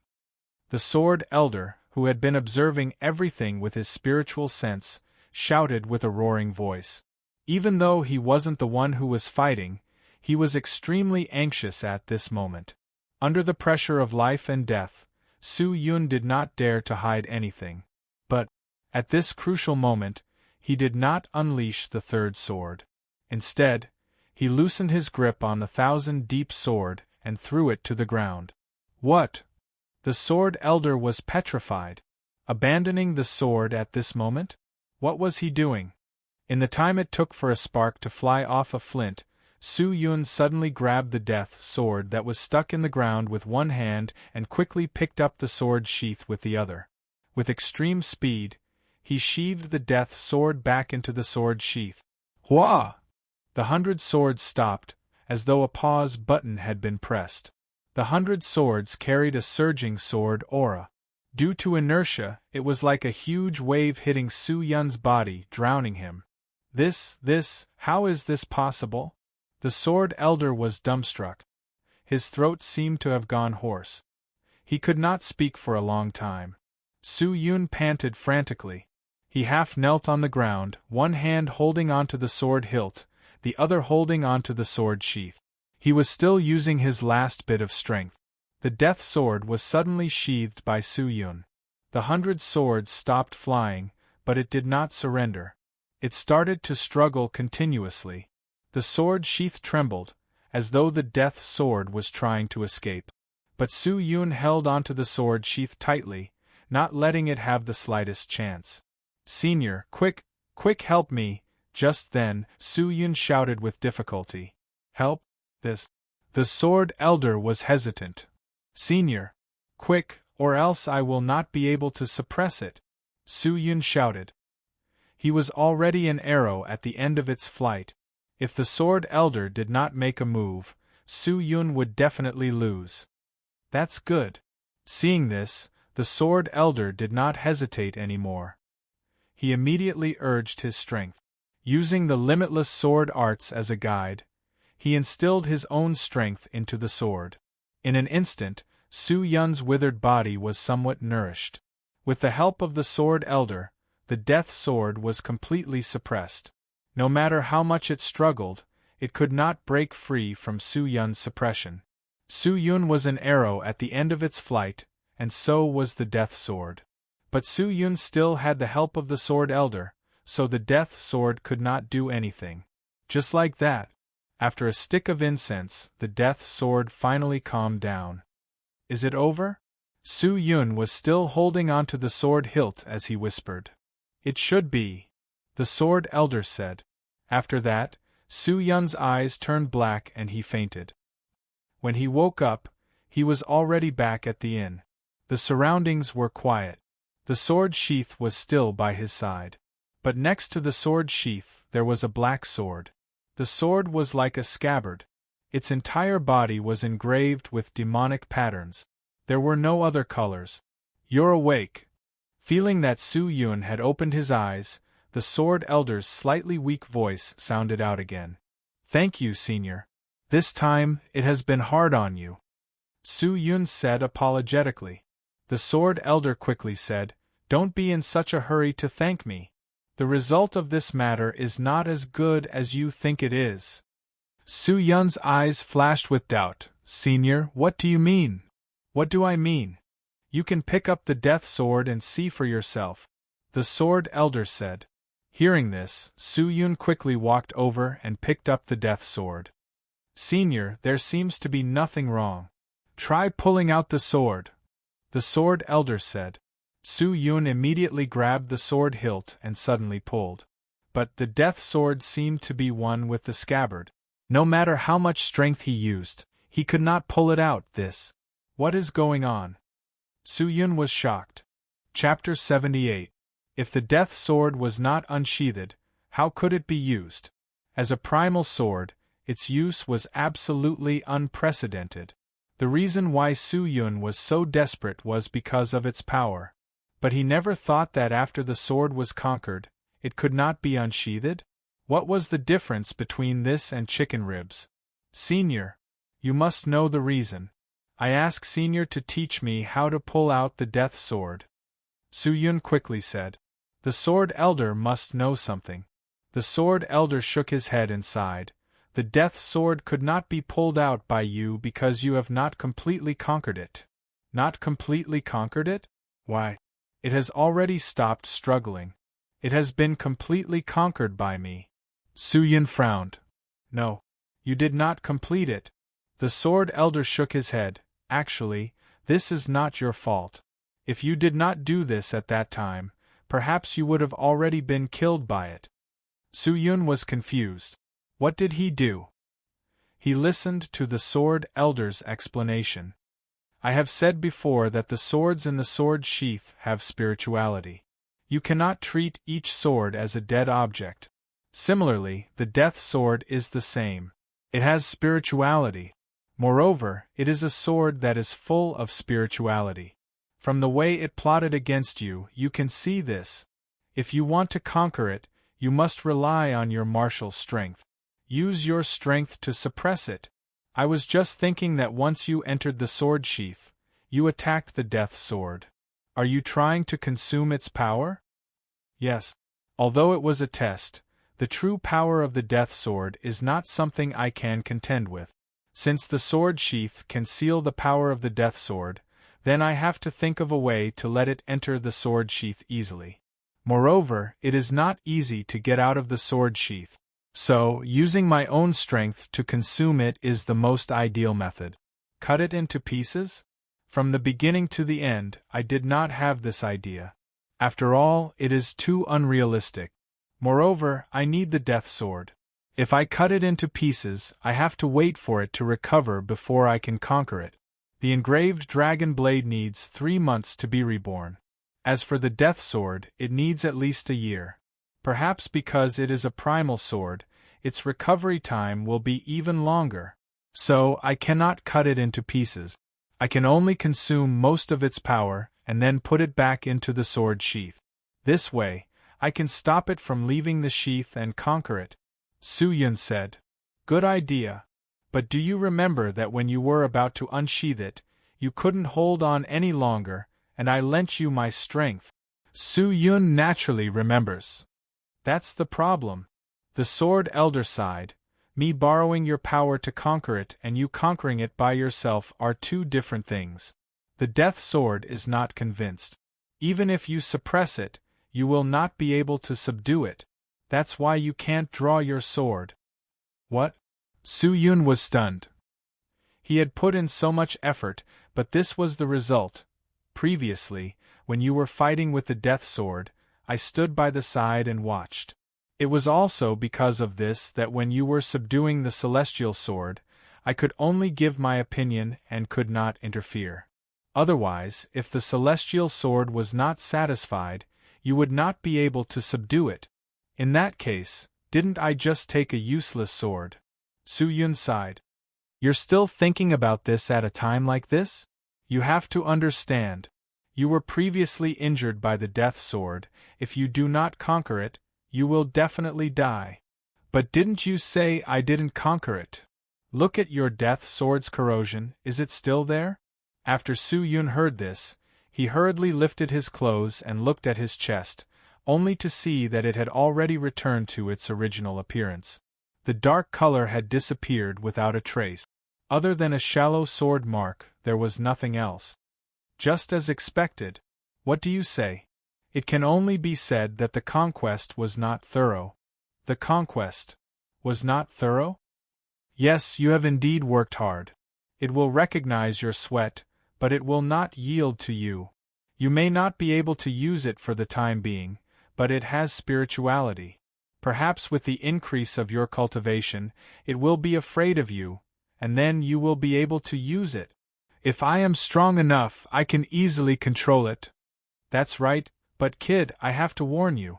The sword elder, who had been observing everything with his spiritual sense, shouted with a roaring voice. Even though he wasn't the one who was fighting, he was extremely anxious at this moment. Under the pressure of life and death, Su Yun did not dare to hide anything. But, at this crucial moment, he did not unleash the third sword. Instead, he loosened his grip on the thousand-deep sword and threw it to the ground. What? The sword elder was petrified. Abandoning the sword at this moment? What was he doing? In the time it took for a spark to fly off a flint, Su Yun suddenly grabbed the death sword that was stuck in the ground with one hand and quickly picked up the sword sheath with the other. With extreme speed, he sheathed the death sword back into the sword sheath. Hua! The 100 swords stopped, as though a pause button had been pressed. The 100 swords carried a surging sword aura. Due to inertia, it was like a huge wave hitting Su Yun's body, drowning him. How is this possible? The sword elder was dumbstruck. His throat seemed to have gone hoarse. He could not speak for a long time. Su Yun panted frantically. He half knelt on the ground, one hand holding onto the sword hilt, the other holding onto the sword sheath. He was still using his last bit of strength. The death sword was suddenly sheathed by Su Yun. The 100 swords stopped flying, but it did not surrender. It started to struggle continuously. The sword sheath trembled, as though the death sword was trying to escape. But Su Yun held onto the sword sheath tightly, not letting it have the slightest chance. "Senior, quick, quick, help me!" Just then, Su Yun shouted with difficulty. "Help? This?" The sword elder was hesitant. "Senior, quick, or else I will not be able to suppress it," Su Yun shouted. He was already an arrow at the end of its flight. If the sword elder did not make a move, Su Yun would definitely lose. That's good. Seeing this, the sword elder did not hesitate anymore. He immediately urged his strength. Using the limitless sword arts as a guide, he instilled his own strength into the sword. In an instant, Su Yun's withered body was somewhat nourished. With the help of the sword elder, the death sword was completely suppressed. No matter how much it struggled, it could not break free from Su Yun's suppression. Su Yun was an arrow at the end of its flight, and so was the death sword. But Su Yun still had the help of the sword elder, so the death sword could not do anything. Just like that, after a stick of incense, the death sword finally calmed down. "Is it over?" Su Yun was still holding onto the sword hilt as he whispered. "It should be," the sword elder said. After that, Su Yun's eyes turned black and he fainted. When he woke up, he was already back at the inn. The surroundings were quiet. The sword sheath was still by his side. But next to the sword sheath, there was a black sword. The sword was like a scabbard. Its entire body was engraved with demonic patterns. There were no other colors. "You're awake." Feeling that Su Yun had opened his eyes, the sword elder's slightly weak voice sounded out again. "Thank you, senior. This time, it has been hard on you," Su Yun said apologetically. The sword elder quickly said, "Don't be in such a hurry to thank me. The result of this matter is not as good as you think it is." Su Yun's eyes flashed with doubt. "Senior, what do you mean?" "What do I mean? You can pick up the death sword and see for yourself," the sword elder said. Hearing this, Su Yun quickly walked over and picked up the death sword. "Senior, there seems to be nothing wrong. Try pulling out the sword," the sword elder said. Su Yun immediately grabbed the sword hilt and suddenly pulled. But the death sword seemed to be one with the scabbard. No matter how much strength he used, he could not pull it out. What is going on? Su Yun was shocked. Chapter 78. If the death sword was not unsheathed, how could it be used? As a primal sword, its use was absolutely unprecedented. The reason why Su Yun was so desperate was because of its power. But he never thought that after the sword was conquered, it could not be unsheathed? What was the difference between this and chicken ribs? Senior, you must know the reason. I ask Senior to teach me how to pull out the death sword. Su Yun quickly said. The sword elder must know something. The sword elder shook his head and sighed. The death sword could not be pulled out by you because you have not completely conquered it. Not completely conquered it? Why? It has already stopped struggling. It has been completely conquered by me. Su Yun frowned. No. You did not complete it. The sword elder shook his head. Actually, this is not your fault. If you did not do this at that time, perhaps you would have already been killed by it. Su Yun was confused. What did he do? He listened to the sword elder's explanation. I have said before that the swords in the sword sheath have spirituality. You cannot treat each sword as a dead object. Similarly, the death sword is the same. It has spirituality. Moreover, it is a sword that is full of spirituality. From the way it plotted against you, you can see this. If you want to conquer it, you must rely on your martial strength. Use your strength to suppress it. I was just thinking that once you entered the sword sheath, you attacked the death sword. Are you trying to consume its power? Yes. Although it was a test, the true power of the death sword is not something I can contend with. Since the sword sheath can seal the power of the death sword, then I have to think of a way to let it enter the sword sheath easily. Moreover, it is not easy to get out of the sword sheath. So, using my own strength to consume it is the most ideal method. Cut it into pieces? From the beginning to the end, I did not have this idea. After all, it is too unrealistic. Moreover, I need the death sword. If I cut it into pieces, I have to wait for it to recover before I can conquer it. The engraved dragon blade needs 3 months to be reborn. As for the death sword, it needs at least a year. Perhaps because it is a primal sword, its recovery time will be even longer. So, I cannot cut it into pieces. I can only consume most of its power, and then put it back into the sword sheath. This way, I can stop it from leaving the sheath and conquer it. Su Yun said. Good idea. But do you remember that when you were about to unsheath it, you couldn't hold on any longer, and I lent you my strength? Su Yun naturally remembers. That's the problem. The sword elder sighed. Me borrowing your power to conquer it and you conquering it by yourself are two different things. The death sword is not convinced. Even if you suppress it, you will not be able to subdue it. That's why you can't draw your sword. What? Su Yun was stunned. He had put in so much effort, but this was the result. Previously, when you were fighting with the death sword, I stood by the side and watched. It was also because of this that when you were subduing the celestial sword, I could only give my opinion and could not interfere. Otherwise, if the celestial sword was not satisfied, you would not be able to subdue it. In that case, didn't I just take a useless sword? Su Yun sighed. You're still thinking about this at a time like this? You have to understand. You were previously injured by the death sword. If you do not conquer it, you will definitely die. But didn't you say I didn't conquer it? Look at your death sword's corrosion, is it still there? After Su Yun heard this, he hurriedly lifted his clothes and looked at his chest, only to see that it had already returned to its original appearance. The dark color had disappeared without a trace. Other than a shallow sword mark, there was nothing else. Just as expected. What do you say? It can only be said that the conquest was not thorough. The conquest was not thorough? Yes, you have indeed worked hard. It will recognize your sweat, but it will not yield to you. You may not be able to use it for the time being, but it has spirituality. Perhaps with the increase of your cultivation, it will be afraid of you, and then you will be able to use it. If I am strong enough, I can easily control it. That's right, But kid, I have to warn you.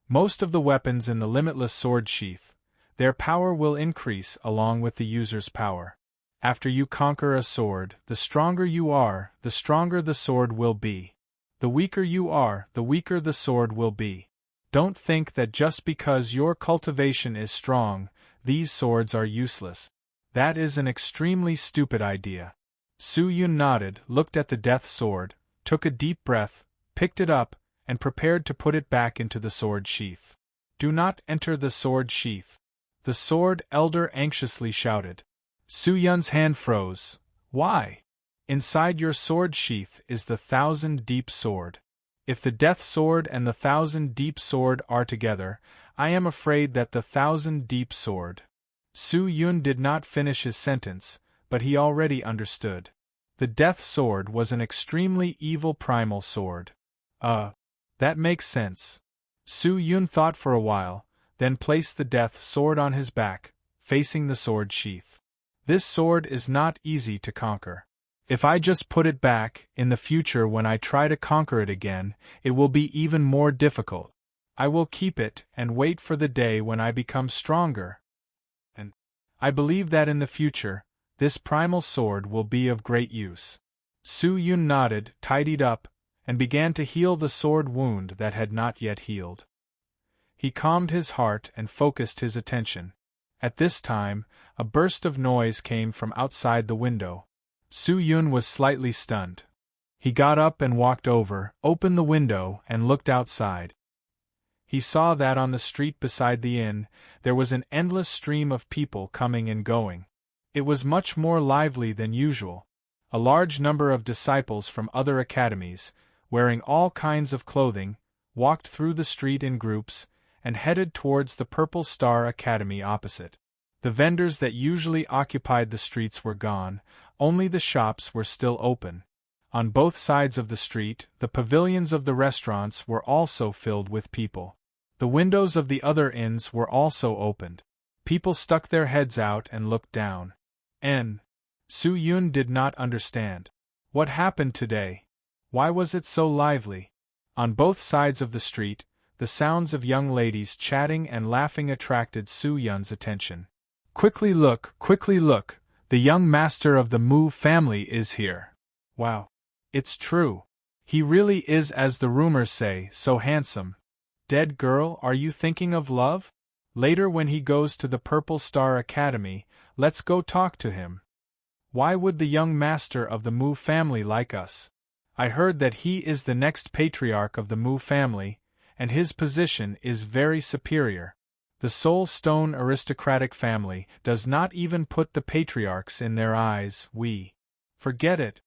Most of the weapons in the Limitless sword sheath, their power will increase along with the user's power. After you conquer a sword, the stronger you are, the stronger the sword will be. The weaker you are, the weaker the sword will be. Don't think that just because your cultivation is strong, these swords are useless. That is an extremely stupid idea. Su Yun nodded, looked at the death sword, took a deep breath, picked it up, and prepared to put it back into the sword sheath. Do not enter the sword sheath. The sword elder anxiously shouted. Su Yun's hand froze. Why? Inside your sword sheath is the Thousand Deep Sword. If the Death Sword and the Thousand Deep Sword are together, I am afraid that the Thousand Deep Sword. Su Yun did not finish his sentence, but he already understood. The Death Sword was an extremely evil primal sword. That makes sense. Su Yun thought for a while, then placed the Death Sword on his back, facing the sword sheath. This sword is not easy to conquer. If I just put it back, in the future when I try to conquer it again, it will be even more difficult. I will keep it and wait for the day when I become stronger. And I believe that in the future, this primal sword will be of great use. Su Yun nodded, tidied up, and began to heal the sword wound that had not yet healed. He calmed his heart and focused his attention. At this time, a burst of noise came from outside the window. Su Yun was slightly stunned. He got up and walked over, opened the window, and looked outside. He saw that on the street beside the inn, there was an endless stream of people coming and going. It was much more lively than usual. A large number of disciples from other academies, wearing all kinds of clothing, walked through the street in groups, and headed towards the Purple Star Academy opposite. The vendors that usually occupied the streets were gone, only the shops were still open. On both sides of the street, the pavilions of the restaurants were also filled with people. The windows of the other inns were also opened. People stuck their heads out and looked down. Su Yun did not understand. What happened today? Why was it so lively? On both sides of the street, the sounds of young ladies chatting and laughing attracted Su Yun's attention. Quickly look, the young master of the Mu family is here. Wow. It's true. He really is, as the rumors say, so handsome. Dead girl, are you thinking of love? Later when he goes to the Purple Star Academy, let's go talk to him. Why would the young master of the Mu family like us? I heard that he is the next patriarch of the Mu family, and his position is very superior. The Soul Stone aristocratic family does not even put the patriarchs in their eyes. Forget it.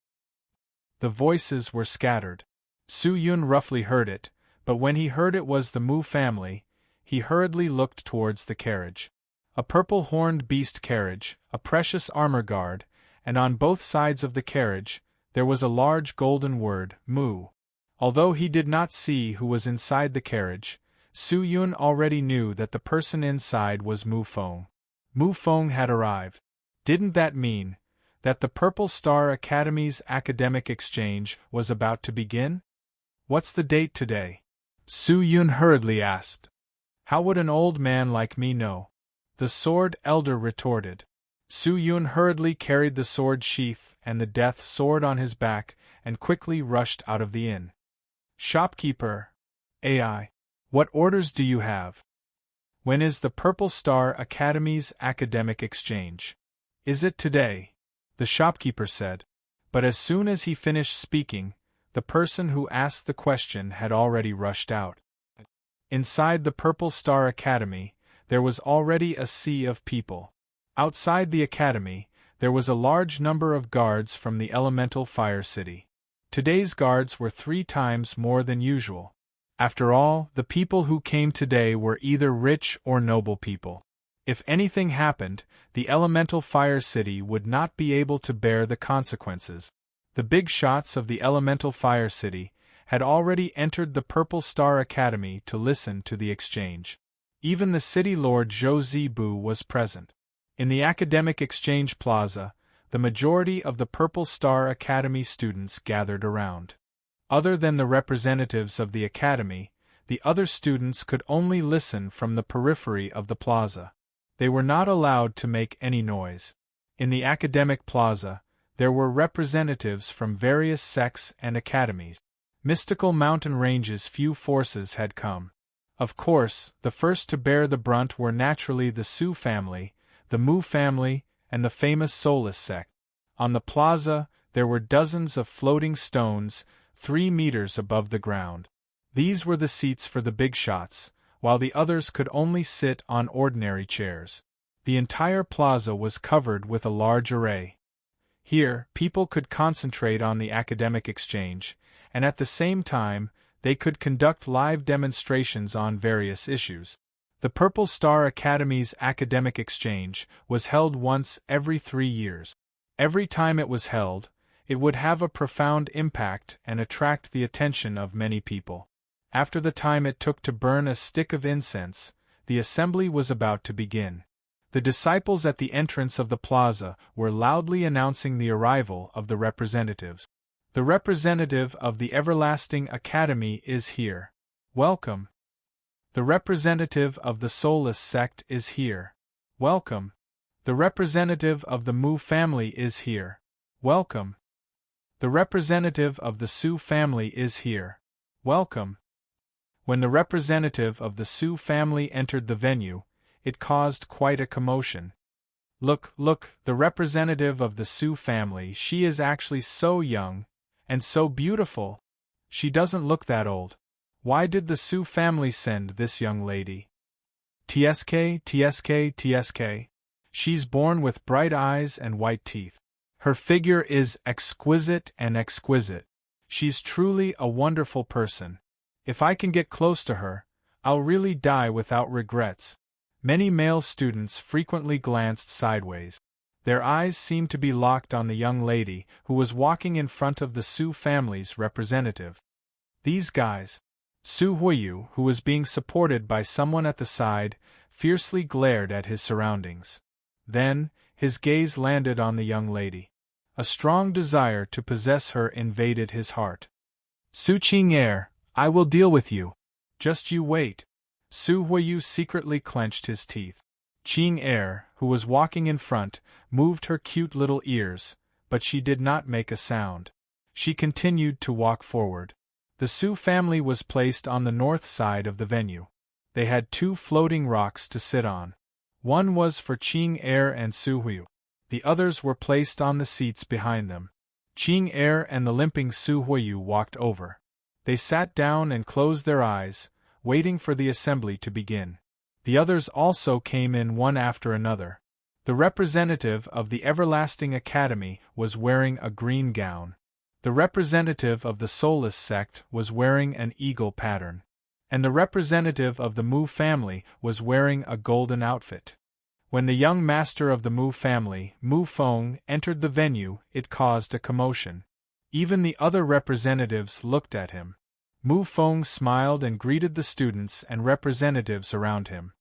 The voices were scattered. Su Yun roughly heard it, but when he heard it was the Mu family, he hurriedly looked towards the carriage. A purple-horned beast carriage, a precious armor guard, and on both sides of the carriage, there was a large golden word, Mu. Although he did not see who was inside the carriage, Su Yun already knew that the person inside was Mu Feng. Mu Feng had arrived. Didn't that mean that the Purple Star Academy's academic exchange was about to begin? What's the date today? Su Yun hurriedly asked. How would an old man like me know? The sword elder retorted. Su Yun hurriedly carried the sword sheath and the death sword on his back and quickly rushed out of the inn. Shopkeeper, AI, what orders do you have? When is the Purple Star Academy's academic exchange? Is it today? The shopkeeper said. But as soon as he finished speaking, the person who asked the question had already rushed out. Inside the Purple Star Academy, there was already a sea of people. Outside the academy, there was a large number of guards from the elemental fire city. Today's guards were 3 times more than usual. After all, the people who came today were either rich or noble people. If anything happened, the elemental fire city would not be able to bear the consequences. The big shots of the elemental fire city had already entered the Purple Star Academy to listen to the exchange. Even the city lord Zhou Zibu was present. In the academic exchange plaza, the majority of the Purple Star Academy students gathered around. Other than the representatives of the academy, the other students could only listen from the periphery of the plaza. They were not allowed to make any noise. In the academic plaza, there were representatives from various sects and academies. Mystical mountain ranges few forces had come. Of course, the first to bear the brunt were naturally the Su family, the Mu family, and the famous Soulless sect. On the plaza, there were dozens of floating stones, 3 meters above the ground. These were the seats for the big shots, while the others could only sit on ordinary chairs. The entire plaza was covered with a large array. Here, people could concentrate on the academic exchange, and at the same time, they could conduct live demonstrations on various issues. The Purple Star Academy's academic exchange was held once every 3 years. Every time it was held, it would have a profound impact and attract the attention of many people. After the time it took to burn a stick of incense, the assembly was about to begin. The disciples at the entrance of the plaza were loudly announcing the arrival of the representatives. The representative of the Everlasting Academy is here. Welcome. The representative of the Soulless sect is here. Welcome. The representative of the Mu family is here. Welcome. The representative of the Su family is here. Welcome. When the representative of the Su family entered the venue, it caused quite a commotion. Look, the representative of the Su family, she is actually so young, and so beautiful. She doesn't look that old. Why did the Su family send this young lady? TSK. She's born with bright eyes and white teeth. Her figure is exquisite and exquisite. She's truly a wonderful person. If I can get close to her, I'll really die without regrets. Many male students frequently glanced sideways. Their eyes seemed to be locked on the young lady who was walking in front of the Su family's representative. These guys. Su Huiyu, who was being supported by someone at the side, fiercely glared at his surroundings. Then, his gaze landed on the young lady. A strong desire to possess her invaded his heart. Su Qing'er, I will deal with you. Just you wait. Su Huiyu secretly clenched his teeth. Qing'er, who was walking in front, moved her cute little ears, but she did not make a sound. She continued to walk forward. The Su family was placed on the north side of the venue. They had 2 floating rocks to sit on. One was for Qing'er and Su Huiyu. The others were placed on the seats behind them. Qing'er and the limping Su Huiyu walked over. They sat down and closed their eyes, waiting for the assembly to begin. The others also came in one after another. The representative of the Everlasting Academy was wearing a green gown. The representative of the Soulless sect was wearing an eagle pattern. And the representative of the Mu family was wearing a golden outfit. When the young master of the Mu family, Mu Feng, entered the venue, it caused a commotion. Even the other representatives looked at him. Mu Feng smiled and greeted the students and representatives around him.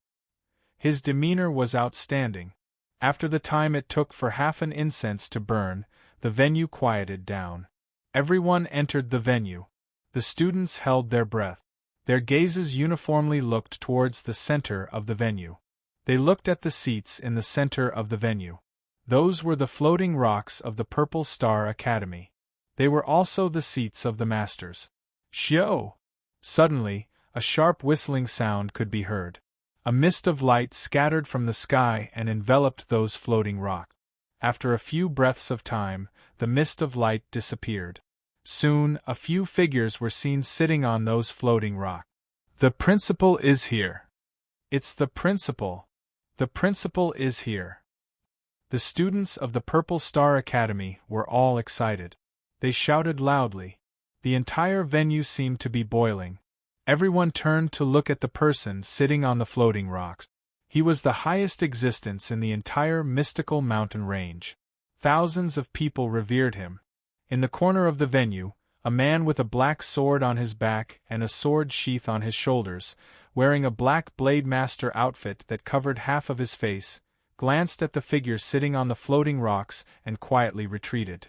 His demeanor was outstanding. After the time it took for half an incense to burn, the venue quieted down. Everyone entered the venue. The students held their breath. Their gazes uniformly looked towards the center of the venue. They looked at the seats in the center of the venue. Those were the floating rocks of the Purple Star Academy. They were also the seats of the masters. Shio! Suddenly, a sharp whistling sound could be heard. A mist of light scattered from the sky and enveloped those floating rocks. After a few breaths of time, the mist of light disappeared. Soon, a few figures were seen sitting on those floating rocks. The principal is here. It's the principal. The principal is here. The students of the Purple Star Academy were all excited. They shouted loudly. The entire venue seemed to be boiling. Everyone turned to look at the person sitting on the floating rocks. He was the highest existence in the entire mystical mountain range. Thousands of people revered him. In the corner of the venue, a man with a black sword on his back and a sword sheath on his shoulders, wearing a black blade master outfit that covered half of his face, glanced at the figure sitting on the floating rocks and quietly retreated.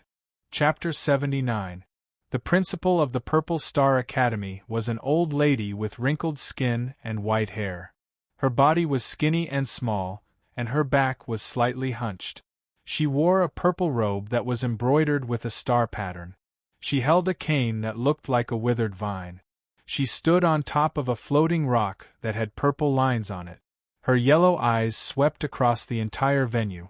Chapter 79. The principal of the Purple Star Academy was an old lady with wrinkled skin and white hair. Her body was skinny and small, and her back was slightly hunched. She wore a purple robe that was embroidered with a star pattern. She held a cane that looked like a withered vine. She stood on top of a floating rock that had purple lines on it. Her yellow eyes swept across the entire venue.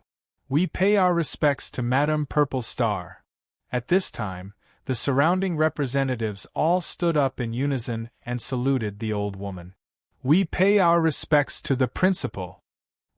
"We pay our respects to Madame Purple Star." At this time, the surrounding representatives all stood up in unison and saluted the old woman. "We pay our respects to the principal.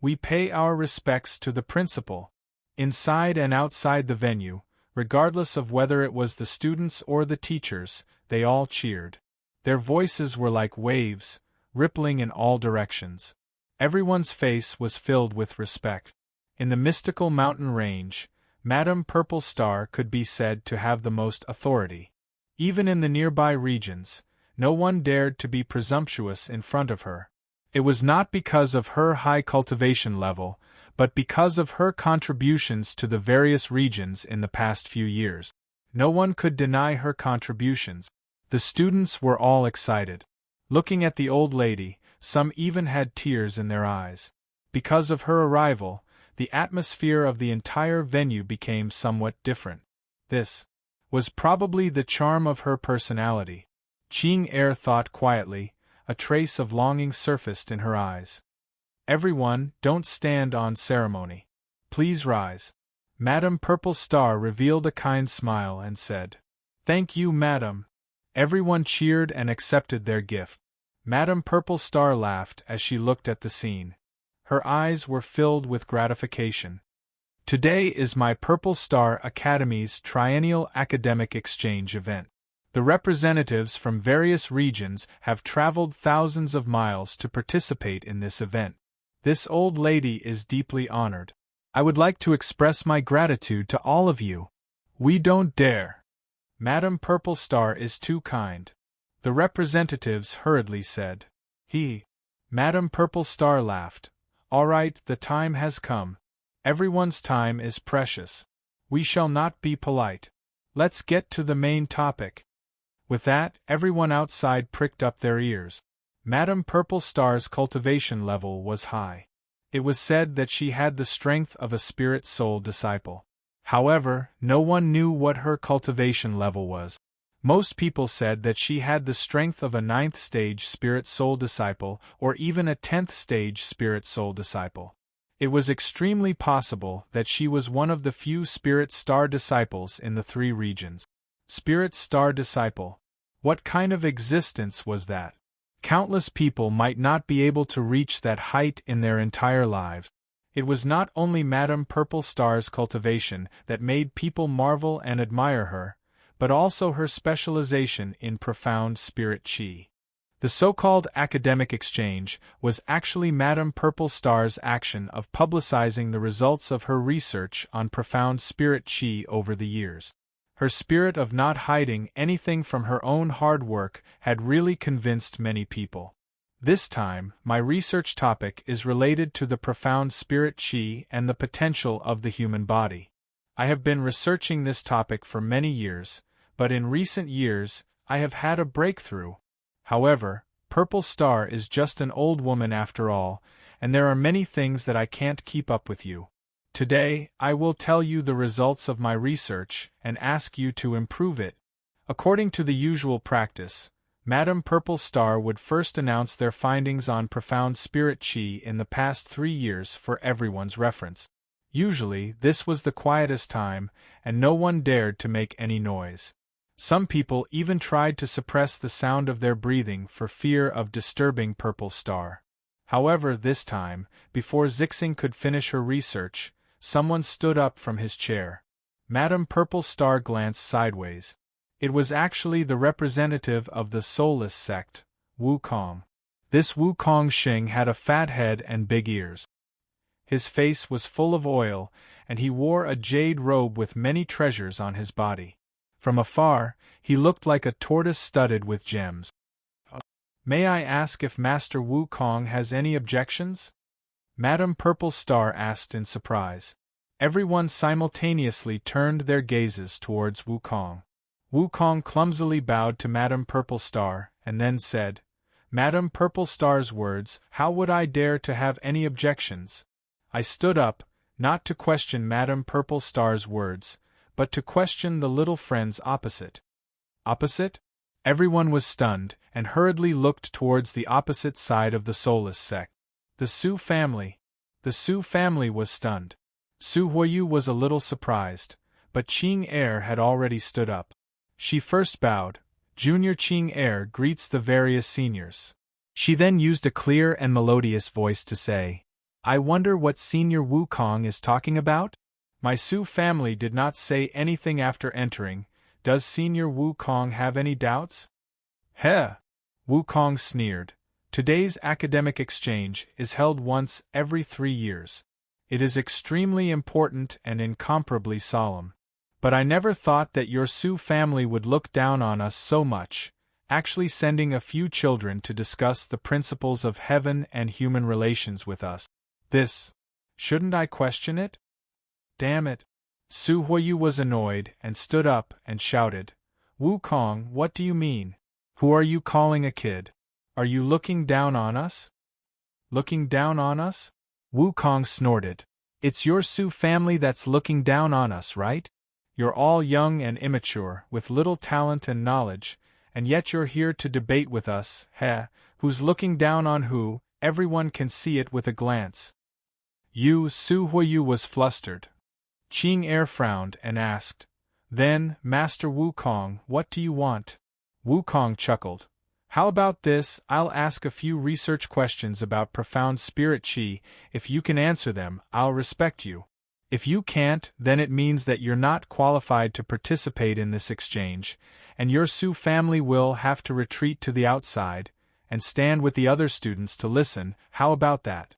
We pay our respects to the principal." Inside and outside the venue, regardless of whether it was the students or the teachers, they all cheered. Their voices were like waves, rippling in all directions. Everyone's face was filled with respect. In the mystical mountain range, Madame Purple Star could be said to have the most authority. Even in the nearby regions, no one dared to be presumptuous in front of her. It was not because of her high cultivation level, but because of her contributions to the various regions in the past few years. No one could deny her contributions. The students were all excited. Looking at the old lady, some even had tears in their eyes. Because of her arrival, the atmosphere of the entire venue became somewhat different. This was probably the charm of her personality. Ching Er thought quietly, a trace of longing surfaced in her eyes. "Everyone, don't stand on ceremony. Please rise." Madame Purple Star revealed a kind smile and said, "Thank you, Madame." Everyone cheered and accepted their gift. Madame Purple Star laughed as she looked at the scene. Her eyes were filled with gratification. "Today is my Purple Star Academy's triennial academic exchange event. The representatives from various regions have traveled thousands of miles to participate in this event. This old lady is deeply honored. I would like to express my gratitude to all of you." "We don't dare. Madame Purple Star is too kind," the representatives hurriedly said. Madame Purple Star laughed. "All right, the time has come. Everyone's time is precious. We shall not be polite. Let's get to the main topic." With that, everyone outside pricked up their ears. Madame Purple Star's cultivation level was high. It was said that she had the strength of a spirit-soul disciple. However, no one knew what her cultivation level was. Most people said that she had the strength of a 9th-stage spirit-soul disciple or even a 10th-stage spirit-soul disciple. It was extremely possible that she was one of the few Spirit Star disciples in the 3 regions. Spirit Star disciple. What kind of existence was that? Countless people might not be able to reach that height in their entire lives. It was not only Madame Purple Star's cultivation that made people marvel and admire her, but also her specialization in profound spirit chi. The so-called academic exchange was actually Madame Purple Star's action of publicizing the results of her research on profound spirit chi over the years. Her spirit of not hiding anything from her own hard work had really convinced many people. This time, my research topic is related to the profound spirit chi and the potential of the human body. I have been researching this topic for many years, but in recent years, I have had a breakthrough. However, Purple Star is just an old woman after all, and there are many things that I can't keep up with you. Today, I will tell you the results of my research and ask you to improve it. According to the usual practice, Madame Purple Star would first announce their findings on profound spirit chi in the past 3 years for everyone's reference. Usually, this was the quietest time, and no one dared to make any noise. Some people even tried to suppress the sound of their breathing for fear of disturbing Purple Star. However, this time, before Zixing could finish her research, someone stood up from his chair. Madame Purple Star glanced sideways. It was actually the representative of the soulless sect, Wukong. This Wukong Xing had a fat head and big ears. His face was full of oil, and he wore a jade robe with many treasures on his body. From afar, he looked like a tortoise studded with gems. "May I ask if Master Wukong has any objections?" Madame Purple Star asked in surprise. Everyone simultaneously turned their gazes towards Wukong. Wukong clumsily bowed to Madame Purple Star, and then said, "Madame Purple Star's words, how would I dare to have any objections?" I stood up, not to question Madame Purple Star's words, but to question the little friends opposite. Opposite? Everyone was stunned, and hurriedly looked towards the opposite side of the soulless sect. The Su family. The Su family was stunned. Su Huoyu was a little surprised, but Qing Er had already stood up. She first bowed. Junior Qing Er greets the various seniors. She then used a clear and melodious voice to say, "I wonder what Senior Wukong is talking about?" My Su family did not say anything after entering. Does Senior Wukong have any doubts? Heh! Wukong sneered. Today's academic exchange is held once every 3 years. It is extremely important and incomparably solemn. But I never thought that your Su family would look down on us so much, actually sending a few children to discuss the principles of heaven and human relations with us. Shouldn't I question it? Damn it. Su Huoyu was annoyed and stood up and shouted, "Wukong, what do you mean? Who are you calling a kid? Are you looking down on us?" Looking down on us? Wukong snorted. It's your Su family that's looking down on us, right? You're all young and immature, with little talent and knowledge, and yet you're here to debate with us. Who's looking down on who? Everyone can see it with a glance. Su Huoyu was flustered. Qing Er frowned and asked, "Then, Master Wukong, what do you want?" Wukong chuckled. "How about this? I'll ask a few research questions about profound spirit qi. If you can answer them, I'll respect you. If you can't, then it means that you're not qualified to participate in this exchange, and your Su family will have to retreat to the outside and stand with the other students to listen. How about that?"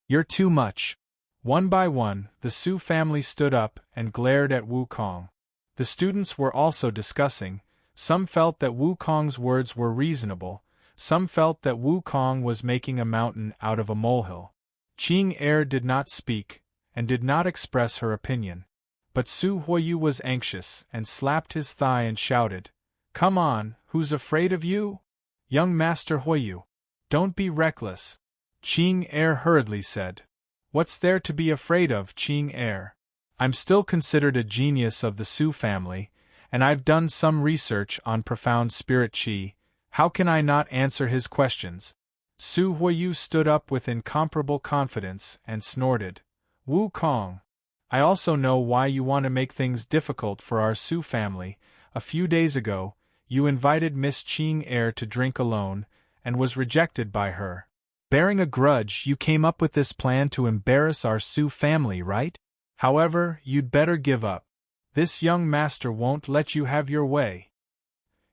"You're too much." One by one, the Su family stood up and glared at Wukong. The students were also discussing. Some felt that Wukong's words were reasonable, some felt that Wukong was making a mountain out of a molehill. Qing Er did not speak, and did not express her opinion. But Su Huoyu was anxious, and slapped his thigh and shouted, "Come on, who's afraid of you? Young Master Huoyu. Don't be reckless." Qing Er hurriedly said, "What's there to be afraid of, Qing Er? I'm still considered a genius of the Su family, and I've done some research on profound spirit qi. How can I not answer his questions?" Su Huoyu stood up with incomparable confidence and snorted, "Wukong, I also know why you want to make things difficult for our Su family. A few days ago, you invited Miss Qing Er to drink alone, and was rejected by her. Bearing a grudge, you came up with this plan to embarrass our Su family, right? However, you'd better give up. This young master won't let you have your way."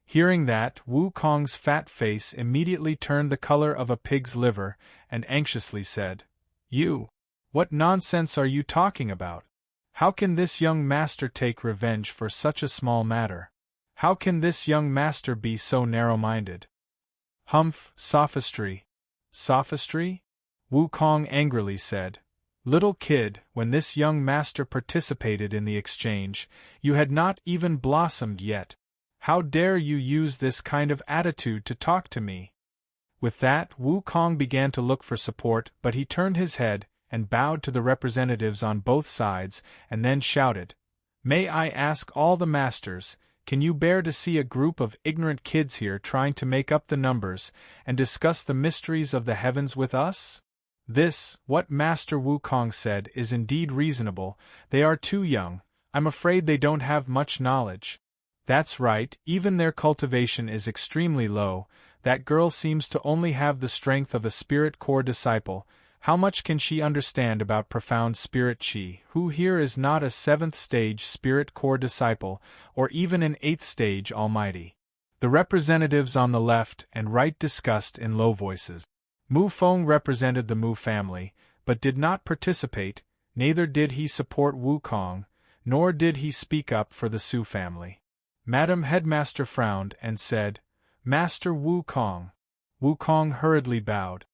Hearing that, Wukong's fat face immediately turned the color of a pig's liver, and anxiously said, What nonsense are you talking about? How can this young master take revenge for such a small matter? How can this young master be so narrow-minded?" "Humph, sophistry." "Sophistry?" Wukong angrily said. "Little kid, when this young master participated in the exchange, you had not even blossomed yet. How dare you use this kind of attitude to talk to me?" With that, Wukong began to look for support, but he turned his head and bowed to the representatives on both sides, and then shouted, "May I ask all the masters, can you bear to see a group of ignorant kids here trying to make up the numbers and discuss the mysteries of the heavens with us? What Master Wukong said is indeed reasonable. They are too young. I'm afraid they don't have much knowledge. That's right, even their cultivation is extremely low. That girl seems to only have the strength of a spirit core disciple. How much can she understand about profound spirit qi? Who here is not a 7th stage spirit core disciple, or even an 8th stage almighty?" The representatives on the left and right discussed in low voices. Mu Feng represented the Mu family, but did not participate. Neither did he support Wukong, nor did he speak up for the Su family. Madam Headmaster frowned and said, "Master Wukong." Wukong hurriedly bowed.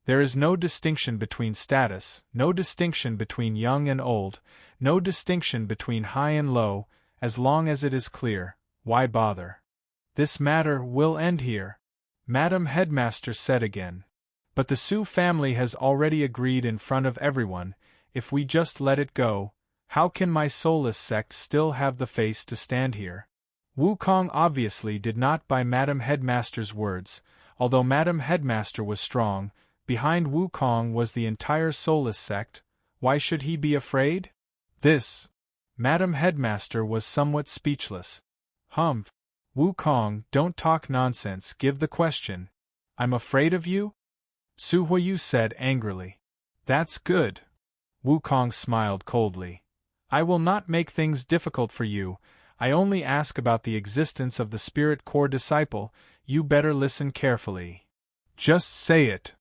"There is no distinction between status, no distinction between young and old, no distinction between high and low, as long as it is clear. Why bother? This matter will end here, Madam Headmaster said again. But the Su family has already agreed in front of everyone. If we just let it go, how can my soulless sect still have the face to stand here? Wukong obviously did not buy Madam Headmaster's words. Although Madam Headmaster was strong, behind Wukong was the entire soulless sect. Why should he be afraid? This. Madam Headmaster was somewhat speechless. Humph. Wukong, don't talk nonsense, give the question. I'm afraid of you? Su Huiyu said angrily. That's good. Wukong smiled coldly. I will not make things difficult for you. I only ask about the existence of the Spirit Core disciple. You better listen carefully. Just say it.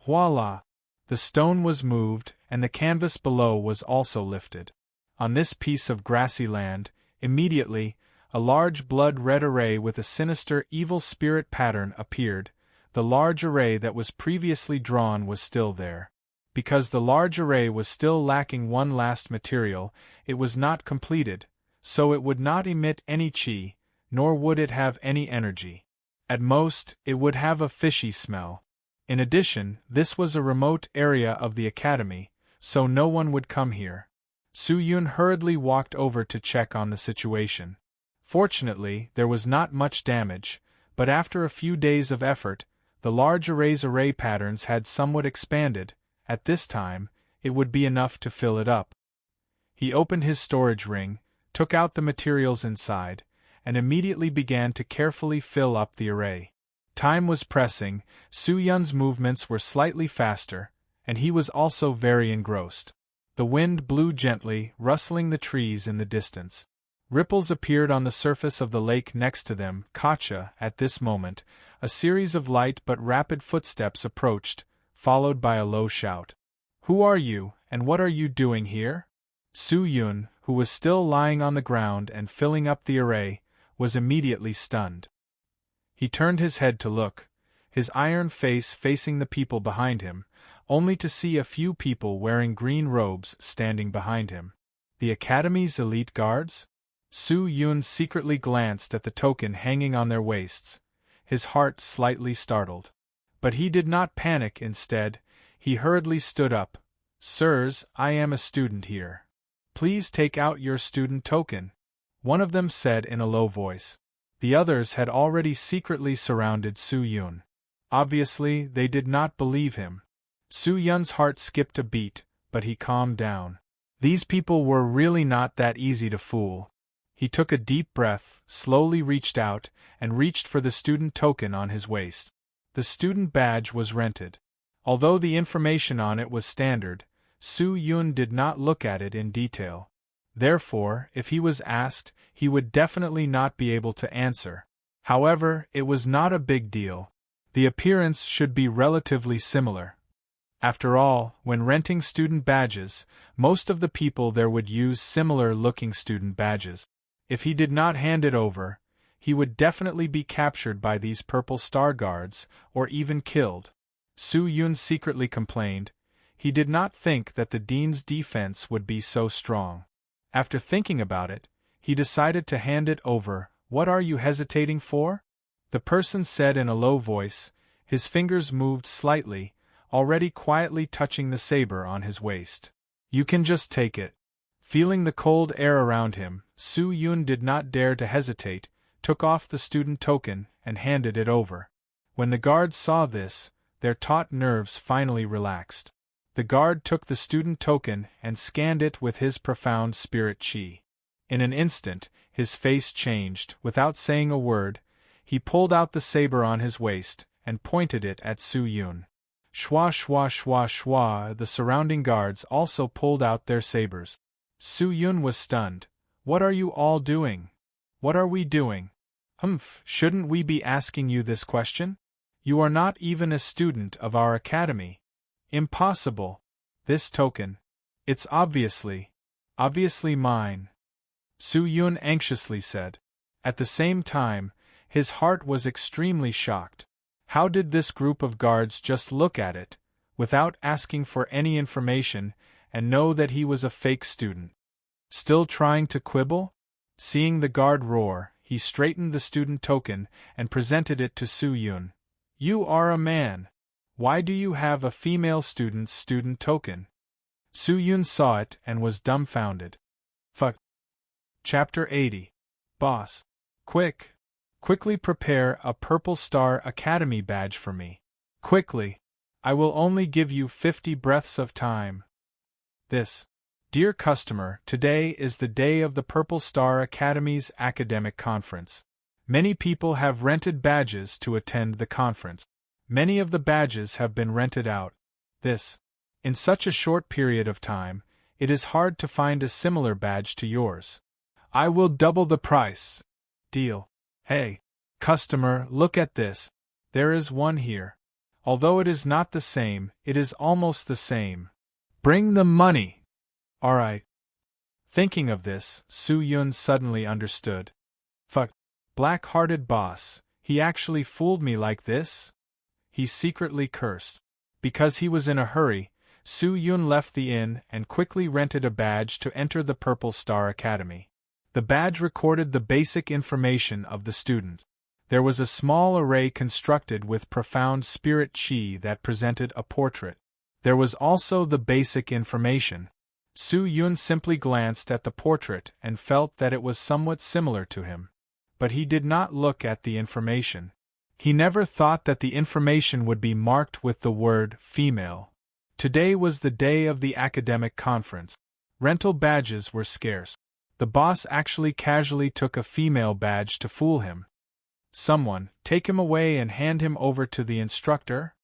Voila! The stone was moved, and the canvas below was also lifted. On this piece of grassy land, immediately, a large blood-red array with a sinister evil spirit pattern appeared. The large array that was previously drawn was still there. Because the large array was still lacking one last material, it was not completed, so it would not emit any chi, nor would it have any energy. At most, it would have a fishy smell. In addition, this was a remote area of the academy, so no one would come here. Su Yun hurriedly walked over to check on the situation. Fortunately, there was not much damage, but after a few days of effort, the large array's array patterns had somewhat expanded. At this time, it would be enough to fill it up. He opened his storage ring, took out the materials inside, and immediately began to carefully fill up the array. Time was pressing, Su Yun's movements were slightly faster, and he was also very engrossed. The wind blew gently, rustling the trees in the distance. Ripples appeared on the surface of the lake next to them. At this moment, a series of light but rapid footsteps approached, followed by a low shout. Who are you, and what are you doing here? Su Yun, who was still lying on the ground and filling up the array, was immediately stunned. He turned his head to look, his iron face facing the people behind him, only to see a few people wearing green robes standing behind him. The Academy's elite guards? Su Yun secretly glanced at the token hanging on their waists, his heart slightly startled. But he did not panic. Instead, he hurriedly stood up. Sirs, I am a student here. Please take out your student token, one of them said in a low voice. The others had already secretly surrounded Su Yun. Obviously, they did not believe him. Su Yun's heart skipped a beat, but he calmed down. These people were really not that easy to fool. He took a deep breath, slowly reached out, and reached for the student token on his waist. The student badge was rented. Although the information on it was standard, Su Yun did not look at it in detail. Therefore, if he was asked, he would definitely not be able to answer. However, it was not a big deal. The appearance should be relatively similar. After all, when renting student badges, most of the people there would use similar-looking student badges. If he did not hand it over, he would definitely be captured by these purple star guards, or even killed. Su Yun secretly complained. He did not think that the dean's defense would be so strong. After thinking about it, he decided to hand it over. What are you hesitating for? The person said in a low voice. His fingers moved slightly, already quietly touching the saber on his waist. You can just take it. Feeling the cold air around him, Su Yun did not dare to hesitate, took off the student token, and handed it over. When the guards saw this, their taut nerves finally relaxed. The guard took the student token and scanned it with his profound spirit chi. In an instant, his face changed. Without saying a word, he pulled out the saber on his waist and pointed it at Su Yun. Shwa shwa shwa shwa, the surrounding guards also pulled out their sabers. Su Yun was stunned. What are you all doing? What are we doing? Shouldn't we be asking you this question? You are not even a student of our academy. Impossible. This token. It's obviously mine. Su Yun anxiously said. At the same time, his heart was extremely shocked. How did this group of guards just look at it, without asking for any information, and know that he was a fake student? Still trying to quibble? Seeing the guard roar, he straightened the student token and presented it to Su-Yun. "You are a man. Why do you have a female student's student token?" Su-Yun saw it and was dumbfounded. Fuck. Chapter 80. Boss. Quickly prepare a Purple Star Academy badge for me. Quickly. I will only give you 50 breaths of time. This. Dear customer, today is the day of the Purple Star Academy's academic conference. Many people have rented badges to attend the conference. Many of the badges have been rented out. In such a short period of time, it is hard to find a similar badge to yours. I will double the price. Deal. Hey, customer, look at this. There is one here. Although it is not the same, it is almost the same. Bring the money. Alright. Thinking of this, Su-Yun suddenly understood. Fuck. Black-hearted boss, he actually fooled me like this? He secretly cursed. Because he was in a hurry, Su-Yun left the inn and quickly rented a badge to enter the Purple Star Academy. The badge recorded the basic information of the student. There was a small array constructed with profound spirit chi that presented a portrait. There was also the basic information. Su-Yun simply glanced at the portrait and felt that it was somewhat similar to him. But he did not look at the information. He never thought that the information would be marked with the word female. Today was the day of the academic conference. Rental badges were scarce. The boss actually casually took a female badge to fool him. Someone, take him away and hand him over to the instructor?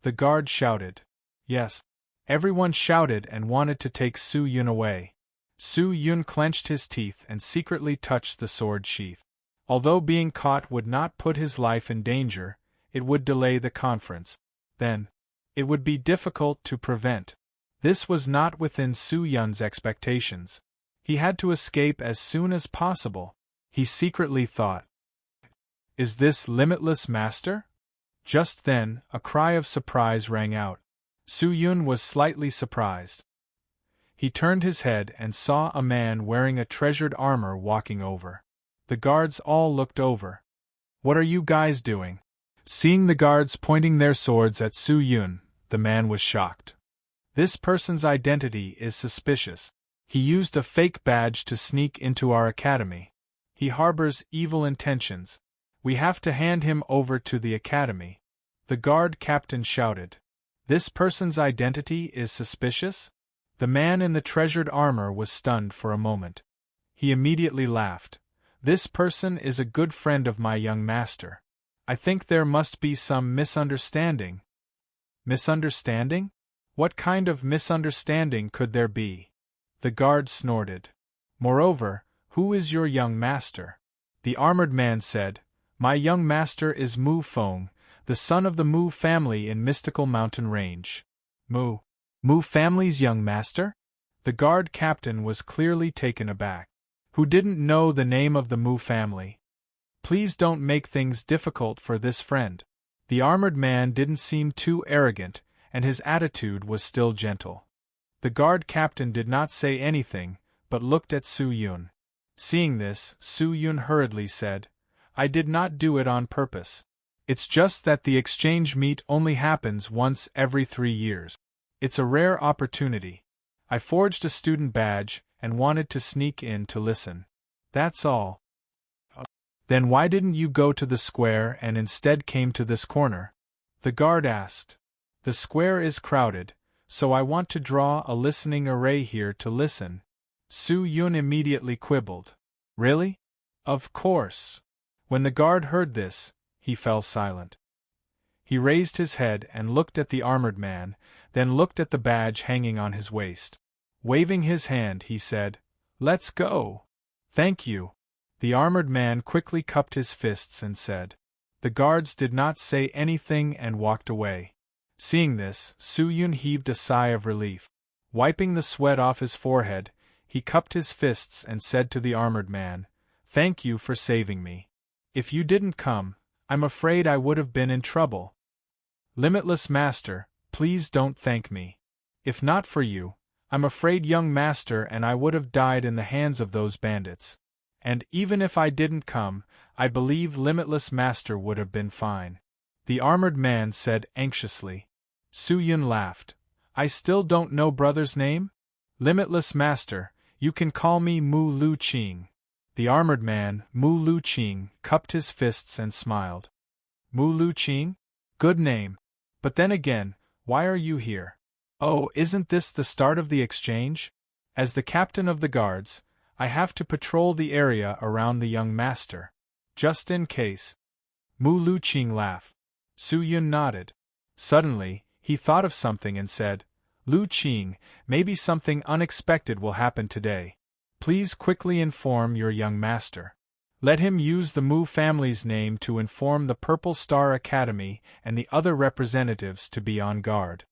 The guard shouted. Yes. Everyone shouted and wanted to take Su-Yun away. Su-Yun clenched his teeth and secretly touched the sword sheath. Although being caught would not put his life in danger, it would delay the conference. Then, it would be difficult to prevent. This was not within Su-Yun's expectations. He had to escape as soon as possible. He secretly thought. Is this Limitless Master? Just then, a cry of surprise rang out. Su-Yun was slightly surprised. He turned his head and saw a man wearing a treasured armor walking over. The guards all looked over. What are you guys doing? Seeing the guards pointing their swords at Su-Yun, the man was shocked. This person's identity is suspicious. He used a fake badge to sneak into our academy. He harbors evil intentions. We have to hand him over to the academy. The guard captain shouted. This person's identity is suspicious? The man in the treasured armor was stunned for a moment. He immediately laughed. This person is a good friend of my young master. I think there must be some misunderstanding. Misunderstanding? What kind of misunderstanding could there be? The guard snorted. Moreover, who is your young master? The armored man said, My young master is Mu Feng, the son of the Mu family in Mystical Mountain Range. Mu family's young master? The guard captain was clearly taken aback. Who didn't know the name of the Mu family? Please don't make things difficult for this friend. The armored man didn't seem too arrogant, and his attitude was still gentle. The guard captain did not say anything, but looked at Su-Yun. Seeing this, Su-Yun hurriedly said, I did not do it on purpose. It's just that the exchange meet only happens once every 3 years. It's a rare opportunity. I forged a student badge and wanted to sneak in to listen. That's all. Then why didn't you go to the square and instead came to this corner? The guard asked. The square is crowded, so I want to draw a listening array here to listen. Su-Yun immediately quibbled. Really? Of course. When the guard heard this, he fell silent. He raised his head and looked at the armored man, then looked at the badge hanging on his waist. Waving his hand, he said, Let's go. Thank you. The armored man quickly cupped his fists and said. The guards did not say anything and walked away. Seeing this, Su-Yun heaved a sigh of relief. Wiping the sweat off his forehead, he cupped his fists and said to the armored man, Thank you for saving me. If you didn't come, I'm afraid I would have been in trouble. Limitless Master, please don't thank me. If not for you, I'm afraid young master and I would have died in the hands of those bandits. And even if I didn't come, I believe Limitless Master would have been fine. The armored man said anxiously. Su Yun laughed. I still don't know brother's name? Limitless Master, you can call me Mu Lu Qing. The armored man, Mu Lu Qing, cupped his fists and smiled. Mu Lu Qing? Good name. But then again, why are you here? Oh, isn't this the start of the exchange? As the captain of the guards, I have to patrol the area around the young master. Just in case. Mu Lu Qing laughed. Su Yun nodded. Suddenly, he thought of something and said, Lu Qing, maybe something unexpected will happen today. Please quickly inform your young master. Let him use the Mu family's name to inform the Purple Star Academy and the other representatives to be on guard.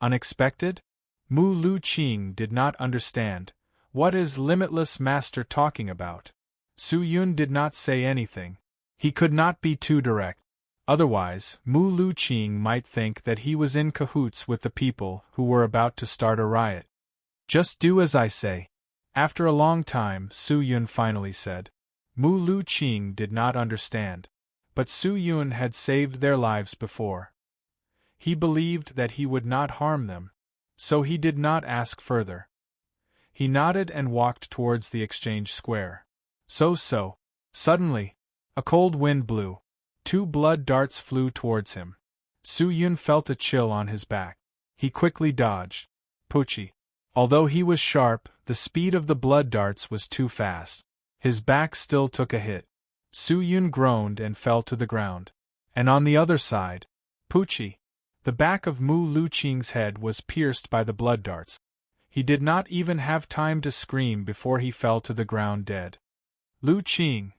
Unexpected? Mu Lu Qing did not understand. What is Limitless Master talking about? Su Yun did not say anything. He could not be too direct. Otherwise, Mu Lu Qing might think that he was in cahoots with the people who were about to start a riot. Just do as I say. After a long time, Su Yun finally said. Mu Lu Qing did not understand. But Su Yun had saved their lives before. He believed that he would not harm them, so he did not ask further. He nodded and walked towards the exchange square. So. Suddenly, a cold wind blew. 2 blood darts flew towards him. Su Yun felt a chill on his back. He quickly dodged. Pucci. Although he was sharp, the speed of the blood darts was too fast. His back still took a hit. Su Yun groaned and fell to the ground. And on the other side, Pucci. The back of Mu Lu Qing's head was pierced by the blood darts. He did not even have time to scream before he fell to the ground dead. Lu Qing!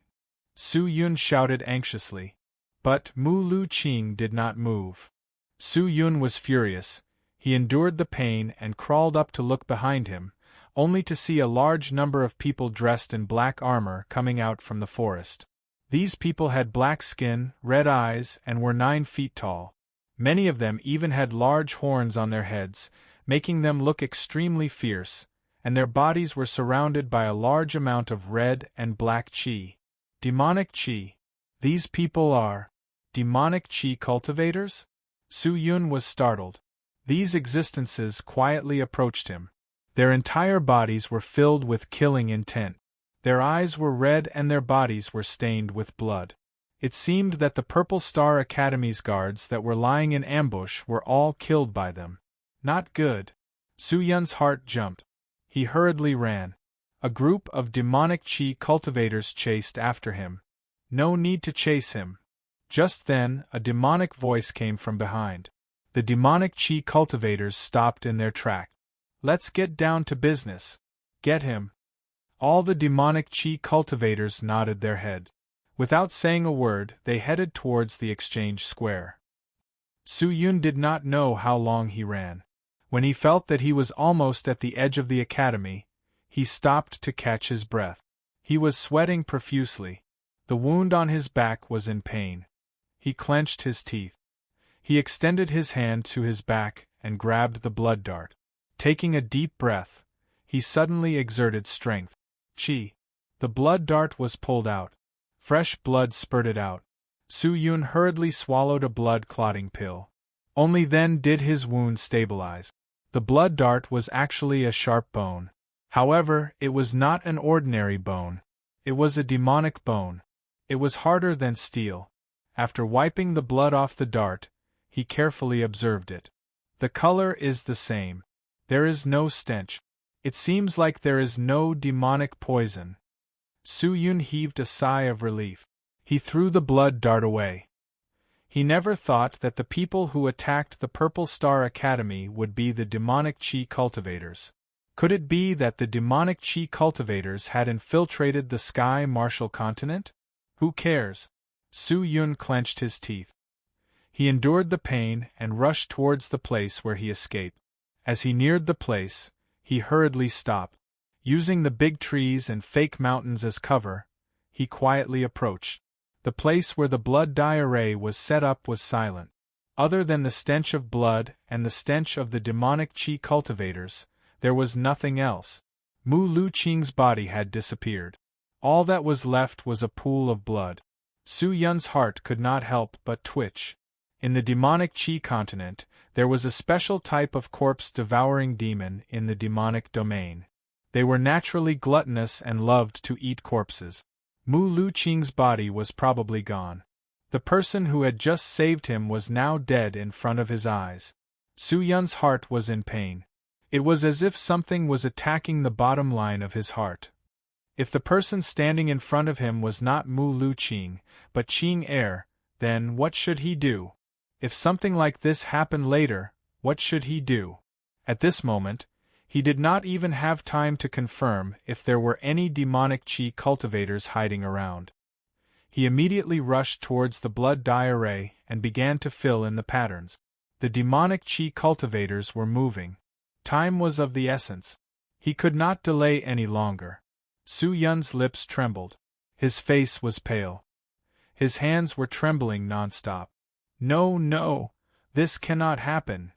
Su Yun shouted anxiously. But Mu Lu Qing did not move. Su Yun was furious. He endured the pain and crawled up to look behind him, only to see a large number of people dressed in black armor coming out from the forest. These people had black skin, red eyes, and were 9 feet tall. Many of them even had large horns on their heads, making them look extremely fierce, and their bodies were surrounded by a large amount of red and black qi. Demonic qi. These people are demonic qi cultivators? Su Yun was startled. These existences quietly approached him. Their entire bodies were filled with killing intent. Their eyes were red and their bodies were stained with blood. It seemed that the Purple Star Academy's guards that were lying in ambush were all killed by them. Not good. Su Yun's heart jumped. He hurriedly ran. A group of demonic qi cultivators chased after him. No need to chase him. Just then, a demonic voice came from behind. The demonic qi cultivators stopped in their track. Let's get down to business. Get him. All the demonic qi cultivators nodded their head. Without saying a word, they headed towards the exchange square. Su Yun did not know how long he ran. When he felt that he was almost at the edge of the academy, he stopped to catch his breath. He was sweating profusely. The wound on his back was in pain. He clenched his teeth. He extended his hand to his back and grabbed the blood dart. Taking a deep breath, he suddenly exerted strength. Qi. The blood dart was pulled out. Fresh blood spurted out. Su Yun hurriedly swallowed a blood-clotting pill. Only then did his wound stabilize. The blood dart was actually a sharp bone. However, it was not an ordinary bone. It was a demonic bone. It was harder than steel. After wiping the blood off the dart, he carefully observed it. The color is the same. There is no stench. It seems like there is no demonic poison. Su Yun heaved a sigh of relief. He threw the blood dart away. He never thought that the people who attacked the Purple Star Academy would be the demonic qi cultivators. Could it be that the demonic qi cultivators had infiltrated the Sky Martial Continent? Who cares? Su Yun clenched his teeth. He endured the pain and rushed towards the place where he escaped. As he neared the place, he hurriedly stopped. Using the big trees and fake mountains as cover, he quietly approached. The place where the blood dye array was set up was silent. Other than the stench of blood and the stench of the demonic qi cultivators, there was nothing else. Mu Lu Qing's body had disappeared. All that was left was a pool of blood. Su Yun's heart could not help but twitch. In the demonic Qi continent, there was a special type of corpse-devouring demon in the demonic domain. They were naturally gluttonous and loved to eat corpses. Mu Luqing's body was probably gone. The person who had just saved him was now dead in front of his eyes. Su Yun's heart was in pain. It was as if something was attacking the bottom line of his heart. If the person standing in front of him was not Mu Luqing, but Qing Er, then what should he do? If something like this happened later, what should he do? At this moment, he did not even have time to confirm if there were any demonic Qi cultivators hiding around. He immediately rushed towards the blood dye array and began to fill in the patterns. The demonic Qi cultivators were moving. Time was of the essence. He could not delay any longer. Su Yun's lips trembled. His face was pale. His hands were trembling non-stop. No, this cannot happen.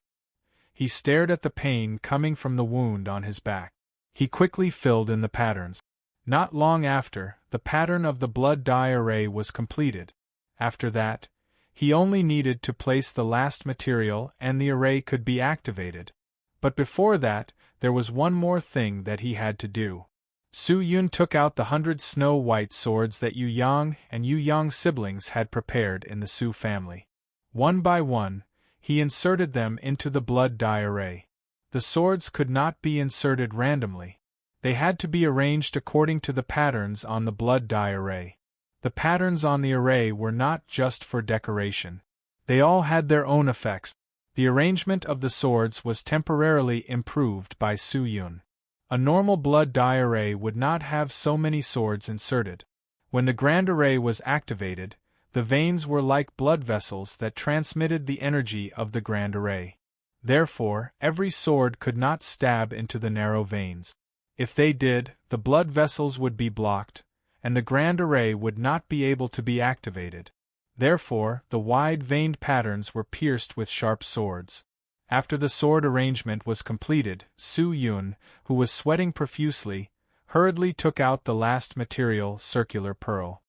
He stared at the pain coming from the wound on his back. He quickly filled in the patterns. Not long after, the pattern of the blood dye array was completed. After that, he only needed to place the last material and the array could be activated. But before that, there was one more thing that he had to do. Su Yun took out the 100 snow-white swords that Yu Yang and Yu Yang's siblings had prepared in the Su family. One by one, he inserted them into the blood dye array. The swords could not be inserted randomly. They had to be arranged according to the patterns on the blood dye array. The patterns on the array were not just for decoration. They all had their own effects. The arrangement of the swords was temporarily improved by Su Yun. A normal blood dye array would not have so many swords inserted. When the grand array was activated, the veins were like blood vessels that transmitted the energy of the grand array. Therefore, every sword could not stab into the narrow veins. If they did, the blood vessels would be blocked, and the grand array would not be able to be activated. Therefore, the wide-veined patterns were pierced with sharp swords. After the sword arrangement was completed, Su Yun, who was sweating profusely, hurriedly took out the last material, circular pearl.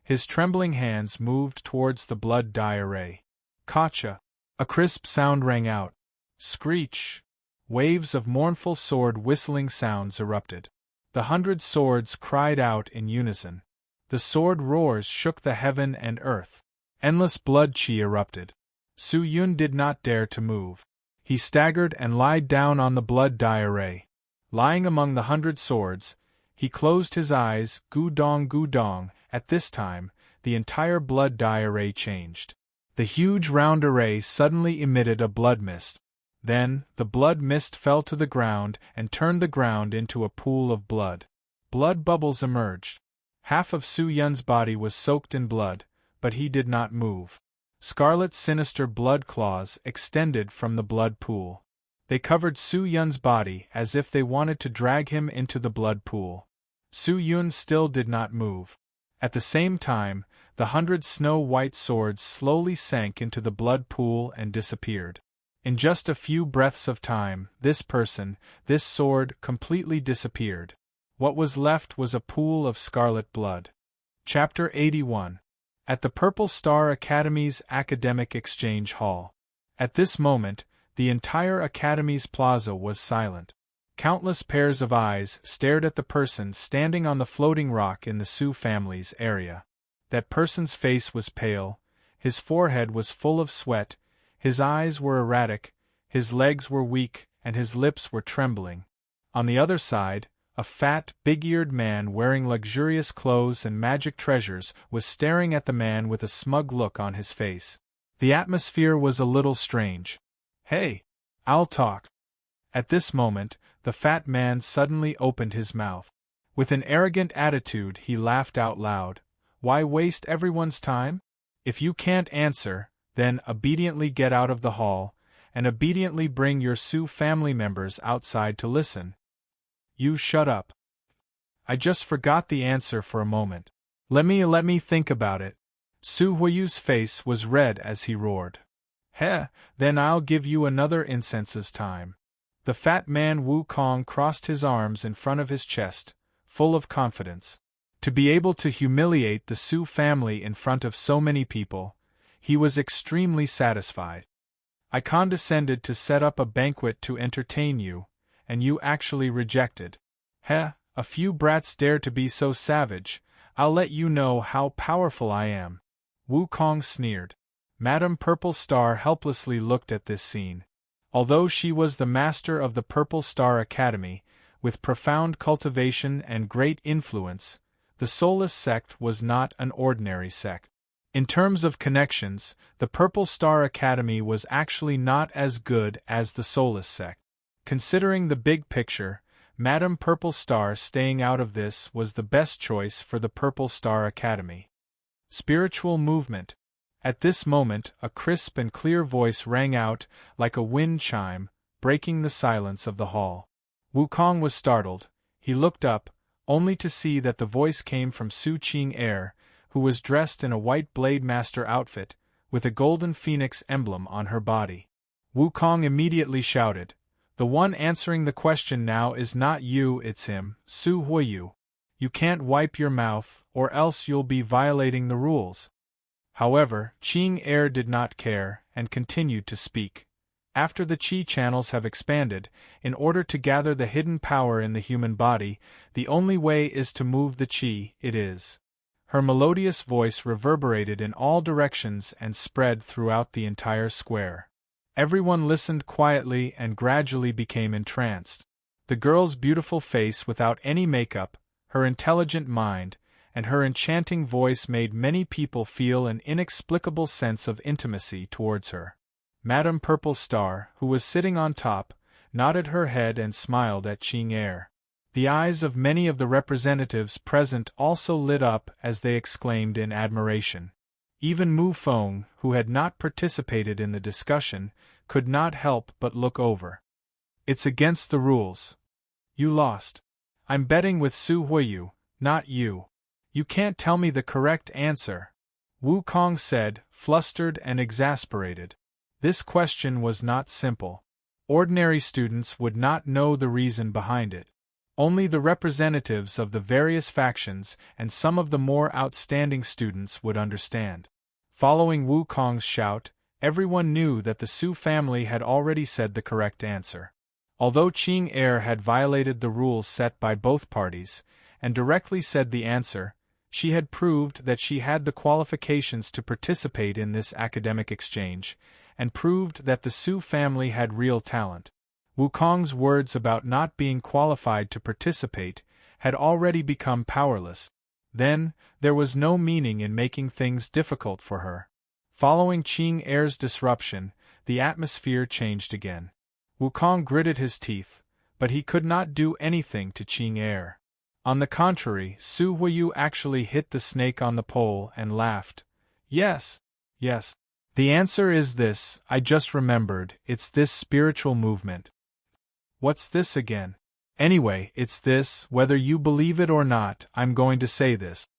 His trembling hands moved towards the blood dye array. Kacha! A crisp sound rang out. Screech! Waves of mournful sword-whistling sounds erupted. The 100 swords cried out in unison. The sword roars shook the heaven and earth. Endless blood qi erupted. Su Yun did not dare to move. He staggered and lied down on the blood dye array. Lying among the 100 swords, he closed his eyes, gudong. At this time, the entire blood dye array changed. The huge round array suddenly emitted a blood mist. Then, the blood mist fell to the ground and turned the ground into a pool of blood. Blood bubbles emerged. Half of Su Yun's body was soaked in blood, but he did not move. Scarlet sinister blood claws extended from the blood pool. They covered Su Yun's body as if they wanted to drag him into the blood pool. Su Yun still did not move. At the same time, the 100 snow-white swords slowly sank into the blood pool and disappeared. In just a few breaths of time, this sword, completely disappeared. What was left was a pool of scarlet blood. Chapter 81. At the Purple Star Academy's Academic Exchange Hall. At this moment, the entire Academy's plaza was silent. Countless pairs of eyes stared at the person standing on the floating rock in the Su family's area. That person's face was pale, his forehead was full of sweat, his eyes were erratic, his legs were weak, and his lips were trembling. On the other side, a fat, big-eared man wearing luxurious clothes and magic treasures was staring at the man with a smug look on his face. The atmosphere was a little strange. "Hey, I'll talk." At this moment, the fat man suddenly opened his mouth. With an arrogant attitude, he laughed out loud. "Why waste everyone's time? If you can't answer, then obediently get out of the hall, and obediently bring your Su family members outside to listen. You shut up. I just forgot the answer for a moment. Let me think about it." Su Huiyu's face was red as he roared. "Heh, then I'll give you another incense's time." The fat man Wu Kong crossed his arms in front of his chest, full of confidence. To be able to humiliate the Su family in front of so many people, he was extremely satisfied. I condescended to set up a banquet to entertain you, and you actually rejected. Heh, a few brats dare to be so savage. I'll let you know how powerful I am. Wukong sneered. Madame Purple Star helplessly looked at this scene. Although she was the master of the Purple Star Academy, with profound cultivation and great influence, the Soulless sect was not an ordinary sect. In terms of connections, the Purple Star Academy was actually not as good as the Soulless sect. Considering the big picture, Madame Purple Star staying out of this was the best choice for the Purple Star Academy. Spiritual movement. At this moment, a crisp and clear voice rang out, like a wind chime, breaking the silence of the hall. Wukong was startled. He looked up, only to see that the voice came from Su Qing-er, who was dressed in a white Blade Master outfit, with a golden phoenix emblem on her body. Wukong immediately shouted, "The one answering the question now is not you, it's him, Su Huiyu. You can't wipe your mouth, or else you'll be violating the rules." However, Qing-er did not care, and continued to speak. After the qi channels have expanded, in order to gather the hidden power in the human body, the only way is to move the qi, it is. Her melodious voice reverberated in all directions and spread throughout the entire square. Everyone listened quietly and gradually became entranced. The girl's beautiful face without any makeup, her intelligent mind, and her enchanting voice made many people feel an inexplicable sense of intimacy towards her. Madame Purple Star, who was sitting on top, nodded her head and smiled at Qing-er. The eyes of many of the representatives present also lit up as they exclaimed in admiration. Even Mu Feng, who had not participated in the discussion, could not help but look over. "It's against the rules. You lost. I'm betting with Su Huiyu, not you. You can't tell me the correct answer," Wukong said, flustered and exasperated. This question was not simple. Ordinary students would not know the reason behind it. Only the representatives of the various factions and some of the more outstanding students would understand. Following Wukong's shout, everyone knew that the Su family had already said the correct answer. Although Qing-er had violated the rules set by both parties, and directly said the answer, she had proved that she had the qualifications to participate in this academic exchange, and proved that the Su family had real talent. Wukong's words about not being qualified to participate had already become powerless. Then, there was no meaning in making things difficult for her. Following Qing-er's disruption, the atmosphere changed again. Wukong gritted his teeth, but he could not do anything to Qing-er. On the contrary, Su Huiyu actually hit the snake on the pole and laughed. Yes. The answer is this, I just remembered, it's this spiritual movement. What's this again? Anyway, it's this, whether you believe it or not, I'm going to say this.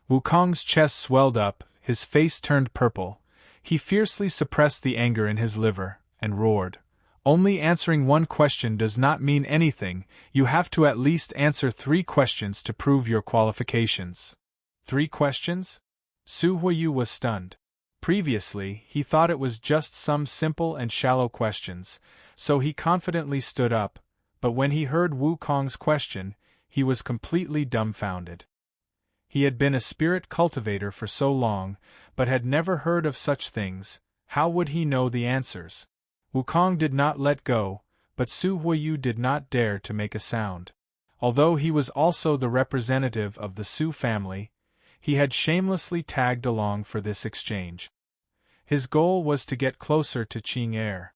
Wukong's chest swelled up, his face turned purple. He fiercely suppressed the anger in his liver, and roared. Only answering one question does not mean anything, you have to at least answer 3 questions to prove your qualifications. 3 questions? Su Huiyu was stunned. Previously, he thought it was just some simple and shallow questions, so he confidently stood up, but when he heard Wukong's question, he was completely dumbfounded. He had been a spirit cultivator for so long, but had never heard of such things. How would he know the answers? Wukong did not let go, but Su Huiyu did not dare to make a sound. Although he was also the representative of the Su family, he had shamelessly tagged along for this exchange. His goal was to get closer to Qing-er.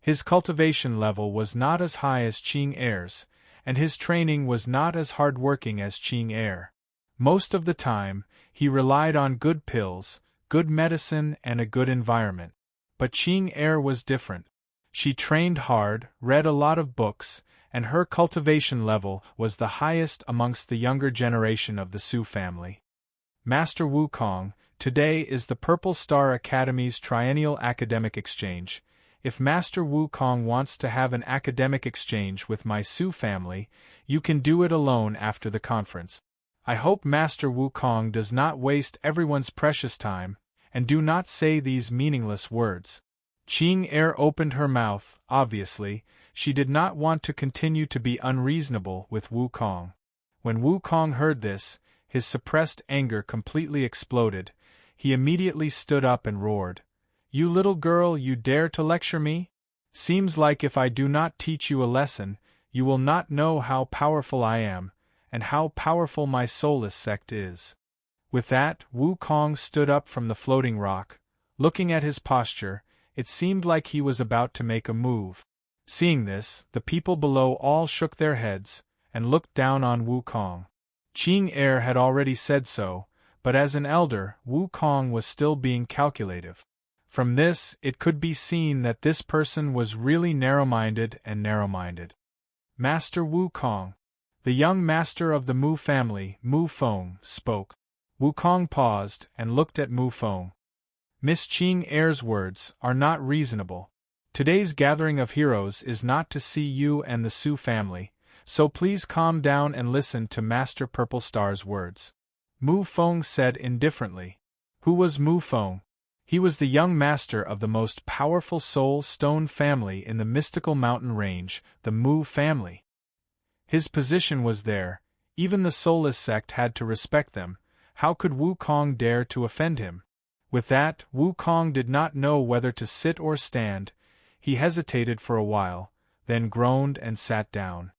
His cultivation level was not as high as Qing-er's, and his training was not as hard-working as Qing-er. Most of the time, he relied on good pills, good medicine and a good environment. But Qing-er was different. She trained hard, read a lot of books, and her cultivation level was the highest amongst the younger generation of the Su family. Master Wukong, today is the Purple Star Academy's triennial academic exchange. If Master Wukong wants to have an academic exchange with my Su family, you can do it alone after the conference. I hope Master Wukong does not waste everyone's precious time, and do not say these meaningless words. Qing Er opened her mouth. Obviously, she did not want to continue to be unreasonable with Wukong. When Wukong heard this, his suppressed anger completely exploded. He immediately stood up and roared, "You little girl, you dare to lecture me? Seems like if I do not teach you a lesson, you will not know how powerful I am, and how powerful my soulless sect is." With that, Wukong stood up from the floating rock. Looking at his posture, it seemed like he was about to make a move. Seeing this, the people below all shook their heads, and looked down on Wukong. Qing Er had already said so, but as an elder, Wukong was still being calculative. From this, it could be seen that this person was really narrow-minded and narrow-minded. Master Wukong, the young master of the Mu family, Mu Feng, spoke. Wukong paused and looked at Mu Feng. Miss Qing Er's words are not reasonable. Today's gathering of heroes is not to see you and the Su family, so please calm down and listen to Master Purple Star's words. Mu Feng said indifferently. Who was Mu Feng? He was the young master of the most powerful soul stone family in the mystical mountain range, the Mu family. His position was there, even the soulless sect had to respect them. How could Wukong dare to offend him? With that, Wukong did not know whether to sit or stand. He hesitated for a while, then groaned and sat down.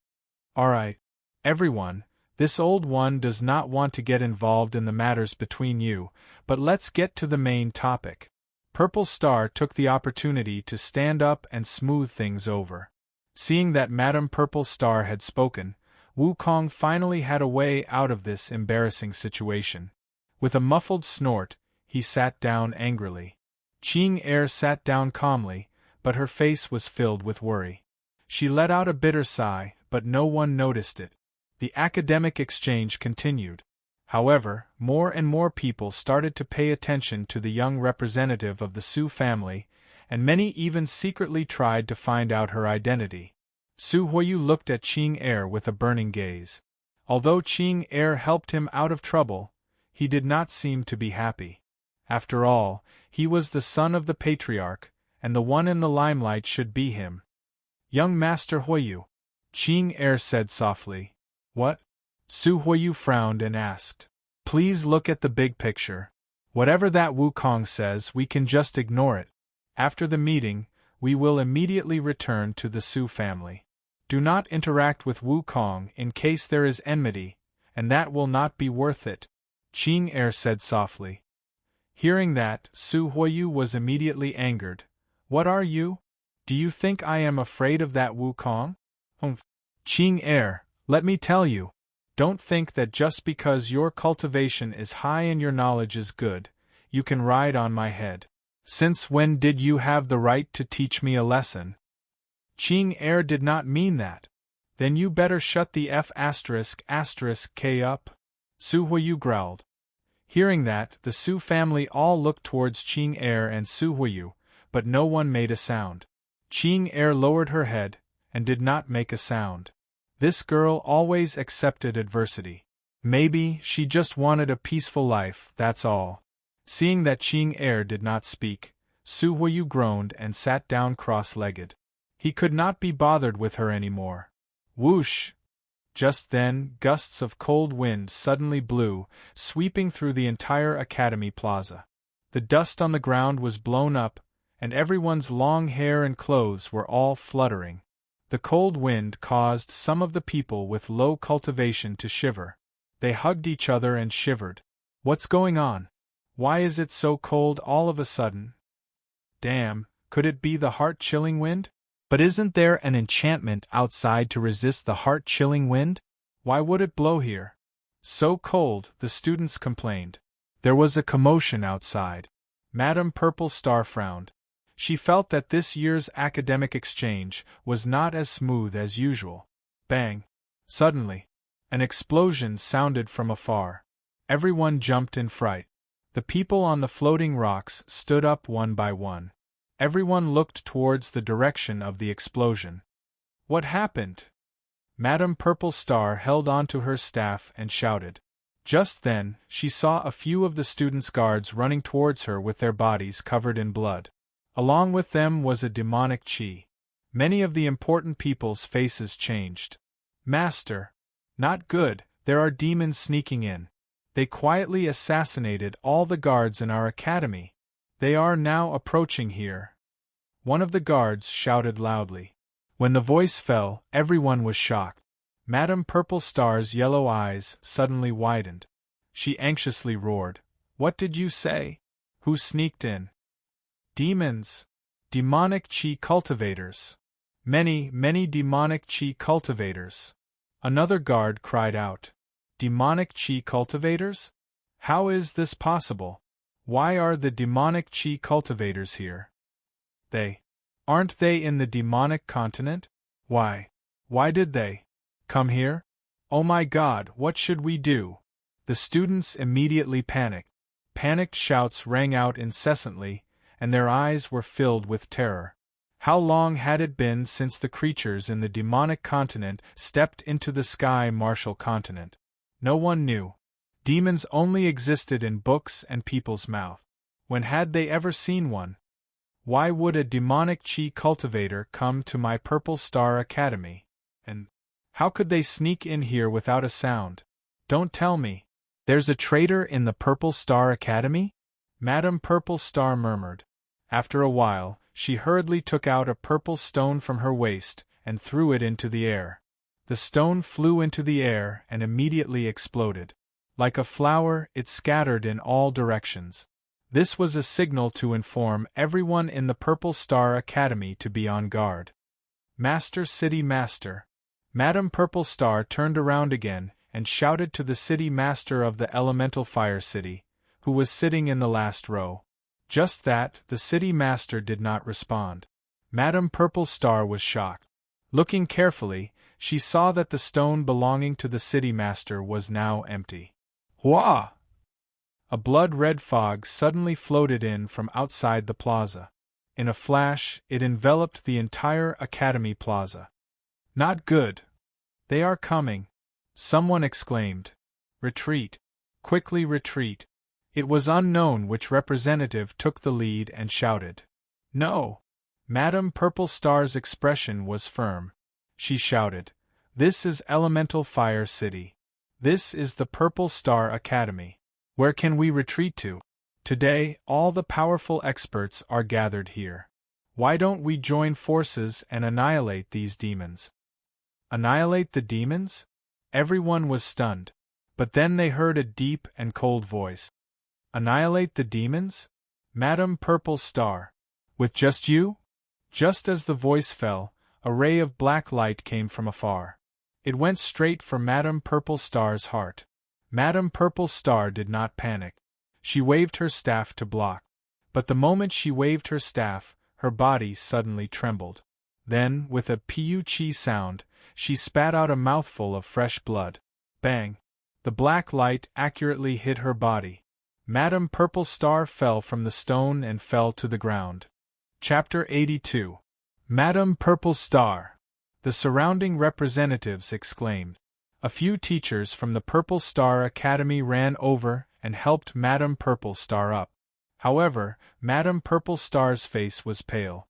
All right, everyone, this old one does not want to get involved in the matters between you, but let's get to the main topic. Purple Star took the opportunity to stand up and smooth things over. Seeing that Madame Purple Star had spoken, Wukong finally had a way out of this embarrassing situation. With a muffled snort, he sat down angrily. Qing Er sat down calmly, but her face was filled with worry. She let out a bitter sigh, but no one noticed it. The academic exchange continued. However, more and more people started to pay attention to the young representative of the Su family, and many even secretly tried to find out her identity. Su Huoyu looked at Qing Er with a burning gaze. Although Qing Er helped him out of trouble, he did not seem to be happy. After all, he was the son of the patriarch, and the one in the limelight should be him. Young Master Huoyu, Qing Er said softly. What? Su Huoyu frowned and asked. Please look at the big picture. Whatever that Wukong says, we can just ignore it. After the meeting, we will immediately return to the Su family. Do not interact with Wukong in case there is enmity, and that will not be worth it, Qing Er said softly. Hearing that, Su Huoyu was immediately angered. What are you? Do you think I am afraid of that Wukong? Qing Er, let me tell you. Don't think that just because your cultivation is high and your knowledge is good, you can ride on my head. Since when did you have the right to teach me a lesson? Qing Er did not mean that. Then you better shut the F***K up, Su Huoyu growled. Hearing that, the Su family all looked towards Qing Er and Su Huoyu, but no one made a sound. Qing Er lowered her head, and did not make a sound. This girl always accepted adversity. Maybe she just wanted a peaceful life, that's all. Seeing that Qing Er did not speak, Su Huoyu groaned and sat down cross-legged. He could not be bothered with her anymore. Whoosh! Just then, gusts of cold wind suddenly blew, sweeping through the entire Academy Plaza. The dust on the ground was blown up, and everyone's long hair and clothes were all fluttering. The cold wind caused some of the people with low cultivation to shiver. They hugged each other and shivered. What's going on? Why is it so cold all of a sudden? Damn, could it be the heart-chilling wind? But isn't there an enchantment outside to resist the heart-chilling wind? Why would it blow here? So cold, the students complained. There was a commotion outside. Madame Purple Star frowned. She felt that this year's academic exchange was not as smooth as usual. Bang! Suddenly, an explosion sounded from afar. Everyone jumped in fright. The people on the floating rocks stood up one by one. Everyone looked towards the direction of the explosion. What happened? Madame Purple Star held onto her staff and shouted. Just then, she saw a few of the students' guards running towards her with their bodies covered in blood. Along with them was a demonic chi. Many of the important people's faces changed. Master! Not good, there are demons sneaking in. They quietly assassinated all the guards in our academy. They are now approaching here. One of the guards shouted loudly. When the voice fell, everyone was shocked. Madame Purple Star's yellow eyes suddenly widened. She anxiously roared. What did you say? Who sneaked in? Demons. Demonic chi cultivators. Many, many demonic chi cultivators. Another guard cried out. Demonic chi cultivators? How is this possible? Why are the demonic chi cultivators here? Aren't they in the demonic continent? Why did they come here? Oh my God, what should we do? The students immediately panicked. Panicked shouts rang out incessantly, and their eyes were filled with terror. How long had it been since the creatures in the demonic continent stepped into the sky martial continent? No one knew. Demons only existed in books and people's mouth. When had they ever seen one? Why would a demonic chi cultivator come to my Purple Star Academy? And how could they sneak in here without a sound? Don't tell me. There's a traitor in the Purple Star Academy? Madame Purple Star murmured. After a while, she hurriedly took out a purple stone from her waist and threw it into the air. The stone flew into the air and immediately exploded. Like a flower, it scattered in all directions. This was a signal to inform everyone in the Purple Star Academy to be on guard. Master, City Master. Madame Purple Star turned around again and shouted to the City Master of the Elemental Fire City, who was sitting in the last row. Just that, the City Master did not respond. Madame Purple Star was shocked. Looking carefully, she saw that the stone belonging to the City Master was now empty. Wah! A blood-red fog suddenly floated in from outside the plaza. In a flash, it enveloped the entire Academy Plaza. Not good. They are coming. Someone exclaimed. Retreat. Quickly retreat. It was unknown which representative took the lead and shouted. No. Madame Purple Star's expression was firm. She shouted. This is Elemental Fire City. This is the Purple Star Academy. Where can we retreat to? Today, all the powerful experts are gathered here. Why don't we join forces and annihilate these demons? Annihilate the demons? Everyone was stunned. But then they heard a deep and cold voice. Annihilate the demons? Madame Purple Star. With just you? Just as the voice fell, a ray of black light came from afar. It went straight for Madame Purple Star's heart. Madame Purple Star did not panic. She waved her staff to block. But the moment she waved her staff, her body suddenly trembled. Then, with a piu-chi sound, she spat out a mouthful of fresh blood. Bang! The black light accurately hit her body. Madame Purple Star fell from the stone and fell to the ground. Chapter 82. Madame Purple Star! The surrounding representatives exclaimed. A few teachers from the Purple Star Academy ran over and helped Madame Purple Star up. However, Madame Purple Star's face was pale.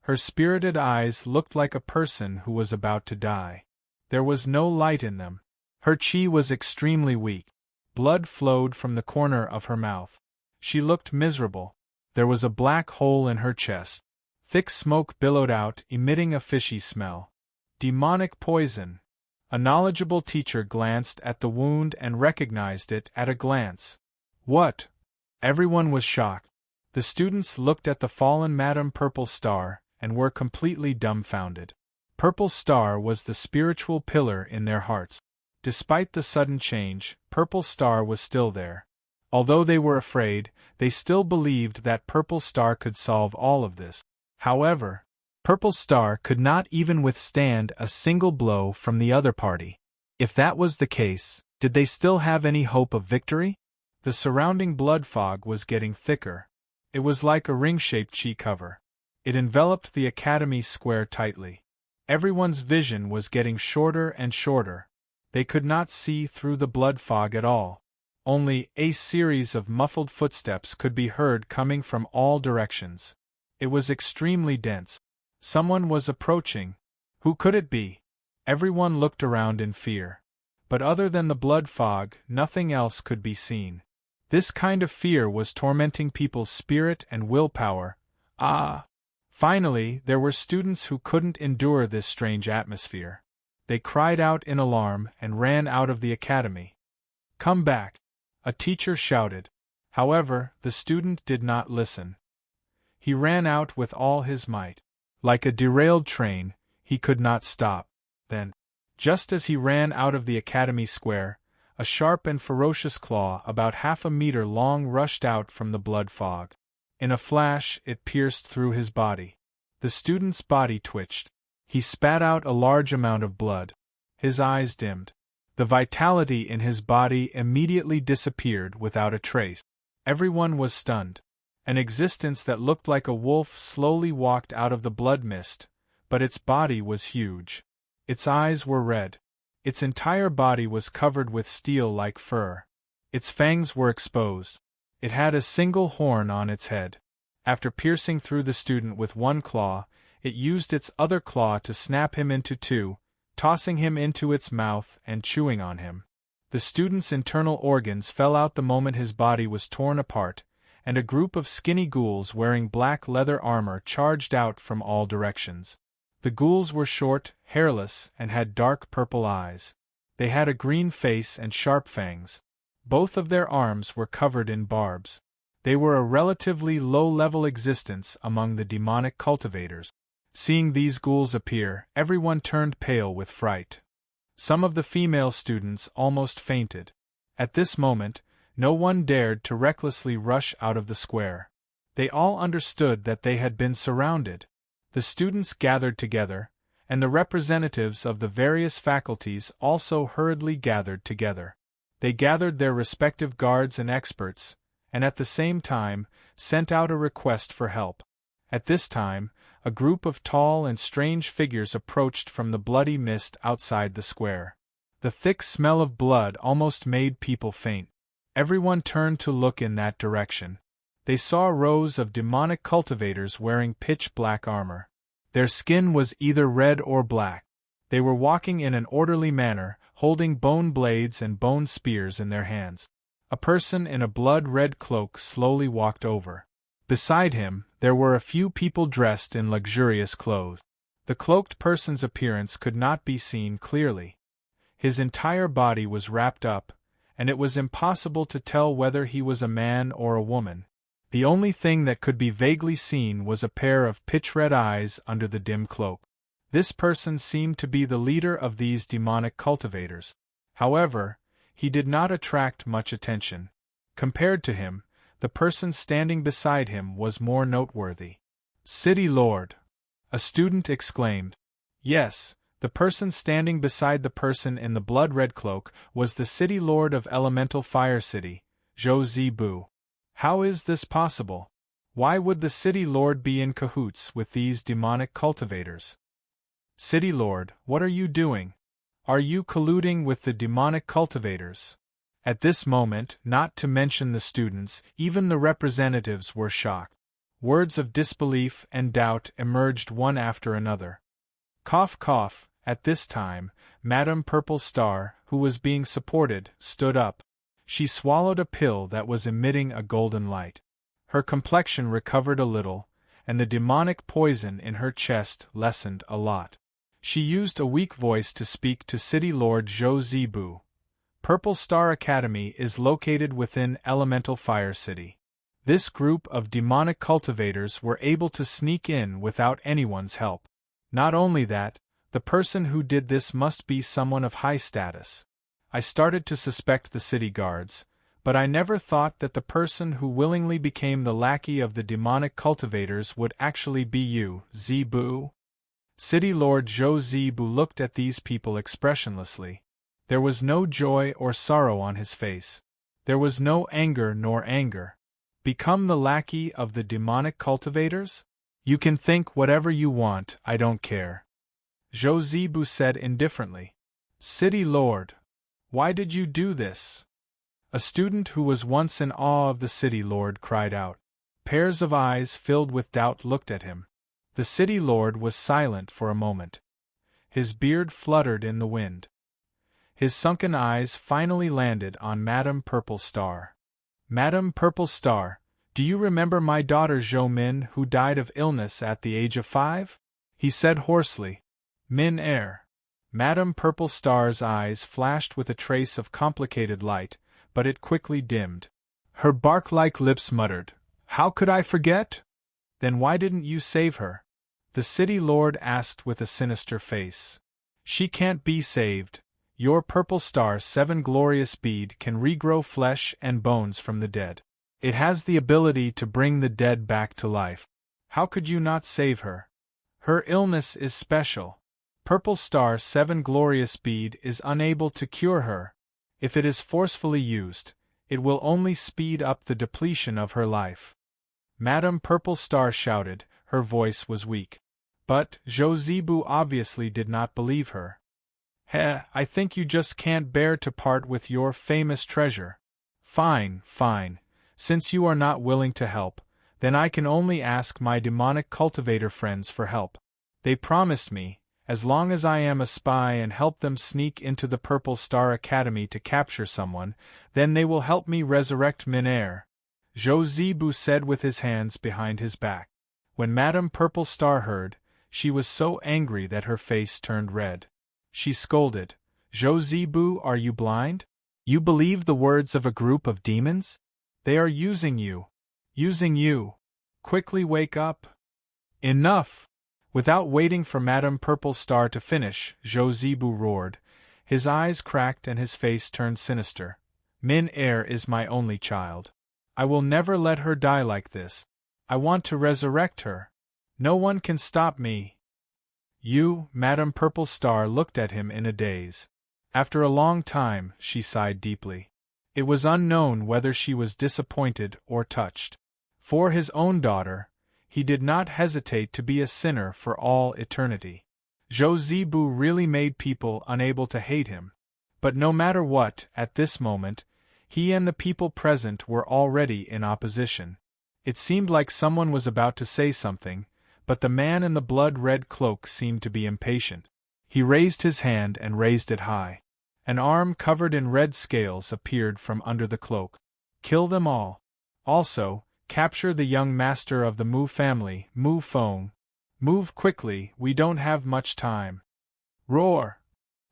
Her spirited eyes looked like a person who was about to die. There was no light in them. Her chi was extremely weak. Blood flowed from the corner of her mouth. She looked miserable. There was a black hole in her chest. Thick smoke billowed out, emitting a fishy smell. Demonic poison. A knowledgeable teacher glanced at the wound and recognized it at a glance. What? Everyone was shocked. The students looked at the fallen Madame Purple Star and were completely dumbfounded. Purple Star was the spiritual pillar in their hearts. Despite the sudden change, Purple Star was still there. Although they were afraid, they still believed that Purple Star could solve all of this. However, Purple Star could not even withstand a single blow from the other party. If that was the case, did they still have any hope of victory? The surrounding blood fog was getting thicker. It was like a ring-shaped chi cover. It enveloped the Academy square tightly. Everyone's vision was getting shorter and shorter. They could not see through the blood fog at all. Only a series of muffled footsteps could be heard coming from all directions. It was extremely dense. Someone was approaching. Who could it be? Everyone looked around in fear. But other than the blood fog, nothing else could be seen. This kind of fear was tormenting people's spirit and willpower. Finally, there were students who couldn't endure this strange atmosphere. They cried out in alarm and ran out of the academy. "Come back!" a teacher shouted. However, the student did not listen. He ran out with all his might. Like a derailed train, he could not stop. Then, just as he ran out of the academy square, a sharp and ferocious claw about 1/2 meter long rushed out from the blood fog. In a flash, it pierced through his body. The student's body twitched. He spat out a large amount of blood. His eyes dimmed. The vitality in his body immediately disappeared without a trace. Everyone was stunned. An existence that looked like a wolf slowly walked out of the blood mist, but its body was huge. Its eyes were red. Its entire body was covered with steel-like fur. Its fangs were exposed. It had a single horn on its head. After piercing through the student with one claw, it used its other claw to snap him into two, tossing him into its mouth and chewing on him. The student's internal organs fell out the moment his body was torn apart, and a group of skinny ghouls wearing black leather armor charged out from all directions. The ghouls were short, hairless, and had dark purple eyes. They had a green face and sharp fangs. Both of their arms were covered in barbs. They were a relatively low-level existence among the demonic cultivators. Seeing these ghouls appear, everyone turned pale with fright. Some of the female students almost fainted. At this moment, no one dared to recklessly rush out of the square. They all understood that they had been surrounded. The students gathered together, and the representatives of the various faculties also hurriedly gathered together. They gathered their respective guards and experts, and at the same time, sent out a request for help. At this time, a group of tall and strange figures approached from the bloody mist outside the square. The thick smell of blood almost made people faint. Everyone turned to look in that direction. They saw rows of demonic cultivators wearing pitch-black armor. Their skin was either red or black. They were walking in an orderly manner, holding bone blades and bone spears in their hands. A person in a blood-red cloak slowly walked over. Beside him, there were a few people dressed in luxurious clothes. The cloaked person's appearance could not be seen clearly. His entire body was wrapped up, and it was impossible to tell whether he was a man or a woman. The only thing that could be vaguely seen was a pair of pitch-red eyes under the dim cloak. This person seemed to be the leader of these demonic cultivators. However, he did not attract much attention. Compared to him, the person standing beside him was more noteworthy. "City Lord!" a student exclaimed. Yes, the person standing beside the person in the blood-red cloak was the City Lord of Elemental Fire City, Zhou Zibu. How is this possible? Why would the City Lord be in cahoots with these demonic cultivators? City Lord, what are you doing? Are you colluding with the demonic cultivators? At this moment, not to mention the students, even the representatives were shocked. Words of disbelief and doubt emerged one after another. Cough, cough. At this time, Madame Purple Star, who was being supported, stood up. She swallowed a pill that was emitting a golden light. Her complexion recovered a little, and the demonic poison in her chest lessened a lot. She used a weak voice to speak to City Lord Zhou Zibu. Purple Star Academy is located within Elemental Fire City. This group of demonic cultivators were able to sneak in without anyone's help. Not only that, the person who did this must be someone of high status. I started to suspect the city guards, but I never thought that the person who willingly became the lackey of the demonic cultivators would actually be you, Zibu. City Lord Zhou Zibu looked at these people expressionlessly. There was no joy or sorrow on his face. There was no anger nor anger. Become the lackey of the demonic cultivators? You can think whatever you want, I don't care. Zhou Zibu said indifferently. City Lord, why did you do this? A student who was once in awe of the city lord cried out. Pairs of eyes filled with doubt looked at him. The city lord was silent for a moment. His beard fluttered in the wind. His sunken eyes finally landed on Madame Purple Star. Madame Purple Star, do you remember my daughter Zhou Min who died of illness at the age of 5? He said hoarsely. Min Er. Madame Purple Star's eyes flashed with a trace of complicated light, but it quickly dimmed. Her bark-like lips muttered, How could I forget? Then why didn't you save her? The city lord asked with a sinister face. She can't be saved. Your Purple Star's 7 glorious bead can regrow flesh and bones from the dead. It has the ability to bring the dead back to life. How could you not save her? Her illness is special. Purple Star's 7 glorious bead is unable to cure her. If it is forcefully used, it will only speed up the depletion of her life. Madame Purple Star shouted, her voice was weak. But Zhou Zibu obviously did not believe her. I think you just can't bear to part with your famous treasure. Fine, fine. Since you are not willing to help, then I can only ask my demonic cultivator friends for help. They promised me, as long as I am a spy and help them sneak into the Purple Star Academy to capture someone, then they will help me resurrect Min Er. Zhou Zibu said with his hands behind his back. When Madame Purple Star heard, she was so angry that her face turned red. She scolded, Zhou Zibu, are you blind? You believe the words of a group of demons? They are using you. Using you. Quickly wake up. Enough! Without waiting for Madame Purple Star to finish, Zhou Zibu roared. His eyes cracked and his face turned sinister. Min Er is my only child. I will never let her die like this. I want to resurrect her. No one can stop me. You, Madame Purple Star looked at him in a daze. After a long time, she sighed deeply. It was unknown whether she was disappointed or touched. For his own daughter, he did not hesitate to be a sinner for all eternity. Zhou Zibu really made people unable to hate him. But no matter what, at this moment, he and the people present were already in opposition. It seemed like someone was about to say something, but the man in the blood-red cloak seemed to be impatient. He raised his hand and raised it high. An arm covered in red scales appeared from under the cloak. Kill them all. Also, capture the young master of the Mu family, Mu Feng. Move quickly, we don't have much time. Roar!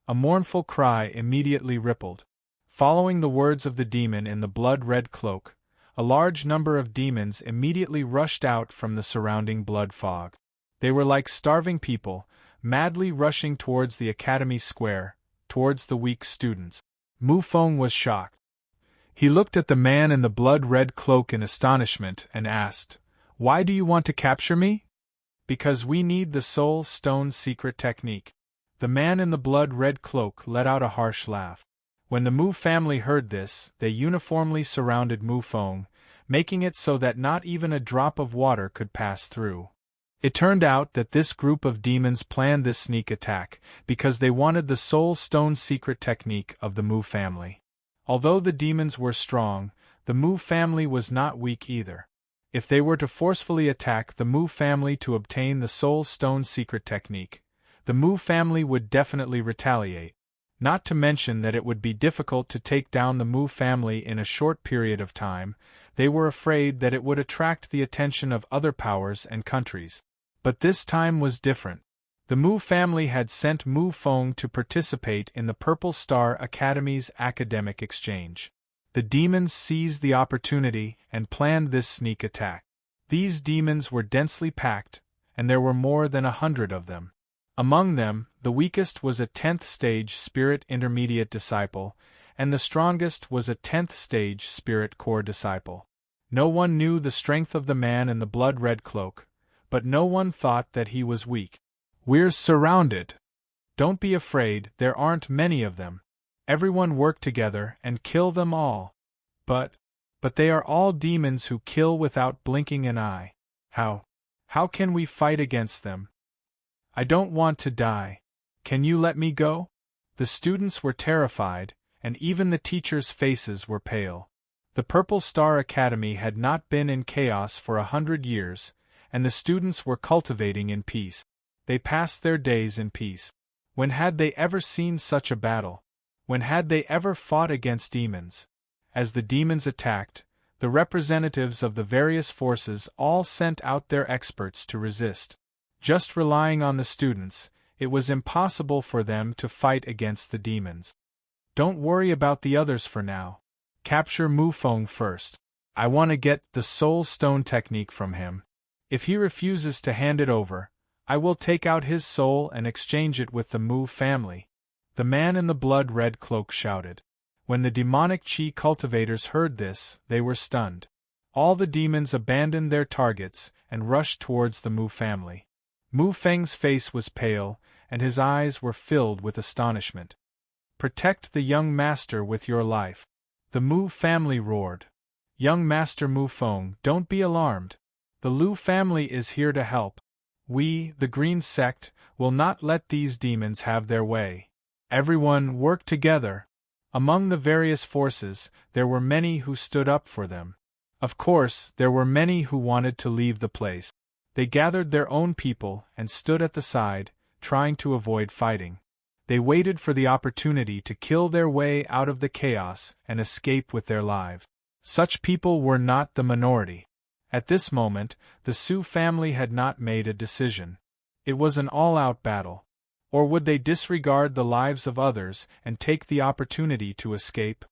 A mournful cry immediately rippled. Following the words of the demon in the blood-red cloak, a large number of demons immediately rushed out from the surrounding blood fog. They were like starving people, madly rushing towards the academy square, towards the weak students. Mu Feng was shocked. He looked at the man in the blood-red cloak in astonishment and asked, Why do you want to capture me? Because we need the Soul Stone secret technique. The man in the blood-red cloak let out a harsh laugh. When the Mu family heard this, they uniformly surrounded Mu Feng, making it so that not even a drop of water could pass through. It turned out that this group of demons planned this sneak attack because they wanted the Soul Stone secret technique of the Mu family. Although the demons were strong, the Mu family was not weak either. If they were to forcefully attack the Mu family to obtain the Soul Stone secret technique, the Mu family would definitely retaliate. Not to mention that it would be difficult to take down the Mu family in a short period of time, they were afraid that it would attract the attention of other powers and countries. But this time was different. The Mu family had sent Mu Feng to participate in the Purple Star Academy's academic exchange. The demons seized the opportunity and planned this sneak attack. These demons were densely packed, and there were more than 100 of them. Among them, the weakest was a 10th stage Spirit Intermediate disciple, and the strongest was a 10th stage Spirit Core disciple. No one knew the strength of the man in the blood-red cloak, but no one thought that he was weak. We're surrounded. Don't be afraid, there aren't many of them. Everyone work together and kill them all. But they are all demons who kill without blinking an eye. How can we fight against them? I don't want to die. Can you let me go? The students were terrified, and even the teachers' faces were pale. The Purple Star Academy had not been in chaos for 100 years, and the students were cultivating in peace. They passed their days in peace. When had they ever seen such a battle? When had they ever fought against demons? As the demons attacked, the representatives of the various forces all sent out their experts to resist. Just relying on the students, it was impossible for them to fight against the demons. Don't worry about the others for now. Capture Mufeng first. I want to get the Soul Stone technique from him. If he refuses to hand it over, I will take out his soul and exchange it with the Mu family. The man in the blood-red cloak shouted. When the demonic chi cultivators heard this, they were stunned. All the demons abandoned their targets and rushed towards the Mu family. Mu Feng's face was pale, and his eyes were filled with astonishment. Protect the young master with your life. The Mu family roared. Young Master Mu Feng, don't be alarmed. The Lu family is here to help. We, the Green Sect, will not let these demons have their way. Everyone work together. Among the various forces, there were many who stood up for them. Of course, there were many who wanted to leave the place. They gathered their own people and stood at the side, trying to avoid fighting. They waited for the opportunity to kill their way out of the chaos and escape with their lives. Such people were not the minority. At this moment, the Su family had not made a decision. It was an all-out battle. Or would they disregard the lives of others and take the opportunity to escape?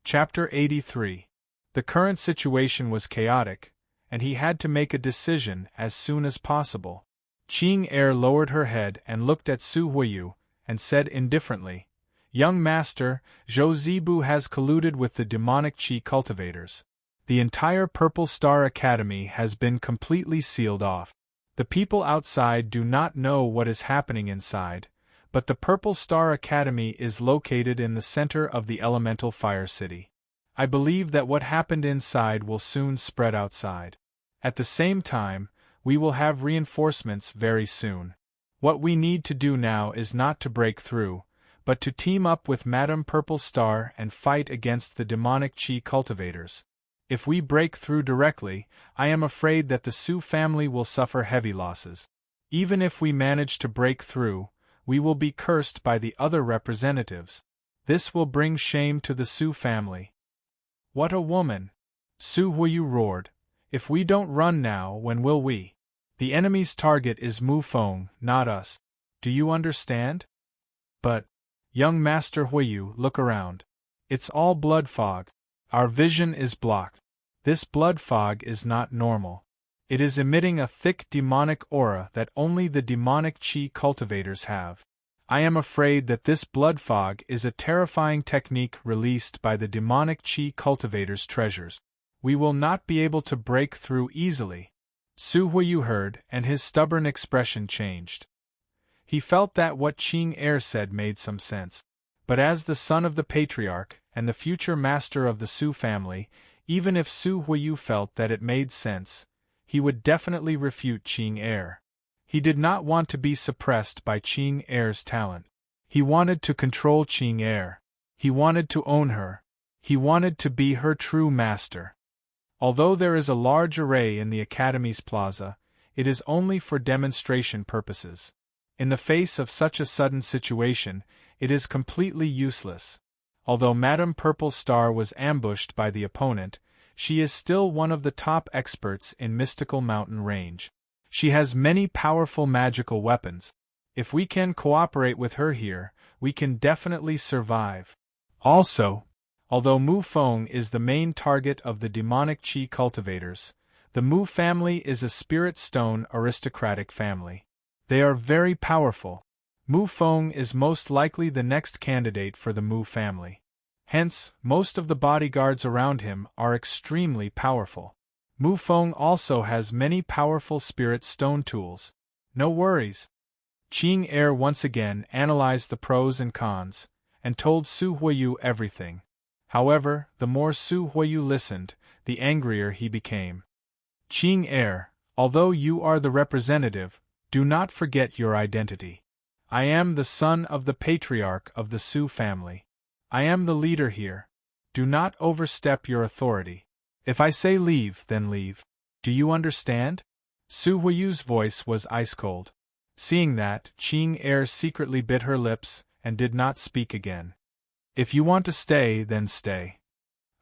Chapter 83. The current situation was chaotic, and he had to make a decision as soon as possible. Qing Er lowered her head and looked at Su Huiyu, and said indifferently, Young Master, Zhou Zibu has colluded with the demonic chi cultivators. The entire Purple Star Academy has been completely sealed off. The people outside do not know what is happening inside, but the Purple Star Academy is located in the center of the elemental fire city. I believe that what happened inside will soon spread outside. At the same time, we will have reinforcements very soon. What we need to do now is not to break through, but to team up with Madame Purple Star and fight against the demonic chi cultivators. If we break through directly, I am afraid that the Su family will suffer heavy losses. Even if we manage to break through, we will be cursed by the other representatives. This will bring shame to the Su family. What a woman! Su Huiyu roared. If we don't run now, when will we? The enemy's target is Mu Feng, not us. Do you understand? But, young Master Huiyu, look around. It's all blood fog. Our vision is blocked. This blood fog is not normal. It is emitting a thick demonic aura that only the demonic chi cultivators have. I am afraid that this blood fog is a terrifying technique released by the demonic chi cultivators' treasures. We will not be able to break through easily. Su Huiyu heard, and his stubborn expression changed. He felt that what Qing Er said made some sense. But as the son of the patriarch, and the future master of the Su family, even if Su Huiyu felt that it made sense, he would definitely refute Qing Er. He did not want to be suppressed by Qing Er's talent. He wanted to control Qing Er. He wanted to own her. He wanted to be her true master. Although there is a large array in the Academy's plaza, it is only for demonstration purposes. In the face of such a sudden situation, it is completely useless. Although Madame Purple Star was ambushed by the opponent, she is still one of the top experts in Mystical Mountain Range. She has many powerful magical weapons. If we can cooperate with her here, we can definitely survive. Also, although Mu Feng is the main target of the demonic chi cultivators, the Mu family is a spirit stone aristocratic family. They are very powerful. Mu Feng is most likely the next candidate for the Mu family. Hence, most of the bodyguards around him are extremely powerful. Mu Feng also has many powerful spirit stone tools. No worries. Qing Er once again analyzed the pros and cons, and told Su Huiyu everything. However, the more Su Huiyu listened, the angrier he became. Qing Er, although you are the representative, do not forget your identity. I am the son of the patriarch of the Su family. I am the leader here. Do not overstep your authority. If I say leave, then leave. Do you understand? Su Huiyu's voice was ice-cold. Seeing that, Qing Er secretly bit her lips and did not speak again. If you want to stay, then stay.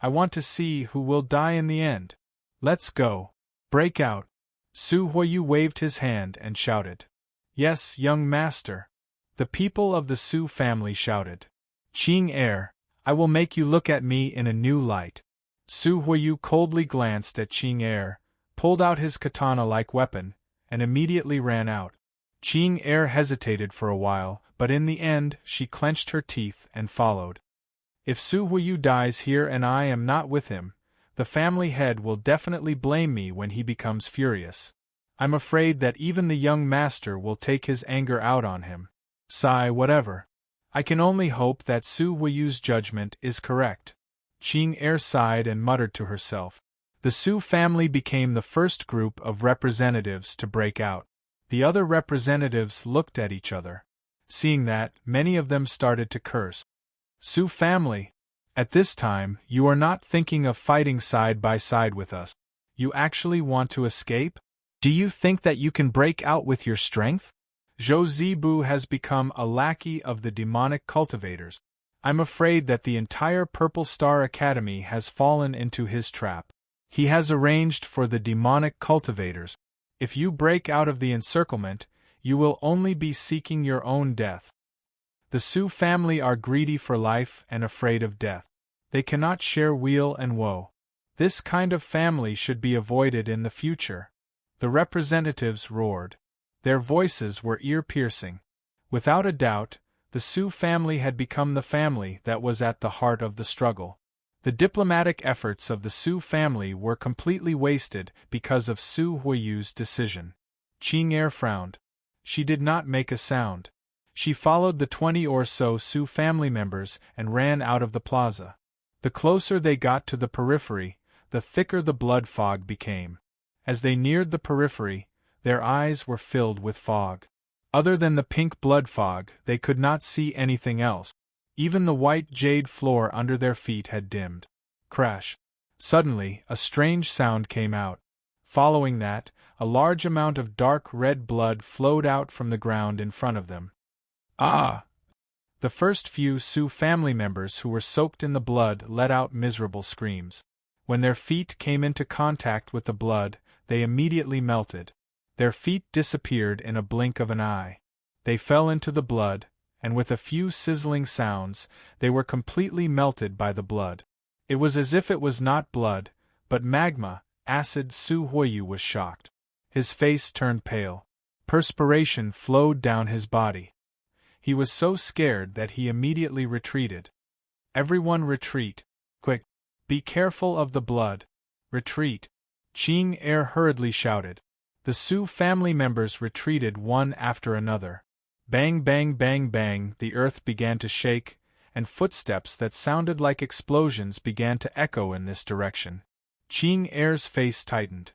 I want to see who will die in the end. Let's go. Break out. Su Huiyu waved his hand and shouted. Yes, young master. The people of the Su family shouted. Qing Er, I will make you look at me in a new light. Su Huiyu coldly glanced at Qing Er, pulled out his katana-like weapon, and immediately ran out. Qing Er hesitated for a while, but in the end she clenched her teeth and followed. If Su Huiyu dies here and I am not with him, the family head will definitely blame me when he becomes furious. I'm afraid that even the young master will take his anger out on him. Sigh, whatever. I can only hope that Su Huiyu's judgment is correct. Qing Er sighed and muttered to herself. The Su family became the first group of representatives to break out. The other representatives looked at each other. Seeing that, many of them started to curse. Su family, at this time, you are not thinking of fighting side by side with us. You actually want to escape? Do you think that you can break out with your strength? Zhou Zibu has become a lackey of the demonic cultivators. I'm afraid that the entire Purple Star Academy has fallen into his trap. He has arranged for the demonic cultivators. If you break out of the encirclement, you will only be seeking your own death. The Su family are greedy for life and afraid of death. They cannot share weal and woe. This kind of family should be avoided in the future. The representatives roared. Their voices were ear-piercing. Without a doubt, the Su family had become the family that was at the heart of the struggle. The diplomatic efforts of the Su family were completely wasted because of Su Huiyu's decision. Qing Er frowned. She did not make a sound. She followed the 20 or so Su family members and ran out of the plaza. The closer they got to the periphery, the thicker the blood fog became. As they neared the periphery, their eyes were filled with fog. Other than the pink blood fog, they could not see anything else. Even the white jade floor under their feet had dimmed. Crash. Suddenly, a strange sound came out. Following that, a large amount of dark red blood flowed out from the ground in front of them. Ah! The first few Su family members who were soaked in the blood let out miserable screams. When their feet came into contact with the blood, they immediately melted. Their feet disappeared in a blink of an eye. They fell into the blood, and with a few sizzling sounds, they were completely melted by the blood. It was as if it was not blood, but magma, acid. Su Huiyu was shocked. His face turned pale. Perspiration flowed down his body. He was so scared that he immediately retreated. Everyone retreat. Quick! Be careful of the blood. Retreat! Qing Er hurriedly shouted. The Su family members retreated one after another. Bang, bang, bang, bang, the earth began to shake, and footsteps that sounded like explosions began to echo in this direction. Qing Er's face tightened.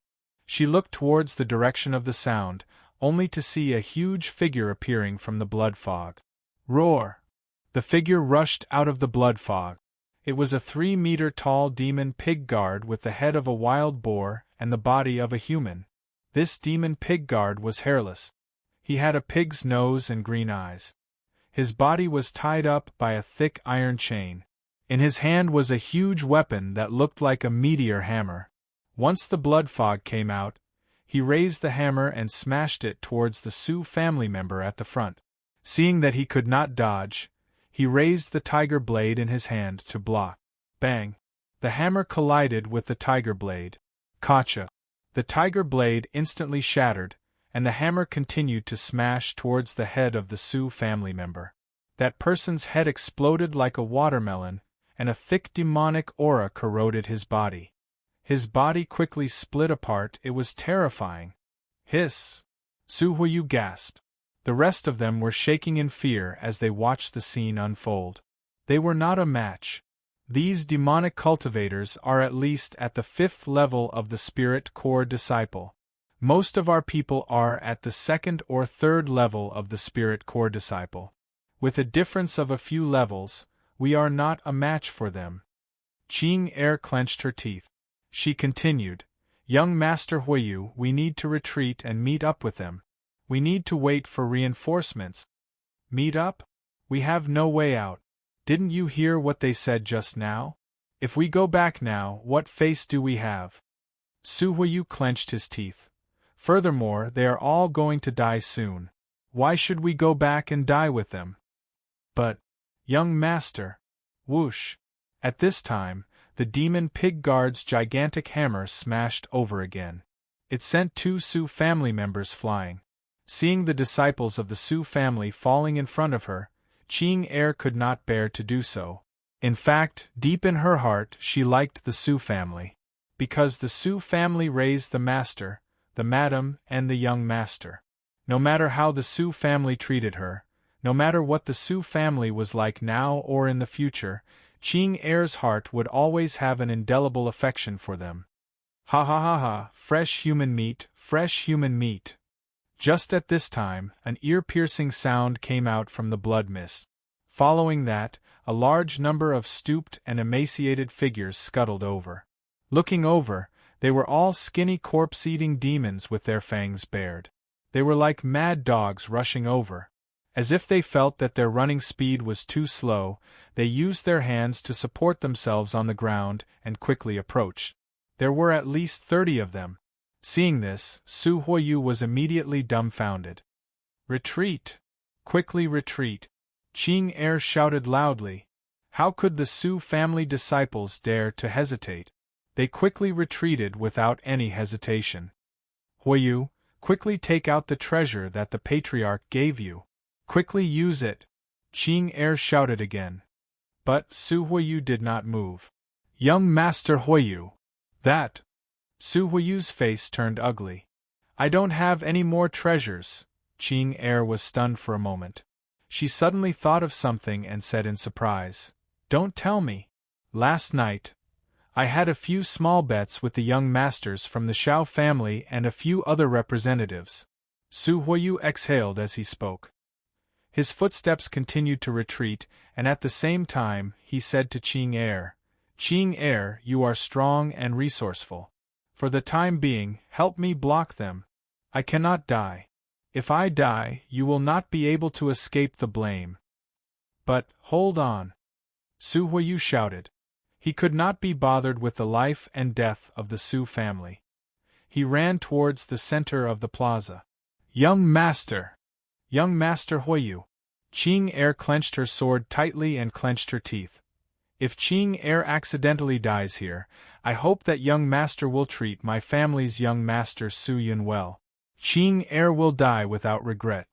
She looked towards the direction of the sound, only to see a huge figure appearing from the blood fog. Roar! The figure rushed out of the blood fog. It was a 3-meter-tall demon pig guard with the head of a wild boar and the body of a human. This demon pig guard was hairless. He had a pig's nose and green eyes. His body was tied up by a thick iron chain. In his hand was a huge weapon that looked like a meteor hammer. Once the blood fog came out, he raised the hammer and smashed it towards the Su family member at the front. Seeing that he could not dodge, he raised the tiger blade in his hand to block. Bang! The hammer collided with the tiger blade. Gotcha! The tiger blade instantly shattered, and the hammer continued to smash towards the head of the Su family member. That person's head exploded like a watermelon, and a thick demonic aura corroded his body. His body quickly split apart. It was terrifying. Hiss! Su Huiyu gasped. The rest of them were shaking in fear as they watched the scene unfold. They were not a match. These demonic cultivators are at least at the 5th level of the Spirit Core Disciple. Most of our people are at the 2nd or 3rd level of the Spirit Core Disciple. With a difference of a few levels, We are not a match for them. Qing Er clenched her teeth. She continued, Young Master Huiyu, we need to retreat and meet up with them. We need to wait for reinforcements. Meet up? We have no way out. Didn't you hear what they said just now? If we go back now, what face do we have? Su Huiyu clenched his teeth. Furthermore, they are all going to die soon. Why should we go back and die with them? But, young master, whoosh. At this time, the demon pig guard's gigantic hammer smashed over again. It sent 2 Su family members flying. Seeing the disciples of the Su family falling in front of her, Qing Er could not bear to do so. In fact, deep in her heart she liked the Su family. Because the Su family raised the master, the madam, and the young master. No matter how the Su family treated her, no matter what the Su family was like now or in the future, Qing Er's heart would always have an indelible affection for them. Ha ha ha ha, fresh human meat, fresh human meat. Just at this time, an ear-piercing sound came out from the blood mist. Following that, a large number of stooped and emaciated figures scuttled over. Looking over, they were all skinny corpse-eating demons with their fangs bared. They were like mad dogs rushing over. As if they felt that their running speed was too slow, they used their hands to support themselves on the ground and quickly approached. There were at least 30 of them. Seeing this, Su Huiyu was immediately dumbfounded. Retreat! Quickly retreat! Qing Er shouted loudly. How could the Su family disciples dare to hesitate? They quickly retreated without any hesitation. Huiyu, quickly take out the treasure that the patriarch gave you. Quickly use it! Qing Er shouted again. But Su Huiyu did not move. Young Master Huiyu! That! Su Huiyu's face turned ugly. I don't have any more treasures. Qing Er was stunned for a moment. She suddenly thought of something and said in surprise, Don't tell me. Last night, I had a few small bets with the young masters from the Shao family and a few other representatives. Su Huiyu exhaled as he spoke. His footsteps continued to retreat, and at the same time, he said to Qing Er, Qing Er, you are strong and resourceful. For the time being, help me block them. I cannot die. If I die, you will not be able to escape the blame. But, hold on. Su Huiyu shouted. He could not be bothered with the life and death of the Su family. He ran towards the center of the plaza. Young Master! Young Master Huiyu! Qing Er clenched her sword tightly and clenched her teeth. If Qing Er accidentally dies here, I hope that young master will treat my family's young master Su Yun well. Qing Er will die without regret.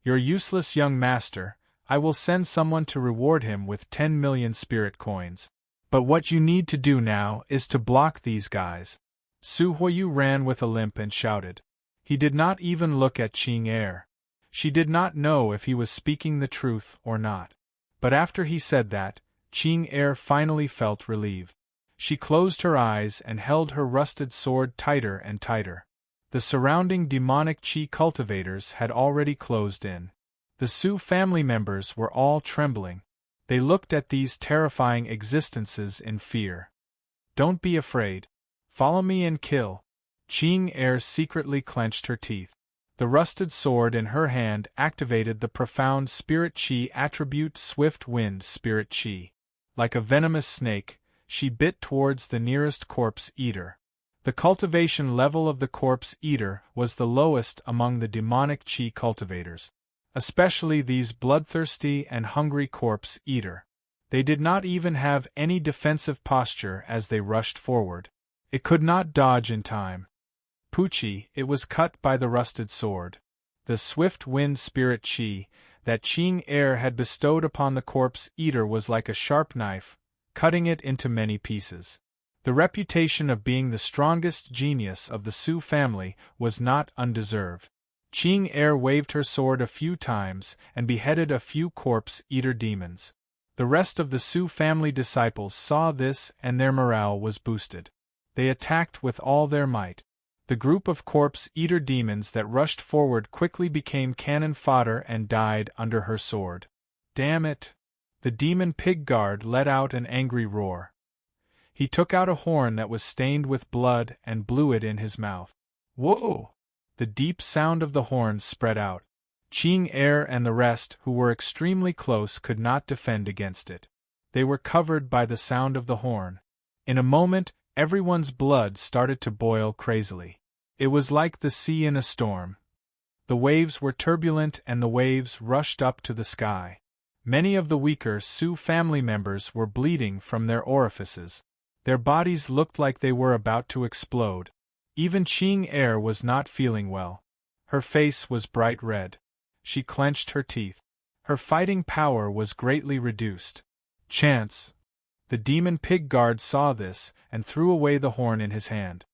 Your useless young master, I will send someone to reward him with 10 million spirit coins. But what you need to do now is to block these guys. Su Huiyu ran with a limp and shouted. He did not even look at Qing Er. She did not know if he was speaking the truth or not. But after he said that, Qing Er finally felt relieved. She closed her eyes and held her rusted sword tighter and tighter. The surrounding demonic qi cultivators had already closed in. The Su family members were all trembling. They looked at these terrifying existences in fear. Don't be afraid. Follow me and kill. Qing Er secretly clenched her teeth. The rusted sword in her hand activated the profound spirit qi attribute Swift Wind Spirit Qi. Like a venomous snake, she bit towards the nearest corpse eater. The cultivation level of the corpse eater was the lowest among the demonic qi cultivators. Especially these bloodthirsty and hungry corpse eater. They did not even have any defensive posture as they rushed forward. It could not dodge in time. Pucci, it was cut by the rusted sword. The swift wind spirit qi that Qing Er had bestowed upon the corpse eater was like a sharp knife, cutting it into many pieces. The reputation of being the strongest genius of the Su family was not undeserved. Qing Er waved her sword a few times and beheaded a few corpse eater demons. The rest of the Su family disciples saw this and their morale was boosted. They attacked with all their might. The group of corpse-eater demons that rushed forward quickly became cannon fodder and died under her sword. Damn it! The demon pig guard let out an angry roar. He took out a horn that was stained with blood and blew it in his mouth. Whoa! The deep sound of the horn spread out. Ching Er and the rest, who were extremely close, could not defend against it. They were covered by the sound of the horn. In a moment, everyone's blood started to boil crazily. It was like the sea in a storm. The waves were turbulent and the waves rushed up to the sky. Many of the weaker Sioux family members were bleeding from their orifices. Their bodies looked like they were about to explode. Even Ching Er was not feeling well. Her face was bright red. She clenched her teeth. Her fighting power was greatly reduced. Chance! The demon pig guard saw this and threw away the horn in his hand.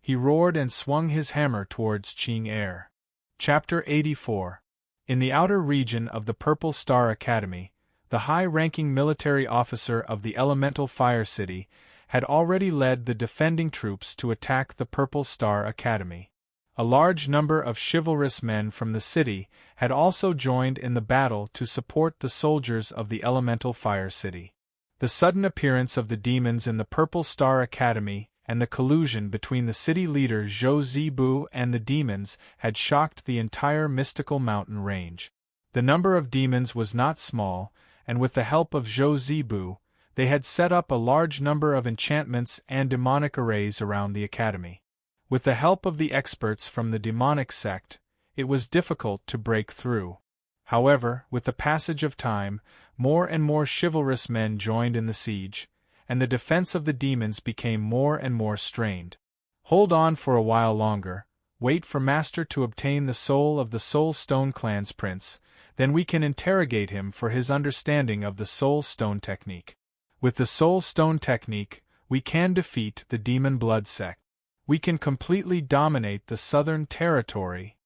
He roared and swung his hammer towards Ching Er. Chapter 84. In the outer region of the Purple Star Academy, the high-ranking military officer of the Elemental Fire City had already led the defending troops to attack the Purple Star Academy. A large number of chivalrous men from the city had also joined in the battle to support the soldiers of the Elemental Fire City. The sudden appearance of the demons in the Purple Star Academy and the collusion between the city leader Zhou Zibu and the demons had shocked the entire mystical mountain range. The number of demons was not small, and with the help of Zhou Zibu, they had set up a large number of enchantments and demonic arrays around the academy. With the help of the experts from the demonic sect, it was difficult to break through. However, with the passage of time, more and more chivalrous men joined in the siege, and the defense of the demons became more and more strained. Hold on for a while longer, wait for Master to obtain the soul of the Soul Stone Clan's prince, then we can interrogate him for his understanding of the Soul Stone technique. With the Soul Stone technique, we can defeat the Demon Blood sect. We can completely dominate the Southern Territory.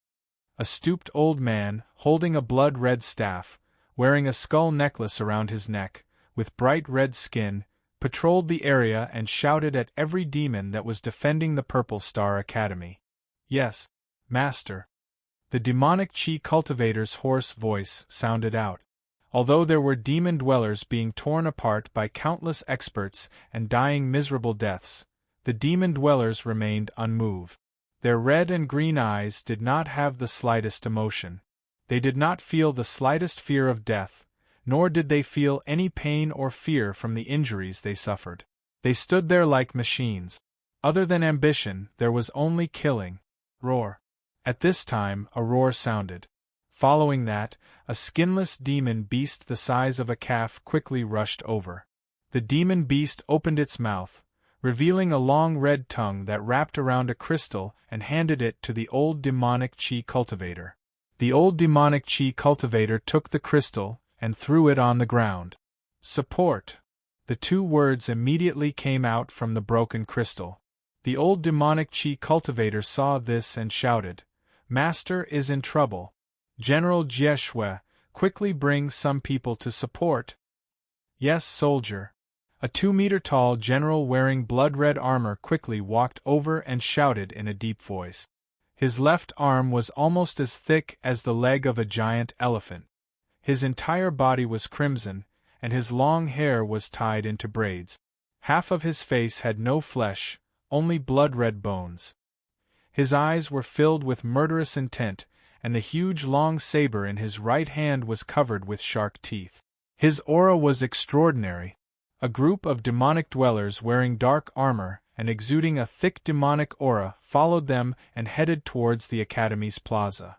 A stooped old man, holding a blood-red staff, wearing a skull necklace around his neck, with bright red skin, patrolled the area and shouted at every demon that was defending the Purple Star Academy. Yes, Master. The demonic chi cultivator's hoarse voice sounded out. Although there were demon dwellers being torn apart by countless experts and dying miserable deaths, the demon dwellers remained unmoved. Their red and green eyes did not have the slightest emotion. They did not feel the slightest fear of death, nor did they feel any pain or fear from the injuries they suffered. They stood there like machines. Other than ambition, there was only killing. Roar. At this time, a roar sounded. Following that, a skinless demon beast the size of a calf quickly rushed over. The demon beast opened its mouth, revealing a long red tongue that wrapped around a crystal and handed it to the old demonic chi cultivator. The old demonic chi cultivator took the crystal and threw it on the ground. Support! The two words immediately came out from the broken crystal. The old demonic chi cultivator saw this and shouted, "Master is in trouble. General Jieshue, quickly bring some people to support." "Yes, soldier." A 2-meter-tall general wearing blood-red armor quickly walked over and shouted in a deep voice. His left arm was almost as thick as the leg of a giant elephant. His entire body was crimson, and his long hair was tied into braids. Half of his face had no flesh, only blood-red bones. His eyes were filled with murderous intent, and the huge long saber in his right hand was covered with shark teeth. His aura was extraordinary. A group of demonic dwellers wearing dark armor and exuding a thick demonic aura followed them and headed towards the academy's plaza.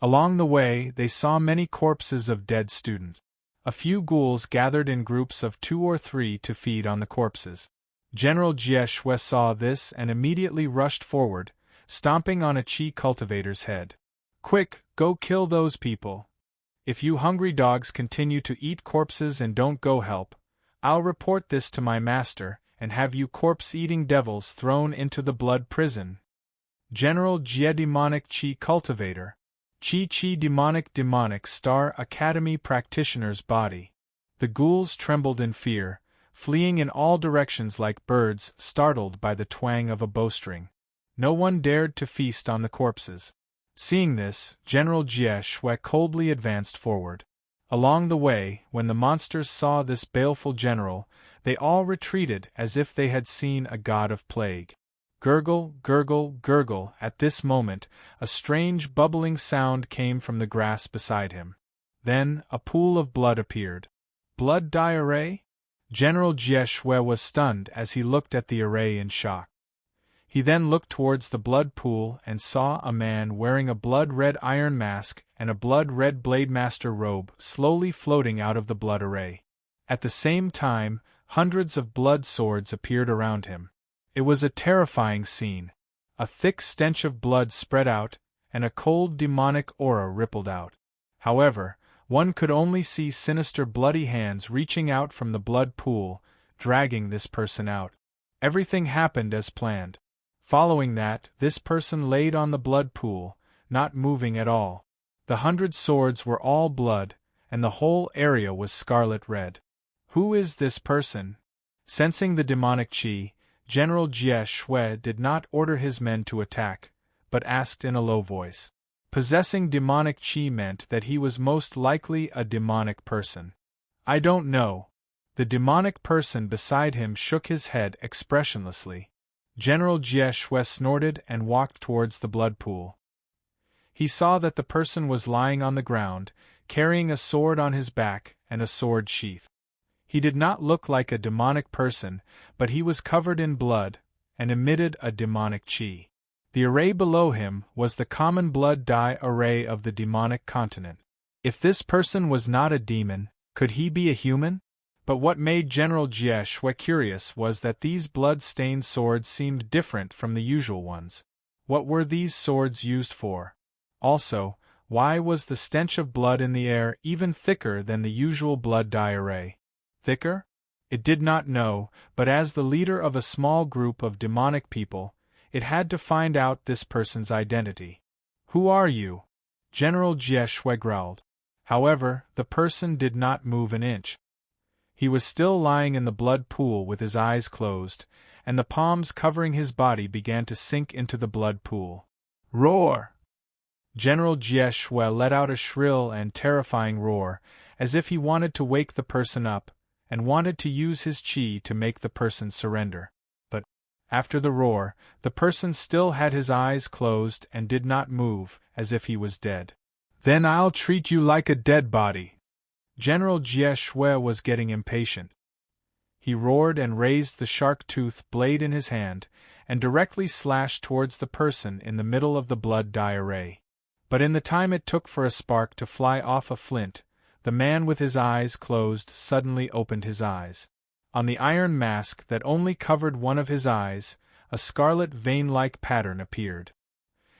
Along the way, they saw many corpses of dead students. A few ghouls gathered in groups of 2 or 3 to feed on the corpses. General Jieshue saw this and immediately rushed forward, stomping on a chi cultivator's head. "Quick, go kill those people. If you hungry dogs continue to eat corpses and don't go help, I'll report this to my master and have you corpse-eating devils thrown into the blood prison." General Jie Demonic Chi Cultivator. Chi Demonic Star Academy Practitioner's body. The ghouls trembled in fear, fleeing in all directions like birds startled by the twang of a bowstring. No one dared to feast on the corpses. Seeing this, General Jieshue coldly advanced forward. Along the way, when the monsters saw this baleful general, they all retreated as if they had seen a god of plague. Gurgle, gurgle, gurgle. At this moment, a strange bubbling sound came from the grass beside him. Then, a pool of blood appeared. Blood dye array? General Jie was stunned as he looked at the array in shock. He then looked towards the blood pool and saw a man wearing a blood-red iron mask and a blood-red Blademaster robe slowly floating out of the blood array. At the same time, hundreds of blood swords appeared around him. It was a terrifying scene. A thick stench of blood spread out, and a cold demonic aura rippled out. However, one could only see sinister bloody hands reaching out from the blood pool, dragging this person out. Everything happened as planned. Following that, this person laid on the blood pool, not moving at all. The 100 swords were all blood, and the whole area was scarlet red. Who is this person? Sensing the demonic chi, General Jie did not order his men to attack, but asked in a low voice. Possessing demonic chi meant that he was most likely a demonic person. I don't know. The demonic person beside him shook his head expressionlessly. General Jie snorted and walked towards the blood pool. He saw that the person was lying on the ground, carrying a sword on his back and a sword sheath. He did not look like a demonic person, but he was covered in blood, and emitted a demonic chi. The array below him was the common blood dye array of the demonic continent. If this person was not a demon, could he be a human? But what made General Jie curious was that these blood-stained swords seemed different from the usual ones. What were these swords used for? Also, why was the stench of blood in the air even thicker than the usual blood dye array? Thicker? It did not know, but as the leader of a small group of demonic people, it had to find out this person's identity. Who are you? General Jie growled. However, the person did not move an inch. He was still lying in the blood pool with his eyes closed, and the palms covering his body began to sink into the blood pool. Roar! General Jie let out a shrill and terrifying roar, as if he wanted to wake the person up, and wanted to use his chi to make the person surrender. But, after the roar, the person still had his eyes closed and did not move, as if he was dead. Then I'll treat you like a dead body. General Jie was getting impatient. He roared and raised the shark-tooth blade in his hand, and directly slashed towards the person in the middle of the blood dye array. But in the time it took for a spark to fly off a flint, the man with his eyes closed suddenly opened his eyes. On the iron mask that only covered one of his eyes, a scarlet vein-like pattern appeared.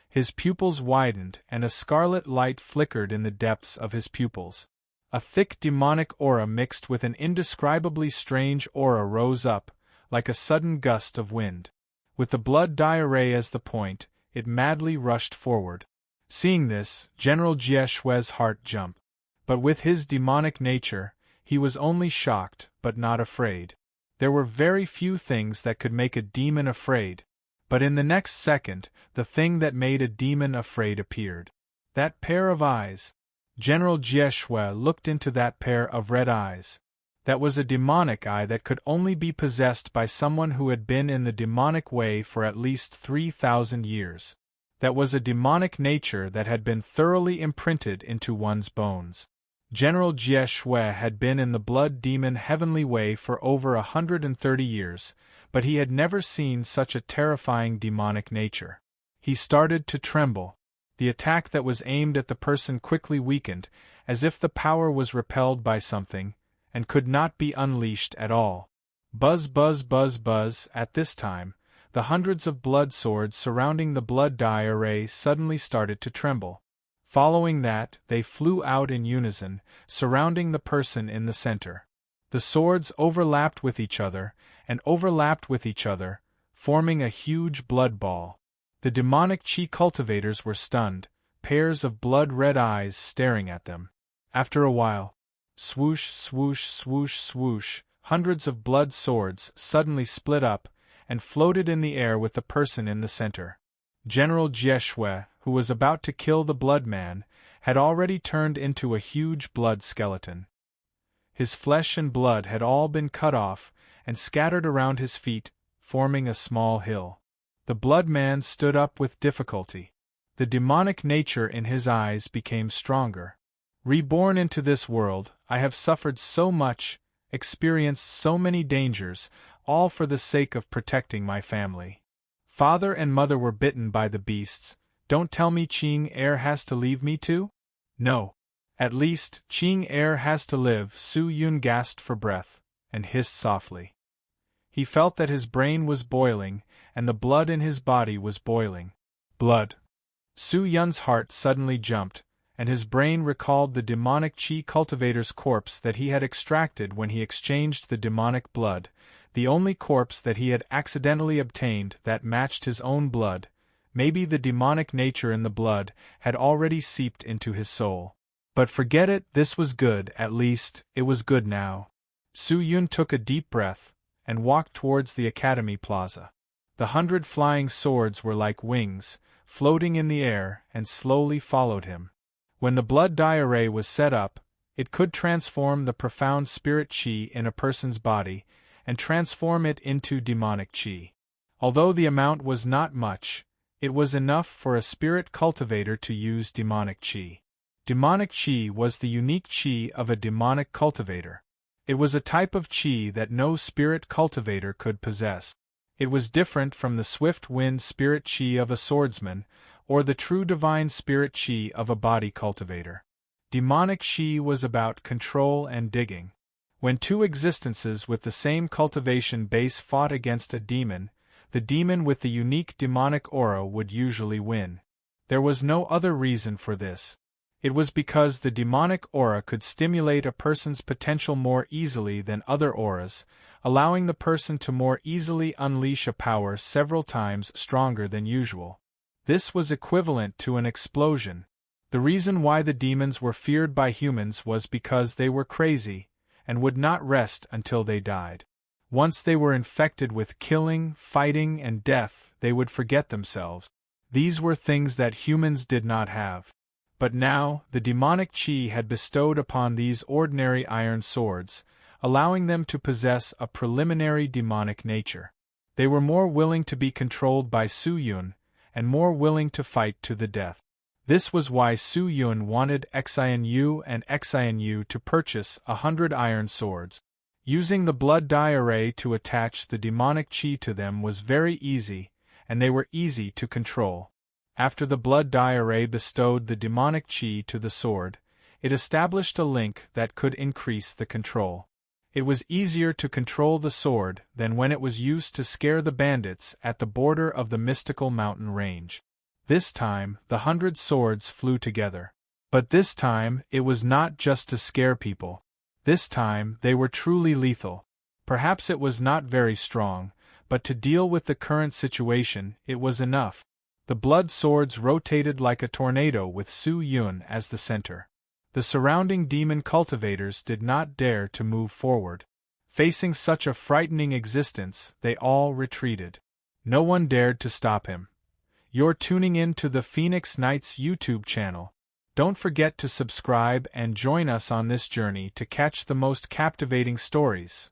His pupils widened and a scarlet light flickered in the depths of his pupils. A thick demonic aura mixed with an indescribably strange aura rose up, like a sudden gust of wind. With the blood dye array as the point, it madly rushed forward. Seeing this, General Jie's heart jumped. But with his demonic nature, he was only shocked, but not afraid. There were very few things that could make a demon afraid. But in the next second, the thing that made a demon afraid appeared. That pair of eyes. General Jie looked into that pair of red eyes. That was a demonic eye that could only be possessed by someone who had been in the demonic way for at least 3,000 years. That was a demonic nature that had been thoroughly imprinted into one's bones. General Jie had been in the blood demon heavenly way for over 130 years, but he had never seen such a terrifying demonic nature. He started to tremble. The attack that was aimed at the person quickly weakened, as if the power was repelled by something, and could not be unleashed at all. Buzz, buzz, buzz, buzz. At this time, the hundreds of blood swords surrounding the blood dye array suddenly started to tremble. Following that, they flew out in unison, surrounding the person in the center. The swords overlapped with each other, and overlapped with each other, forming a huge blood ball. The demonic chi cultivators were stunned, pairs of blood-red eyes staring at them. After a while, swoosh, swoosh, swoosh, swoosh, hundreds of blood swords suddenly split up, and floated in the air with the person in the center. General Jie, who was about to kill the blood man, had already turned into a huge blood skeleton. His flesh and blood had all been cut off and scattered around his feet, forming a small hill. The blood man stood up with difficulty. The demonic nature in his eyes became stronger. Reborn into this world, I have suffered so much, experienced so many dangers, all for the sake of protecting my family. Father and mother were bitten by the beasts. Don't tell me Ching Er has to leave me too? No. At least, Ching Er has to live. Su Yun gasped for breath, and hissed softly. He felt that his brain was boiling, and the blood in his body was boiling. Blood. Su Yun's heart suddenly jumped, and his brain recalled the demonic Qi cultivator's corpse that he had extracted when he exchanged the demonic blood, the only corpse that he had accidentally obtained that matched his own blood. Maybe the demonic nature in the blood had already seeped into his soul. But forget it, this was good, at least, it was good now. Su Yun took a deep breath, and walked towards the academy plaza. The 100 flying swords were like wings, floating in the air, and slowly followed him. When the blood dye array was set up, it could transform the profound spirit Qi in a person's body, and transform it into demonic Qi. Although the amount was not much, it was enough for a spirit cultivator to use demonic Qi. Demonic Qi was the unique Qi of a demonic cultivator. It was a type of Qi that no spirit cultivator could possess. It was different from the swift wind spirit Qi of a swordsman, or the true divine spirit Qi of a body cultivator. Demonic Qi was about control and digging. When two existences with the same cultivation base fought against a demon, the demon with the unique demonic aura would usually win. There was no other reason for this. It was because the demonic aura could stimulate a person's potential more easily than other auras, allowing the person to more easily unleash a power several times stronger than usual. This was equivalent to an explosion. The reason why the demons were feared by humans was because they were crazy, and would not rest until they died. Once they were infected with killing, fighting, and death, they would forget themselves. These were things that humans did not have. But now, the demonic Qi had bestowed upon these ordinary iron swords, allowing them to possess a preliminary demonic nature. They were more willing to be controlled by Su Yun, and more willing to fight to the death. This was why Su Yun wanted Xinu and Xinu to purchase 100 iron swords. Using the blood dye array to attach the demonic Qi to them was very easy, and they were easy to control. After the blood dye array bestowed the demonic Qi to the sword, it established a link that could increase the control. It was easier to control the sword than when it was used to scare the bandits at the border of the mystical mountain range. This time, the 100 swords flew together. But this time, it was not just to scare people. This time, they were truly lethal. Perhaps it was not very strong, but to deal with the current situation, it was enough. The blood swords rotated like a tornado with Su Yun as the center. The surrounding demon cultivators did not dare to move forward. Facing such a frightening existence, they all retreated. No one dared to stop him. You're tuning in to the Phoenix Knights YouTube channel. Don't forget to subscribe and join us on this journey to catch the most captivating stories.